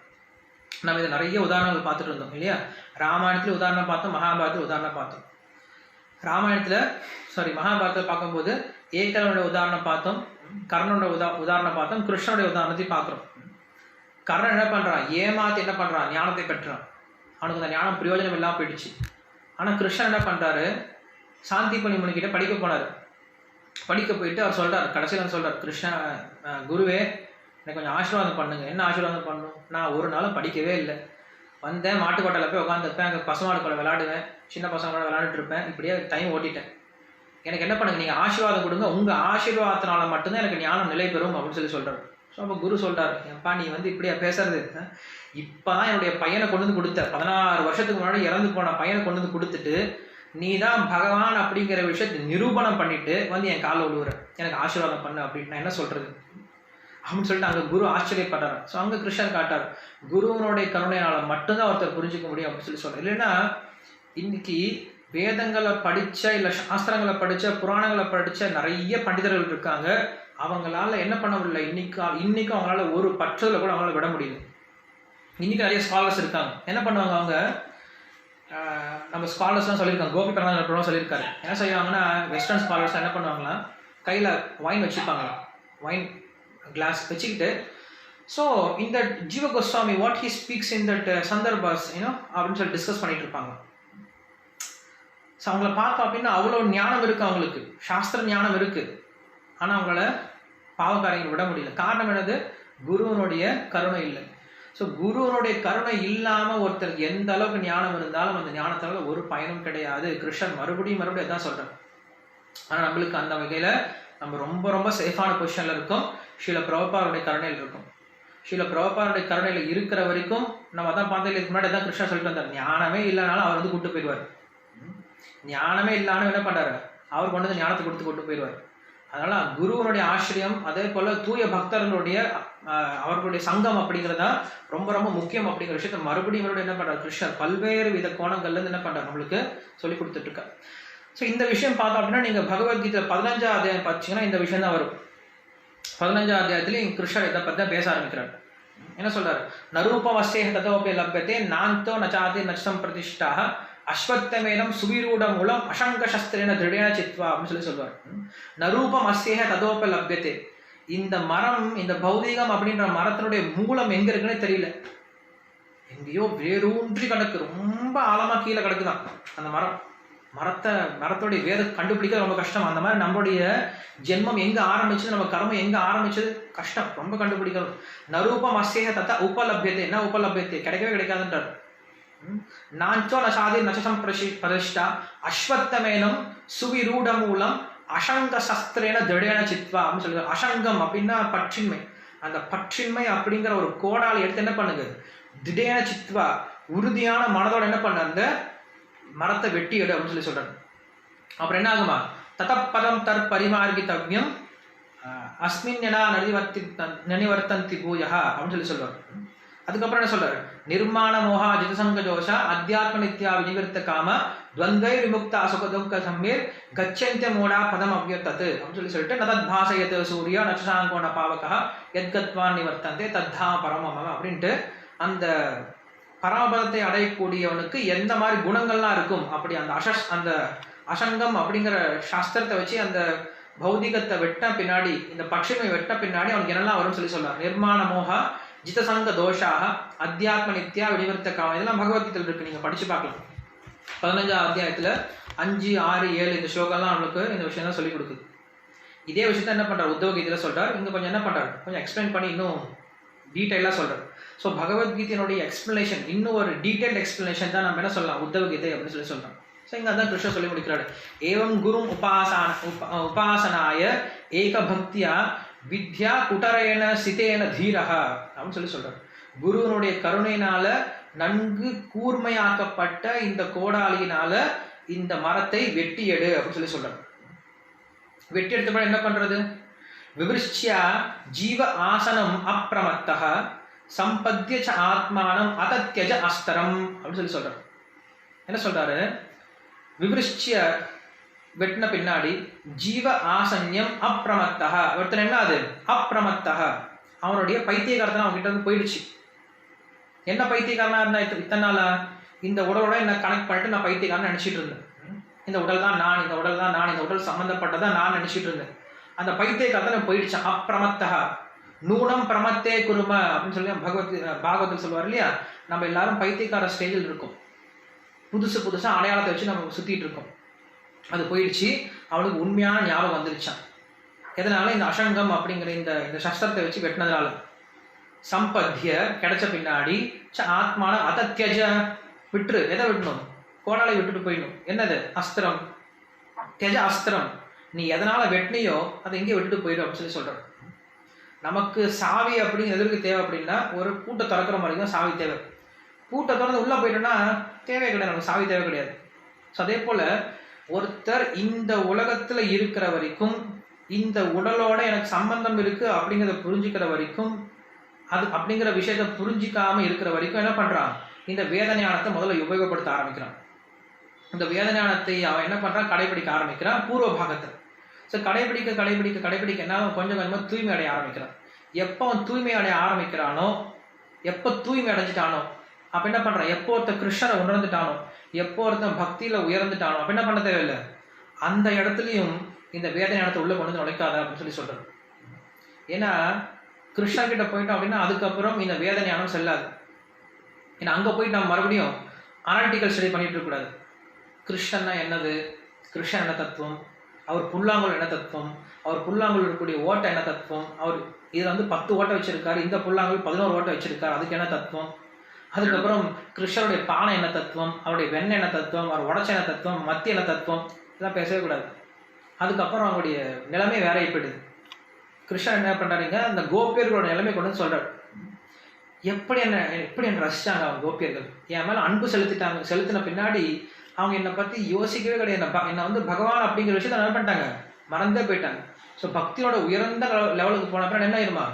நம்ம இதை நிறைய உதாரணங்கள் பார்த்துட்டு இருந்தோம் இல்லையா. ராமாயணத்துல உதாரணம் பார்த்தோம், மகாபாரதத்துல உதாரணம் பார்த்தோம். மகாபாரதத்தில் பார்க்கும்போது ஏகலனுடைய உதாரணம் பார்த்தோம், கர்ணனுடைய உதாரணம் பார்த்தோம், கிருஷ்ணனுடைய உதாரணத்தை பார்க்குறோம். கர்ணன் என்ன பண்றான், ஏமாத்தி என்ன பண்றான், ஞானத்தை பெற்றான். அவனுக்கு அந்த ஞானம் பிரயோஜனம் இல்லாமல் போயிடுச்சு. ஆனால் கிருஷ்ணன் என்ன பண்றாரு, சாந்திபனி முனிகிட்ட படிக்க போனாரு. படிக்க போயிட்டு அவர் சொல்றாரு, கடைசியில் சொல்றாரு, கிருஷ்ணா குருவே எனக்கு கொஞ்சம் ஆசீர்வாதம் பண்ணுங்க. என்ன ஆசீர்வாதம் பண்ணணும், நான் ஒரு நாளும் படிக்கவே இல்லை. வந்தேன், மாட்டுக்கோட்டையில் போய் உட்காந்துருப்பேன், அங்கே பசுமாடு கூட விளையாடுவேன், சின்ன பசங்க கூட விளையாண்டுட்டு இருப்பேன், இப்படியே டைம் ஓட்டிட்டேன். எனக்கு என்ன பண்ணுங்க, நீங்கள் ஆசீர்வாதம் கொடுங்க, உங்கள் ஆசீர்வாதத்தினால மட்டும்தான் எனக்கு ஞானம் நிலை பெறும் அப்படின்னு சொல்றாரு. ஸோ அப்போ குரு சொல்றாரு, எப்பா நீ இப்படியா பேசுறது, இப்போதான் என்னுடைய பையனை கொண்டு வந்து கொடுத்த, 16 வருஷத்துக்கு முன்னாடி இறந்து போன பையனை கொண்டு வந்து கொடுத்துட்டு நீ தான் பகவான் அப்படிங்கிற விஷயத்தை நிரூபணம் பண்ணிட்டு என் காலில் விழுவுற, எனக்கு ஆசீர்வாதம் பண்ணு அப்படின்னு நான் என்ன சொல்றது அப்படின்னு சொல்லிட்டு அங்கே குரு ஆச்சரியப்பட்டார். ஸோ அங்கே கிருஷ்ணர் காட்டார், குருவனுடைய கருணையினால மட்டும்தான் ஒருத்தர் புரிஞ்சிக்க முடியும் அப்படின்னு சொல்றாரு. இல்லைன்னா இன்னைக்கு வேதங்களை படிச்ச இல்லை சாஸ்திரங்களை படிச்ச புராணங்களை படிச்ச நிறைய பண்டிதர்கள் இருக்காங்க. அவங்களால என்ன பண்ண முடியல, இன்னைக்கும் அவங்களால ஒரு பற்றுதலை கூட அவங்களால விட முடியல. இன்னைக்கு நிறைய ஸ்காலர்ஸ் இருக்காங்க. என்ன பண்ணுவாங்க அவங்க, நம்ம ஸ்காலர்ஸ்லாம் சொல்லியிருக்காங்க, கோபி பிரகாஷ் சொல்லியிருக்காரு. என்ன செய்வாங்கன்னா, வெஸ்டர்ன் ஸ்காலர்ஸ் என்ன பண்ணுவாங்களா, கையில் வைன் வச்சுப்பாங்களா, வைன் கிளாஸ் வச்சுக்கிட்டு, ஸோ இந்த Jiva Goswami what he speaks in that Sandarbhas அப்படின்னு சொல்லி டிஸ்கஸ் பண்ணிட்டு இருப்பாங்க. ஸோ அவங்கள பார்த்தோம் அப்படின்னா அவ்வளோ ஞானம் இருக்குது, அவங்களுக்கு சாஸ்திர ஞானம் இருக்குது. ஆனால் அவங்கள பாவக்காரங்களை விட முடியல. காரணம் என்னது? குருவனுடைய கருணை இல்லை. ஸோ குருவனுடைய கருணை இல்லாமல் ஒருத்தருக்கு எந்த அளவுக்கு ஞானம் இருந்தாலும் அந்த ஞானத்தால ஒரு பயனும் கிடையாது. கிருஷ்ணன் மறுபடியும் அதான் சொல்கிறேன். ஆனால் நம்மளுக்கு அந்த வகையில் நம்ம ரொம்ப ரொம்ப சேஃபான பொசிஷனில் இருக்கோம். ஸ்ரீல பிரபுபாதருடைய கருணையில் இருக்கும். ஸ்ரீல பிரபுபாதருடைய கருணையில் இருக்கிற வரைக்கும் நம்ம அதான் பார்த்ததுக்கு இதுக்கு முன்னாடி தான் கிருஷ்ணன் சொல்லிட்டு வந்தார், ஞானமே இல்லைனாலும் அவர் கூப்பிட்டு போயிடுவார். ஞானமே இல்லாமல் என்ன பண்ணுறாரு? அவர் கொண்டு வந்து ஞானத்தை கூப்பிட்டு போயிடுவார். அதனால குருவனுடைய ஆசிரியம், அதே போல தூய பக்தர்களுடைய அவர்களுடைய சங்கம் அப்படிங்கிறதா ரொம்ப ரொம்ப முக்கியம் அப்படிங்கிற விஷயத்த மறுபடியும் என்ன பண்றாரு கிருஷ்ணர் பல்வேறு வித கோணங்கள்ல இருந்து என்ன பண்றாரு நம்மளுக்கு சொல்லி கொடுத்துட்டு இருக்காரு. ஸோ இந்த விஷயம் பார்த்தோம் அப்படின்னா நீங்க பகவத்கீதை 15ஆம் அத்தியாயம் பார்த்தீங்கன்னா இந்த விஷயம் தான் வரும். 15ஆம் அத்தியாயத்திலையும் கிருஷ்ணர் இதை பத்தி பேச ஆரம்பிக்கிறார். என்ன சொல்றாரு? நரூபவஸ்தே ததோபி லப்யதே நாந்தோ நச்சாதி நச்சம் பிரதிஷ்டாக அஸ்வத்தமேனம் சுவிரூட மூலம் அசங்க சஸ்திரேன திருடேன சித்வா அப்படின்னு சொல்லுவார். நரூபம் அஸ்யேக ததோப லப்யதே. இந்த மரம், இந்த பௌதிகம் அப்படின்ற மரத்தினுடைய மூலம் எங்க இருக்குன்னு தெரியல. எங்கேயோ வேரூன்றி கிடக்கு, ரொம்ப ஆழமா கீழே கிடக்குதான் அந்த மரம். மரத்தோடைய வேத கண்டுபிடிக்க ரொம்ப கஷ்டம். அந்த மாதிரி நம்மளுடைய ஜென்மம் எங்க ஆரம்பிச்சது, நம்ம கர்மம் எங்க ஆரம்பிச்சது கஷ்டம், ரொம்ப கண்டுபிடிக்கணும். நரூபம் அஸ்யேக தத உபலப்யதே. என்ன உபலப்யதே? கிடைக்கவே கிடைக்காதுன்றார். நாஞ்சோ நசாதி நச்சம் பிரதிஷ்டா அஸ்வத்தமேனம் சுவிரூட மூலம் அசங்க சஸ்திரேன திருடேன சித்வா அப்படின்னு சொல்லுவாங்க. அசங்கம் அப்படின்னா பற்றின்மை. அந்த பற்றின்மை அப்படிங்கிற ஒரு கோடால் எடுத்து என்ன பண்ணுங்க, திடேன சித்வா உறுதியான மனதோட என்ன பண்ண அந்த மரத்தை வெட்டி எடு அப்படின்னு சொல்றாங்க. அப்புறம் என்ன ஆகுமா? ததப்பதம் தற் பரிமார்கித்தவ்யம் அஸ்மின்யனா நனிவர்த்தந்தி பூயா அப்படின்னு சொல்லுவாங்க. அதுக்கப்புறம் என்ன சொல்றாரு? நிர்மாண மோகா ஜிதசங்க ஜோஷா அத்தியாத்ம நித்யா விநிவிருத்த காம துவந்தை விமுக்தா சுகதுக்க சம்மீர் கச்சந்திய மூடா பதம் அவ்யத்தது அப்படின்னு சொல்லிட்டு நதத் பாசயத் சூர்யா நட்சாங்கோண பாவகா எத்கத்வான் நிவர்த்தந்தே தத்தா பரமம அப்படின்ட்டு அந்த பரமபதத்தை அடையக்கூடியவனுக்கு எந்த மாதிரி குணங்கள்லாம் இருக்கும் அப்படி அந்த அசங்கம் அப்படிங்கிற சாஸ்திரத்தை வச்சு அந்த பௌதிகத்தை வெட்ட பின்னாடி, இந்த பட்சிமை வெட்ட பின்னாடி அவனுக்கு என்னெல்லாம் வரும்னு சொல்றார். நிர்மாண மோகா ஜிதசங்க தோஷாக அத்தியாத்ம நித்யா விநிவர்த்த காமம். இதெல்லாம் பகவத்கீதையில் இருக்கு, நீங்க படிச்சு பார்க்கலாம். 15ஆம் அத்தியாயத்துல 5, 6, 7 இந்த ஸ்லோகம்லாம் நம்மளுக்கு இந்த விஷயம் தான் சொல்லிக் கொடுக்குது. இதே விஷயத்த என்ன பண்றாரு உத்தவகீதையில சொல்றாரு. இங்க கொஞ்சம் என்ன பண்றாரு, கொஞ்சம் எக்ஸ்பிளைன் பண்ணி இன்னும் டீட்டெயிலா சொல்றாரு. ஸோ பகவத்கீதையினுடைய எக்ஸ்பிளனேஷன், இன்னும் ஒரு டீடைல்ட் எக்ஸ்பிளனேஷன் தான் நம்ம என்ன சொல்லலாம் உத்தவகீதை அப்படின்னு சொல்றோம். ஸோ இங்க அதான் கிருஷ்ணர் சொல்லி முடிக்கிறாரு. ஏவம் குரும் உபாசனாய ஏக பக்தியா வித்யா குட்டரேன சிதேன தீரஹா அப்படின்னு சொல்றாரு. குருவனுடைய கருணையினால நன்கு கூர்மையாக்கப்பட்ட இந்த கோடாலியினால இந்த மரத்தை வெட்டி எடு அப்படின்னு சொல்றாரு. வெட்டி எடுத்த என்ன பண்றது? விவரிஷ்யா ஜீவ ஆசனம் அப்பிரமத்தஹ சம்பத்ய ச ஆத்மானம் அதத்யஜ அஸ்தரம் அப்படின்னு சொல்றாரு. என்ன சொல்றாரு? விவரிஷ்ய வெட்டின பின்னாடி ஜீவ ஆசன்யம் அப்பிரமத்தஹ. ஒருத்தர் என்ன அது அப்பிரமத்தஹ, அவனுடைய பைத்தியகாரத்தனம் அவன்கிட்ட இருந்து போயிடுச்சு. என்ன பைத்தியக்காரனா இருந்தா இத்தனை நாளா? இந்த உடலோட என்ன கனெக்ட் பண்ணிட்டு நான் பைத்தியக்காரன் நினைச்சிட்டு இருந்தேன். இந்த உடல் தான் நான், இந்த உடல் தான் நான், இந்த உடல் சம்பந்தப்பட்டதான் நான் நினைச்சிட்டு இருந்தேன். அந்த பைத்தியகாரத்தனம் போயிடுச்சான். அப்பிரமத்தஹ நூனம் பிரமத்தே குரும அப்படின்னு சொல்லி பாகவத்தில் சொல்லுவார் இல்லையா? நம்ம எல்லாரும் பைத்தியக்கார ஸ்டேஜில் இருக்கோம். புதுசா அடையாளத்தை வச்சு நம்ம சுத்திட்டு இருக்கோம். அது போயிடுச்சு. அவனுக்கு உண்மையான ஞாபகம் வந்துருச்சான். எதனால? இந்த அசங்கம் அப்படிங்கிற இந்த சஸ்திரத்தை வச்சு வெட்டினதுனால. சம்பத்திய கிடைச்ச பின்னாடி ஆத்மான அதத்யஜ விட்டுரு. எதை விட்டணும்? கோடாலை விட்டுட்டு போயிடணும். என்னது? அஸ்திரம். தியஜ அஸ்திரம். நீ எதனால வெட்டினியோ அதை எங்கே விட்டுட்டு போயிடும் அப்படின்னு சொல்றாரு. நமக்கு சாவி அப்படின்னு எதற்கு தேவை அப்படின்னா, ஒரு பூட்டை திறக்கிற மாதிரி தான் சாவி தேவை. பூட்டை திறந்து உள்ள போயிட்டோம்னா தேவை கிடையாது, நமக்கு சாவி தேவை கிடையாது. ஸோ அதே போல ஒருத்தர் இந்த உலகத்துல இருக்கிற வரைக்கும், இந்த உடலோட எனக்கு சம்பந்தம் இருக்கு அப்படிங்கிறத புரிஞ்சுக்கிற வரைக்கும், அது அப்படிங்கிற விஷயத்த புரிஞ்சிக்காம இருக்கிற வரைக்கும் என்ன பண்றான்? இந்த வேதஞானத்தை முதல்ல உபயோகப்படுத்த ஆரம்பிக்கிறான். இந்த வேதஞானத்தை அவன் என்ன பண்றான்? கடைபிடிக்க ஆரம்பிக்கிறான் பூர்வ பாகத்தை. ஸோ கடைபிடிக்க என்ன கொஞ்சம் கொஞ்சமா தூய்மை அடைய ஆரம்பிக்கிறான். எப்போ அவன் தூய்மை அடைய ஆரம்பிக்கிறானோ, எப்போ தூய்மை அடைஞ்சிட்டானோ அப்ப என்ன பண்றான்? எப்போ ஒருத்தர் கிருஷ்ணரை உணர்ந்துட்டானோ, எப்போ ஒருத்தன் பக்தியில உயர்ந்துட்டானோ அப்ப என்ன பண்ண தேவையில்லை, அந்த இடத்துலையும் இந்த வேதஞானத்தை உள்ள கொண்டு நுழைக்காத அப்படின்னு சொல்றாரு. ஏன்னா கிருஷ்ணர் கிட்ட போயிட்டோம் அப்படின்னா அதுக்கப்புறம் இந்த வேதஞானம் செல்லாது. ஏன்னா அங்க போயிட்டு நம்ம மறுபடியும் அனாலிட்டிக்கல் ஸ்டடி பண்ணிட்டு இருக்க கூடாது. கிருஷ்ணன்னா என்னது, கிருஷ்ணன் என்ன தத்துவம், அவர் புல்லாங்குழல் என்ன தத்துவம், அவர் புல்லாங்குழல் இருக்கக்கூடிய ஓட்டை என்ன தத்துவம், அவர் இதில் வந்து 10 ஓட்டை வச்சிருக்காரு, இந்த புல்லாங்குழல் 11 ஓட்டை வச்சிருக்காரு, அதுக்கு என்ன தத்துவம். அதுக்கப்புறம் கிருஷ்ணருடைய பானை என்ன தத்துவம், அவருடைய வெண்ணெய் என்ன தத்துவம், அவர் உடச்ச என்ன தத்துவம், மத்தி என்ன தத்துவம், இதெல்லாம் பேசவே கூடாது. அதுக்கப்புறம் அவருடைய நிலைமை வேற போயிடுது. கிருஷ்ணன் என்ன பண்றாருங்க, அந்த கோபியர்களோட நிலைமை கொண்டு வந்து சொல்றாரு. எப்படி என்ன ரசிச்சாங்க அவங்க கோபியர்கள், என் மேல அன்பு செலுத்திட்டாங்க. செலுத்தின பின்னாடி அவங்க என்னை பத்தி யோசிக்கவே கிடையாது. என்னை வந்து பகவான் அப்படிங்கிற விஷயத்த என்ன பண்ணிட்டாங்க, மறந்தே போயிட்டாங்க. ஸோ பக்தியோட உயர்ந்த லெவலுக்கு போன பின்னாடி என்ன ஆயிருமா,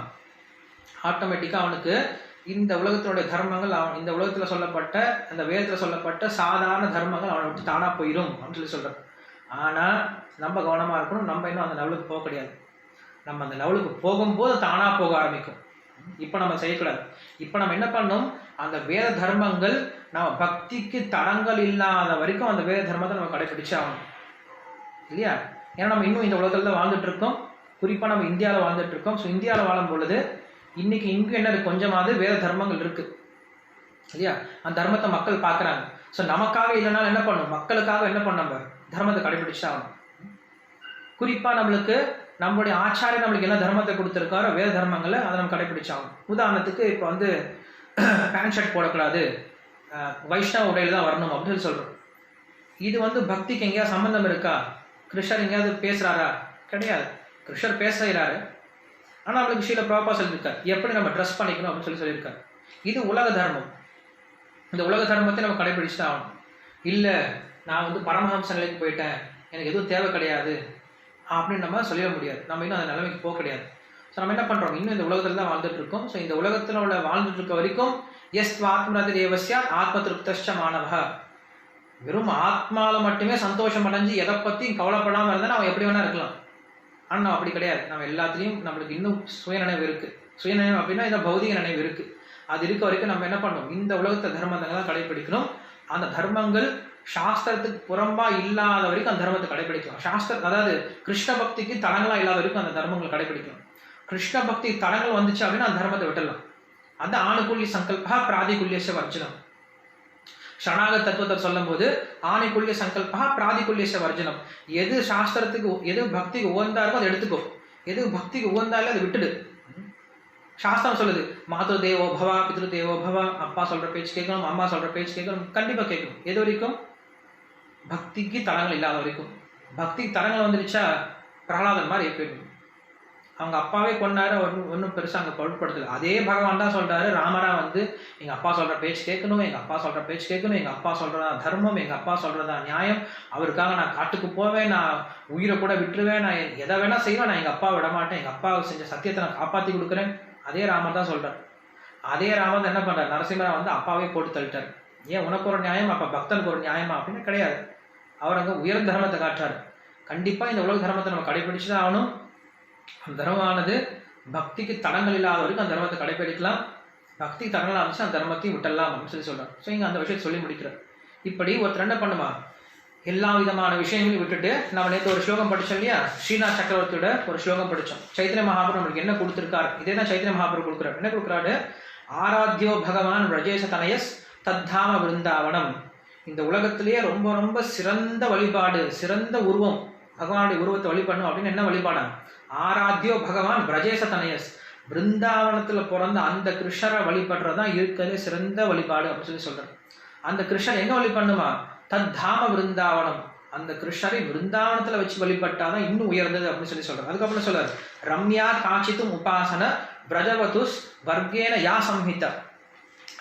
ஆட்டோமேட்டிக்காக அவனுக்கு இந்த உலகத்தினுடைய தர்மங்கள், இந்த உலகத்துல சொல்லப்பட்ட அந்த வேதத்துல சொல்லப்பட்ட சாதாரண தர்மங்கள் அவனை விட்டு தானா போயிடும் அப்படின்னு சொல்றாரு. ஆனா நம்ம கவனமா இருக்கணும். நம்ம இன்னும் அந்த லெவலுக்கு போக கிடையாது. நம்ம அந்த லெவலுக்கு போகும்போது தானா போக ஆரம்பிக்கும். இப்ப நம்ம செய்யக்கூடாது. இப்ப நம்ம என்ன பண்ணணும், அந்த வேத தர்மங்கள் நம்ம பக்திக்கு தடங்கள் இல்லாத வரைக்கும் அந்த வேத தர்மத்தை நம்ம கடைபிடிச்சு ஆகணும் இல்லையா. ஏன்னா நம்ம இன்னும் இந்த உலகத்துல தான் வாழ்ந்துட்டு இருக்கோம். குறிப்பா நம்ம இந்தியாவில் வாழ்ந்துட்டு இருக்கோம். ஸோ இந்தியாவில் வாழும் பொழுது இன்னைக்கு இங்கு என்ன கொஞ்சமாவது வேத தர்மங்கள் இருக்கு இல்லையா. அந்த தர்மத்தை மக்கள் பார்க்குறாங்க. ஸோ நமக்காக இல்லைனாலும் என்ன பண்ணும், மக்களுக்காக என்ன பண்ண, நம்ம தர்மத்தை கடைபிடிச்சு ஆகணும். குறிப்பா நம்மளுக்கு நம்மளுடைய ஆச்சாரியர் நம்மளுக்கு என்ன தர்மத்தை கொடுத்துருக்காரோ வேத தர்மங்களை அதை நம்ம கடைபிடிச்சாகணும். உதாரணத்துக்கு இப்போ வந்து பேண்ட் ஷர்ட் போடக்கூடாது, வைஷ்ணவ உடையில தான் வரணும் அப்படின்னு சொல்றோம். இது வந்து பக்திக்கு எங்கேயாவது சம்பந்தம் இருக்கா, கிருஷ்ணர் எங்கேயாவது பேசுறாரா, கிடையாது. கிருஷ்ணர் பேசுகிறாரு, ஆனால் நம்மளுக்கு ஸ்ரீல பிரபுபாதா சொல்லியிருக்காரு எப்படி நம்ம ட்ரெஸ் பண்ணிக்கணும் அப்படின்னு சொல்லியிருக்காரு. இது உலக தர்மம். இந்த உலக தர்மத்தை நம்ம கடைபிடிச்சு தான் ஆகணும். இல்லை நான் வந்து பரமஹம்ச நிலைக்கு போயிட்டேன், எனக்கு எதுவும் தேவை கிடையாது அப்படின்னு நம்ம சொல்லிட முடியாது. நம்ம இன்னும் அந்த நிலைமைக்கு போக கிடையாது. ஸோ நம்ம என்ன பண்ணுறோம், இன்னும் இந்த உலகத்தில் தான் வாழ்ந்துட்டு இருக்கோம். ஸோ இந்த உலகத்தில் உள்ள வாழ்ந்துட்டு இருக்க வரைக்கும் எஸ் ஆத்மரதி தேவசியா ஆத்ம திருப்தஷ்ட மாணவ, வெறும் ஆத்மாவில் மட்டுமே சந்தோஷம் அடைஞ்சு எதை பற்றியும் கவலைப்படாமல் இருந்தால் நம்ம எப்படி வேணா இருக்கலாம். ஆனால் நம்ம அப்படி கிடையாது. நம்ம எல்லாத்துலேயும் நம்மளுக்கு இன்னும் சுயநினைவு இருக்குது. சுயநினைவு அப்படின்னா இந்த பௌதிக நினைவு இருக்குது. அது இருக்க வரைக்கும் நம்ம என்ன பண்ணணும், இந்த உலகத்தை தர்மங்களை கடைபிடிக்கணும். அந்த தர்மங்கள் சாஸ்திரத்துக்கு புறம்பா இல்லாத வரைக்கும் அந்த தர்மத்தை கடைபிடிக்கலாம். சாஸ்திரம் அதாவது கிருஷ்ண பக்திக்கு தடங்களா இல்லாத வரைக்கும் அந்த தர்மங்களை கடைபிடிக்கணும். கிருஷ்ண பக்தி தடங்கள் வந்துச்சு அப்படின்னா அந்த தர்மத்தை விட்டுடலாம். அந்த ஆணுக்குள்ளி சங்கல்பா பிராதிகுல்யச வர்ஜனம். சரணாகத் தத்துவத்தை சொல்லும் போது ஆணைக்குள்ளிய சங்கல்பா பிராதிகுல்யச வர்ஜனம். எது சாஸ்திரத்துக்கு எது பக்திக்கு உகந்தா இருக்கோ அதை எடுத்துக்கோ, எது பக்திக்கு உகந்தாலே அதை விட்டுடு. சாஸ்திரம் சொல்லுது மாது தேவோ பவா பித்ரு தேவோ பவா, அப்பா சொல்ற பேச்சு கேட்கணும், அம்மா சொல்ற பேச்சு கேட்கணும், கண்டிப்பா கேட்கணும். எது வரைக்கும், பக்திக்கு தடங்கள் இல்லாத வரைக்கும். பக்திக்கு தடங்கள் வந்துருச்சா பிரகலாதன் மாதிரி போயிடும். அவங்க அப்பாவே கொண்டாரு, ஒன்றும் பெருசாக அங்கே பொருட்படுத்தல. அதே பகவான் தான் சொல்றாரு, ராமரா வந்து எங்கள் அப்பா சொல்கிற பேச்சு கேட்கணும், எங்கள் அப்பா சொல்கிற பேச்சு கேட்கணும், எங்கள் அப்பா சொல்கிறதா தர்மம், எங்கள் அப்பா சொல்கிறதா நியாயம், அவருக்காக நான் காட்டுக்கு போவேன், நான் உயிரை கூட விட்டுருவேன், நான் எதை வேணா செய்வேன், நான் எங்கள் அப்பா விட மாட்டேன், எங்கள் அப்பா செஞ்ச சத்தியத்தை நான் காப்பாற்றி கொடுக்குறேன். அதே ராமர் தான் சொல்கிறார். அதே ராமர் என்ன பண்ணுறார், நரசிம்மரா வந்து அப்பாவே போட்டு தள்ளிட்டார். ஏன் உனக்கு ஒரு நியாயம், அப்போ பக்தனுக்கு ஒரு நியாயமா அப்படின்னு கிடையாது. அவர் அங்கே உயர் தர்மத்தை காட்டுறாரு. கண்டிப்பாக இந்த உலக தர்மத்தை நம்ம கடைபிடிச்சு தான் ஆகணும். அந்த தர்மமானது பக்திக்கு தடங்கள் இல்லாத வரைக்கும் அந்த தர்மத்தை கடைபிடிக்கலாம். பக்திக்கு தடங்கள் ஆரம்பிச்சு அந்த தர்மத்தையும் விட்டலாம் அப்படின்னு சொல்றாரு. ஸோ இங்கே அந்த விஷயத்தை சொல்லி முடிக்கிறார். இப்படி ஒருத்தர் என்ன பண்ணுமா, எல்லா விதமான விஷயங்களையும் விட்டுட்டு, நம்ம நேற்று ஒரு ஸ்லோகம் படித்தோம் இல்லையா, ஸ்ரீநாத் சக்கரவர்த்தியோட ஒரு ஸ்லோகம் படித்தோம். சைத்தன்ய மகாபுரம் நம்மளுக்கு என்ன கொடுத்துருக்காரு, இதே தான் சைத்தன்ய மகாபுரம் கொடுக்குறாரு. என்ன கொடுக்குறாரு, ஆராத்யோ பகவான் ரஜேஷ தனயஸ் தத்தாம விருந்தாவனம். இந்த உலகத்திலேயே ரொம்ப ரொம்ப சிறந்த வழிபாடு, சிறந்த உருவம், பகவானுடைய உருவத்தை வழிபடணும் அப்படின்னு என்ன வழிபாடு, ஆராத்யோ பகவான் பிரஜேச தனயஸ், பிருந்தாவனத்துல பிறந்த அந்த கிருஷ்ணரை வழிபடுறதுதான் இருக்கிறதே சிறந்த வழிபாடு அப்படின்னு சொல்றாரு. அந்த கிருஷ்ணர் எங்க வழிபடணுமா, தத்தாம விருந்தாவனம், அந்த கிருஷ்ணரை விருந்தாவனத்துல வச்சு வழிபட்டாதான் இன்னும் உயர்ந்தது அப்படின்னு சொல்றாரு. அதுக்கப்புறம் சொல்றாரு, ரம்யா காட்சித்தும் உபாசன பிரஜவதுஸ் வர்க்கேன யா சம்ஹிதா.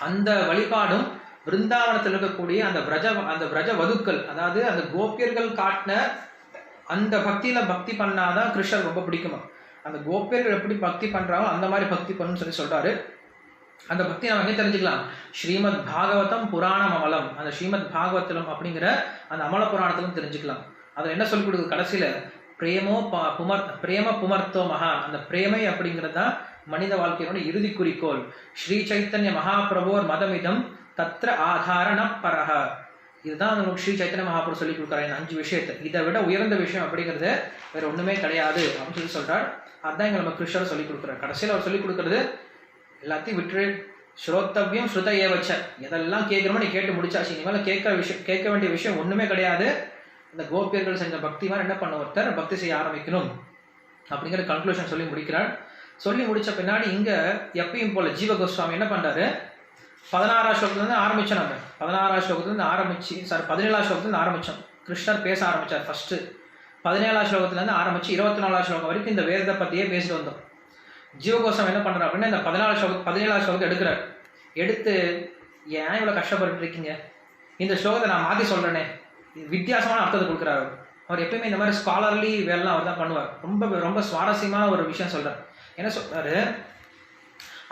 அந்த வழிபாடும் விருந்தாவனத்தில் இருக்கக்கூடிய அந்த பிரஜ வதுக்கள், அதாவது அந்த கோபியர்கள் காட்டின அந்த பக்தியில பக்தி பண்ணாதான் கிருஷ்ணர் ரொம்ப பிடிக்குமா. அந்த கோபியர்கள் எப்படி பக்தி பண்றாங்களோ அந்த மாதிரி பக்தி பண்ணணும்னு சொல்றாரு. அந்த பக்தி நம்ம எங்கே தெரிஞ்சுக்கலாம், ஸ்ரீமத் பாகவதம் புராணம் அமலம், அந்த ஸ்ரீமத் பாகவத்திலும் அப்படிங்கிற அந்த அமல புராணத்திலும் தெரிஞ்சுக்கலாம். அதில் என்ன சொல்லிக் கொடுக்குது கடைசியில, பிரேம புமர்த்தோ மகா, அந்த பிரேமை அப்படிங்கிறது தான் மனித வாழ்க்கையோட இறுதி குறிக்கோள். ஸ்ரீ சைத்தன்ய மகாபிரபோர் மதமிதம் தத்ர ஆதாரண பரஹ. இதுதான் உங்களுக்கு ஸ்ரீ சைத்தன்ய மகாபுரம் சொல்லிக் கொடுக்குறாரு. இந்த 5 விஷயத்தை, இதை விட உயர்ந்த விஷயம் அப்படிங்கிறது வேற ஒண்ணுமே கிடையாது அப்படின்னு சொல்றார். அதுதான் இங்க நம்ம கிருஷ்ணர் சொல்லிக் கொடுக்குறாரு. கடைசியில் அவர் சொல்லிக் கொடுக்கறது, எல்லாத்தையும் விட்டுரு, ஸ்ரோத்தவ்யம் ஸ்ருத ஏவச்ச, எதெல்லாம் கேட்குறோமோ நீ கேட்டு முடிச்சாச்சு, இனிமேல் கேட்க வேண்டிய விஷயம் ஒன்றுமே கிடையாது. இந்த கோபியர்கள் செஞ்ச பக்தி மாதிரி என்ன பண்ண ஒருத்தர் பக்தி செய்ய ஆரம்பிக்கணும் அப்படிங்கிற கன்க்ளூஷன் சொல்லி முடிக்கிறார். சொல்லி முடித்த பின்னாடி இங்கே எப்பயும் போல் ஜீவ கோஸ்வாமி என்ன பண்ணுறாரு, 16ஆம் ஸ்லோகத்துலேருந்து ஆரம்பித்தோம். நம்ம 16ஆம் ஸ்லோகத்துலேருந்து ஆரம்பித்து 17ஆம் ஸ்லோகத்துலேருந்து ஆரம்பித்தோம். கிருஷ்ணர் பேச ஆரம்பித்தார் ஃபஸ்ட்டு. 17ஆம் ஸ்லோகத்துலேருந்து ஆரம்பித்து 24ஆம் ஸ்லோகம் வரைக்கும் இந்த வேதத்தை பற்றியே பேசிட்டு வந்தோம். ஜீவகோஸ்வாமி என்ன பண்ணுறாரு அப்படின்னா இந்த 17ஆம் ஸ்லோகத்தை எடுக்கிறார். எடுத்து ஏன் இவ்வளோ கஷ்டப்பட்டு இருக்கீங்க, இந்த ஸ்லோகத்தை நான் மாற்றி சொல்கிறேனே, வித்தியாசமான அர்த்தத்தை கொடுக்குறாரு. அவர் எப்பயுமே இந்த மாதிரி ஸ்காலர்லி வேலைலாம் அவர் தான் பண்ணுவார். ரொம்ப ரொம்ப சுவாரஸ்யமான ஒரு விஷயம் சொல்கிறார். என்ன சொல்கிறாரு,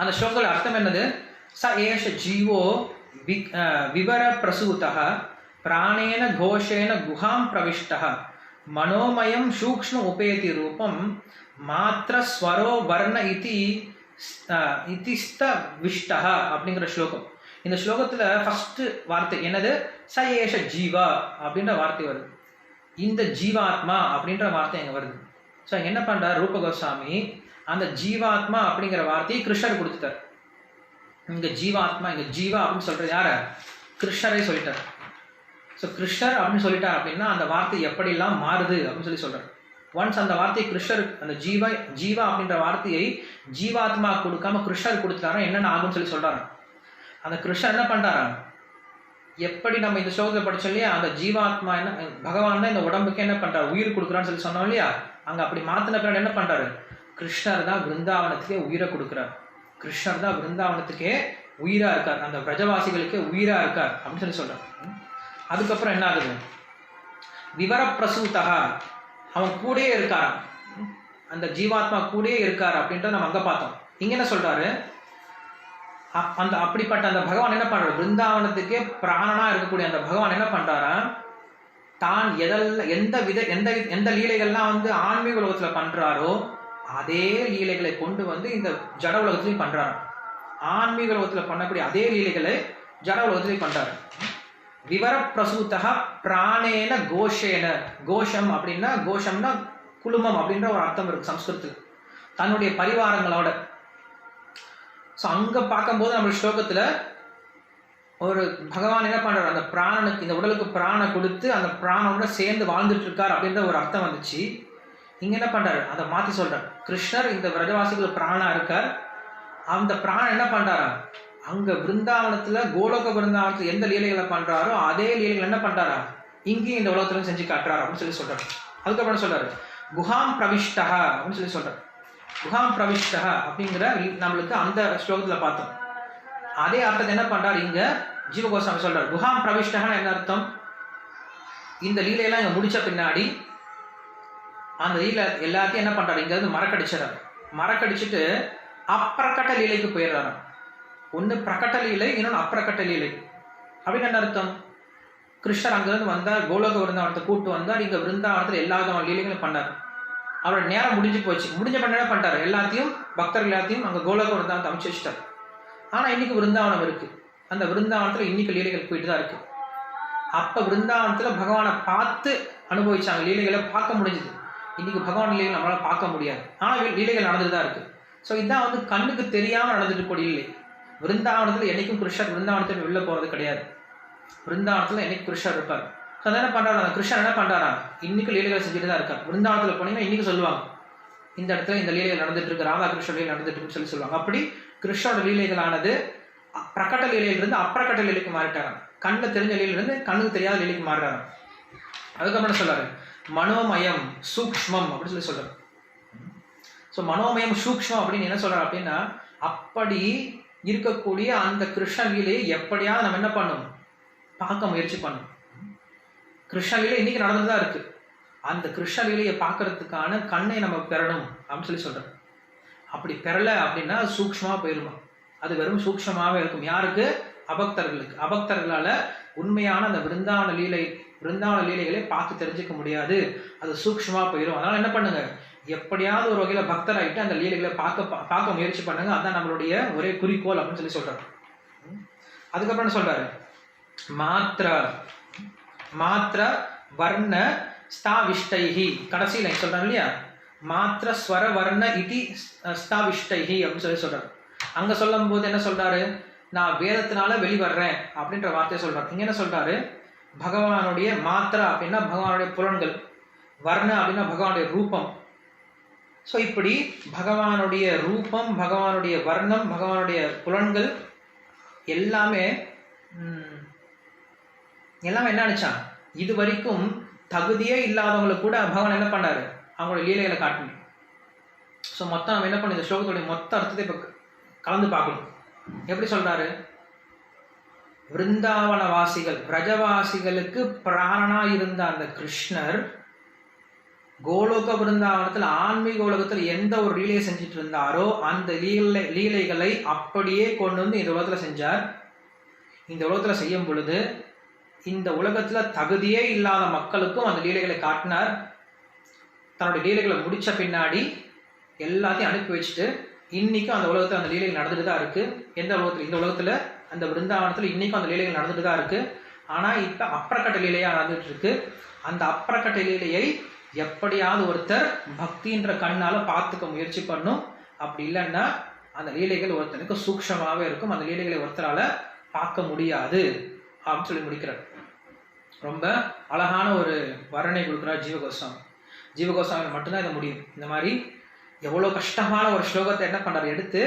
அந்த ஸ்லோகத்தோட அர்த்தம் என்னது, ச ஏஷ ஜீவோ விவர பிரசூதः பிராணேன கோஷேன குஹாம் பிரவிஷ்டः மனோமயம் சூக்ஷ்ம உபேதி ரூபம் மாத்திர ஸ்வரோ வர்ண இதிஸ்த விஷ்டः அப்படிங்கிற ஸ்லோகம். இந்த ஸ்லோகத்தில் ஃபர்ஸ்ட் வார்த்தை என்னது, ச ஏஷ ஜீவா அப்படின்ற வார்த்தை வருது. இந்த ஜீவாத்மா அப்படின்ற வார்த்தை எங்கே வருது. ஸோ அங்கே என்ன பண்ணுறார் ரூப கோஸ்வாமி, அந்த ஜீவாத்மா அப்படிங்கிற வார்த்தையை கிருஷ்ணர் கொடுத்துட்டார். இங்கே ஜீவாத்மா, இங்கே ஜீவா அப்படின்னு சொல்கிறது யார, கிருஷ்ணரை சொல்லிட்டார். ஸோ கிருஷ்ணர் அப்படின்னு சொல்லிட்டார் அப்படின்னா அந்த வார்த்தை எப்படிலாம் மாறுது அப்படின்னு சொல்கிறார். ஒன்ஸ் அந்த வார்த்தையை கிருஷ்ணர், அந்த ஜீவா அப்படின்ற வார்த்தையை ஜீவாத்மா கொடுக்காம கிருஷ்ணர் கொடுத்துட்டாரா என்னென்ன ஆகும்னு சொல்கிறாங்க. அந்த கிருஷ்ணர் என்ன பண்ணுறாரா, எப்படி நம்ம இந்த ஸ்லோகத்தை படித்தோம் இல்லையா, அந்த ஜீவாத்மா என்ன, பகவான் தான் இந்த உடம்புக்கு என்ன பண்ணுறாரு, உயிர் கொடுக்குறான்னு சொன்னோம் இல்லையா, அங்கே அப்படி மாற்றின பின்னாடி என்ன பண்ணுறாரு, கிருஷ்ணர் தான் விருந்தாவனத்துக்கே உயிரை கொடுக்குறார். கிருஷ்ணர் தான் விருந்தாவனத்துக்கே உயிராக இருக்கார், அந்த பிரஜவாசிகளுக்கே உயிராக இருக்கார் அப்படின்னு சொல்கிறார். அதுக்கப்புறம் என்ன ஆகுது, விவர பிரசூதா, அவன் கூடயே இருக்கார், அந்த ஜீவாத்மா கூடயே இருக்கார் அப்படின்றத நம்ம அங்கே பார்த்தோம். இங்கே என்ன சொல்கிறாரு, அந்த அப்படிப்பட்ட அந்த பகவான் என்ன பண்ணுறாரு, விருந்தாவனத்துக்கே பிராணனாக இருக்கக்கூடிய அந்த பகவான் என்ன பண்ணுறாரா, தான் எந்த லீலைகள்லாம் ஆன்மீக உலகத்தில் பண்ணுறாரோ அதே லீலைகளை கொண்டு இந்த ஜட உலகத்திலையும் பண்ணுறாரு. ஆன்மீக உலகத்தில் பண்ணக்கூடிய அதே லீலைகளை ஜட உலகத்திலையும் பண்ணுறாரு. விவர பிரசூத்தா பிராணேன கோஷேன, கோஷம் அப்படின்னா, கோஷம்னா குழுமம் அப்படின்ற ஒரு அர்த்தம் இருக்கு சம்ஸ்கிருதத்தில், தன்னுடைய பரிவாரங்களோட. ஸோ அங்கே பார்க்கும்போது நம்ம ஸ்லோகத்தில் ஒரு பகவான் என்ன பண்ணுறாரு, அந்த பிராணனுக்கு, இந்த உடலுக்கு பிராணை கொடுத்து அந்த பிராணனோட சேர்ந்து வாழ்ந்துட்டு இருக்கார் அப்படின்ற ஒரு அர்த்தம் வந்துச்சு. இங்கே என்ன பண்ணுறாரு, அதை மாற்றி சொல்கிறார். கிருஷ்ணர் இந்த விரஜவாசிகள் பிராணா இருக்கார், அந்த பிராணன் என்ன பண்ணுறாரா, அங்கே விருந்தாவனத்தில், கோலோக விருந்தாவனத்தில் எந்த லீலைகளை பண்ணுறாரோ அதே லீலைகள் என்ன பண்ணுறாரா இங்கேயும் இந்த உலகத்துல செஞ்சு காட்டுறாரு அப்படின்னு சொல்கிறார். அதுக்கப்புறம் சொல்கிறார் குஹாம் பிரவிஷ்டா அப்படின்னு சொல்கிறார். குஹாம் பிரவிஷ்டா அப்படிங்கிற நம்மளுக்கு அந்த ஸ்லோகத்தில் பார்த்தோம். அதே அர்த்தத்தை என்ன பண்ணுறாரு இங்கே ஜீவகோஸ்வாமி சொல்கிறார். குஹாம் பிரவிஷ்டா என்ன அர்த்தம், இந்த லீலையெல்லாம் இங்கே முடித்த பின்னாடி அந்த லீலை எல்லாத்தையும் என்ன பண்ணுறாரு, இங்கேருந்து மறக்கடிச்சிடறாரு. மறக்கடிச்சிட்டு அப்பிரகட்ட லீலைக்கு போயிடுறாரு. ஒன்று பிரகட்ட லீலை, இன்னொன்று அப்பிரகட்ட லீலை. அப்படின்னு என்ன அர்த்தம், கிருஷ்ணர் அங்கேருந்து வந்தார், கோலோக விருந்தாவனத்தை கூப்பிட்டு வந்தார், இங்கே விருந்தாவனத்தில் எல்லா விதமான லீலைகளும் பண்ணார். அவரோட நேரம் முடிஞ்சு போச்சு. முடிஞ்ச பண்ண என்ன பண்ணிட்டார், எல்லாத்தையும் பக்தர்கள் எல்லாத்தையும் அங்கே கோலோக விருந்தாவனத்தை அமைச்சு வச்சுட்டார். ஆனால் இன்னைக்கு விருந்தாவனம் இருக்குது, அந்த விருந்தாவனத்தில் இன்னைக்கு லீலைகள் போயிட்டு தான் இருக்குது. அப்போ விருந்தாவனத்தில் பகவானை பார்த்து அனுபவிச்சாங்க, லீலைகளை பார்க்க முடிஞ்சுது. இன்னைக்கு பகவான் லீலைகள் நம்மளால் பார்க்க முடியாது, ஆனால் லீலைகள் நடந்துட்டு தான் இருக்குது. ஸோ இதுதான் கண்ணுக்கு தெரியாமல் நடந்துட்டு கூடிய லீலை. விருந்தாவனத்தில் என்னைக்கும் கிருஷ்ணர் விருந்தாவனத்தில் வெளில போகிறது கிடையாது. விருந்தாவனத்தில் என்னைக்கு கிருஷ்ணர் இருப்பார். ஸோ அதை என்ன பண்ணுறாரு, அந்த கிருஷ்ணர் என்ன பண்ணுறாரா இன்னைக்கு லீலைகள் செஞ்சுட்டு தான் இருக்கார். விருந்தாவனத்தில் போனீங்கன்னா இன்னைக்கு சொல்லுவாங்க, இந்த இடத்துல இந்த லீலைகள் நடந்துட்டு இருக்கு, ராதாகிருஷ்ண லீலை நடந்துட்டு இருக்குன்னு சொல்லுவாங்க. அப்படி கிருஷ்ணோட லீலைகளானது பிரகட்ட லீலையிலிருந்து அப்பிரகட்ட லீலைக்கு மாறிட்டாராம். கண்ணில் தெரிஞ்ச லீலையிலிருந்து கண்ணுக்கு தெரியாத லீலைக்கு மாறுறாராம். அதுக்கப்புறம் என்ன சொல்றாரு, மனோமயம் சூக்ஷ்மம் அப்படின்னு சொல்றாரு. ஸோ மனோமயம் சூக்ஷ்மம் அப்படின்னு என்ன சொல்றாரு அப்படின்னா, அப்படி இருக்கக்கூடிய அந்த கிருஷ்ண லீலையை எப்படியாவது நம்ம என்ன பண்ணணும், பார்க்க முயற்சி பண்ணணும். கிருஷ்ண லீலை இன்னைக்கு நடந்துட்டு தான் இருக்கு. அந்த கிருஷ்ண லீலையை பார்க்கறதுக்கான கண்ணை நம்ம பெறணும் அப்படின்னு சொல்றாரு. அப்படி பெறலை அப்படின்னா சூக்ஷ்மா போயிருமா, அது வெறும் சூக்ஷ்மாவே இருக்கும். யாருக்கு, அபக்தர்களுக்கு. அபக்தர்களால உண்மையான அந்த விருந்தாவன லீலைகளை பார்த்து தெரிஞ்சுக்க முடியாது, அது சூக்ஷ்மா போயிடும். அதனால என்ன பண்ணுங்க, எப்படியாவது ஒரு வகையில பக்தர் ஆகிட்டு அந்த லீலைகளை பார்க்க முயற்சி பண்ணுங்க, அதான் நம்மளுடைய ஒரே குறிக்கோள் அப்படின்னு சொல்றாரு. அதுக்கப்புறம் என்ன சொல்றாரு, மாத்திர வர்ண ஸ்தாவிஷ்டைஹி, கடைசி லைன் சொல்றாங்க இல்லையா, மாத்திர ஸ்வர வர்ண இதி ஸ்தாவிஷ்டைஹி அப்படின்னு சொல்றாரு. அங்க சொல்லும் போது என்ன சொல்றாரு, நான் வேதத்தினால வெளிவர்றேன் அப்படின்ற வார்த்தையை சொல்றாரு. இங்க என்ன சொல்றாரு? பகவானுடைய மாத்திரா அப்படின்னா பகவானுடைய புலன்கள், வர்ண அப்படின்னா பகவானுடைய ரூபம். ஸோ இப்படி பகவானுடைய ரூபம், பகவானுடைய வர்ணம், பகவானுடைய புலன்கள் எல்லாமே எல்லாமே என்ன நினைச்சான்? இது வரைக்கும் தகுதியே இல்லாதவங்களுக்கு கூட பகவான் என்ன பண்ணாரு? அவங்களோட லீலைகளை காட்டணும். ஸோ மொத்தம் நம்ம என்ன பண்ண, இந்த ஸ்லோகத்துடைய மொத்த அர்த்தத்தை இப்போ கலந்து பார்க்கணும். எப்படி சொல்றாரு? விருந்தாவன வாசிகள், பிரஜவாசிகளுக்கு பிராணனா இருந்த அந்த கிருஷ்ணர் கோலோக விருந்தாவனத்தில் ஆன்மீக உலகத்தில் எந்த ஒரு லீலையை செஞ்சுட்டு இருந்தாரோ அந்த லீலைகளை அப்படியே கொண்டு வந்து இந்த உலகத்துல செஞ்சார். இந்த உலகத்துல செய்யும் பொழுது இந்த உலகத்துல தகுதியே இல்லாத மக்களுக்கும் அந்த லீலைகளை காட்டினார். தன்னுடைய லீலைகளை முடிச்ச பின்னாடி எல்லாத்தையும் அனுப்பி வச்சுட்டு இன்னைக்கும் அந்த உலகத்துல அந்த லீலைகள் நடந்துட்டு தான் இருக்கு. எந்த உலகத்துல? இந்த உலகத்துல அந்த விருந்தாவனத்துல இன்னைக்கும் அந்த லீலைகள் நடந்துட்டு தான் இருக்கு. ஆனா இப்ப அப்புறக்கட்ட லீலையா நடந்துட்டு இருக்கு. அந்த அப்புறக்கட்ட லீலையை எப்படியாவது ஒருத்தர் பக்தின்ற கண்ணால பார்த்துக்க முயற்சி பண்ணும். அப்படி இல்லைன்னா அந்த லீலைகள் ஒருத்தனுக்கு சூக்ஷமாவே இருக்கும். அந்த லீலைகளை ஒருத்தரால பார்க்க முடியாது அப்படின்னு சொல்லி முடிக்கிறார். ரொம்ப அழகான ஒரு வர்ணனை கொடுக்குறார் ஜீவகோஸ்வாமி. ஜீவகோஸ்வாமி மட்டும்தான் இதை முடியும். இந்த மாதிரி எவ்வளோ கஷ்டமான ஒரு ஸ்லோகத்தை என்ன பண்ணார்? எடுத்து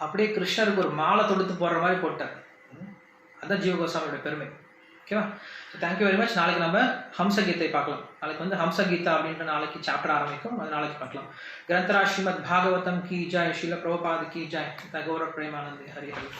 அப்படியே கிருஷ்ணருக்கு ஒரு மாலை தொடுத்து போடுற மாதிரி போட்டார். அதுதான் ஜீவகோஸ்வாமியோட பெருமை. ஓகேவா? Thank you very much. நாளைக்கு நம்ம ஹம்சகீதை பார்க்கலாம். நாளைக்கு வந்து ஹம்சகீதா அப்படின்ற நாளைக்கு சாப்டர் ஆரம்பிக்கும். அது நாளைக்கு பார்க்கலாம். கிரந்தராஜ் ஸ்ரீமத் பாகவதம் கி ஜாய், ஸ்ரீல பிரபுபாத் கி ஜாய், கௌரவ பிரேமானந்தி. ஹரி ஹரி.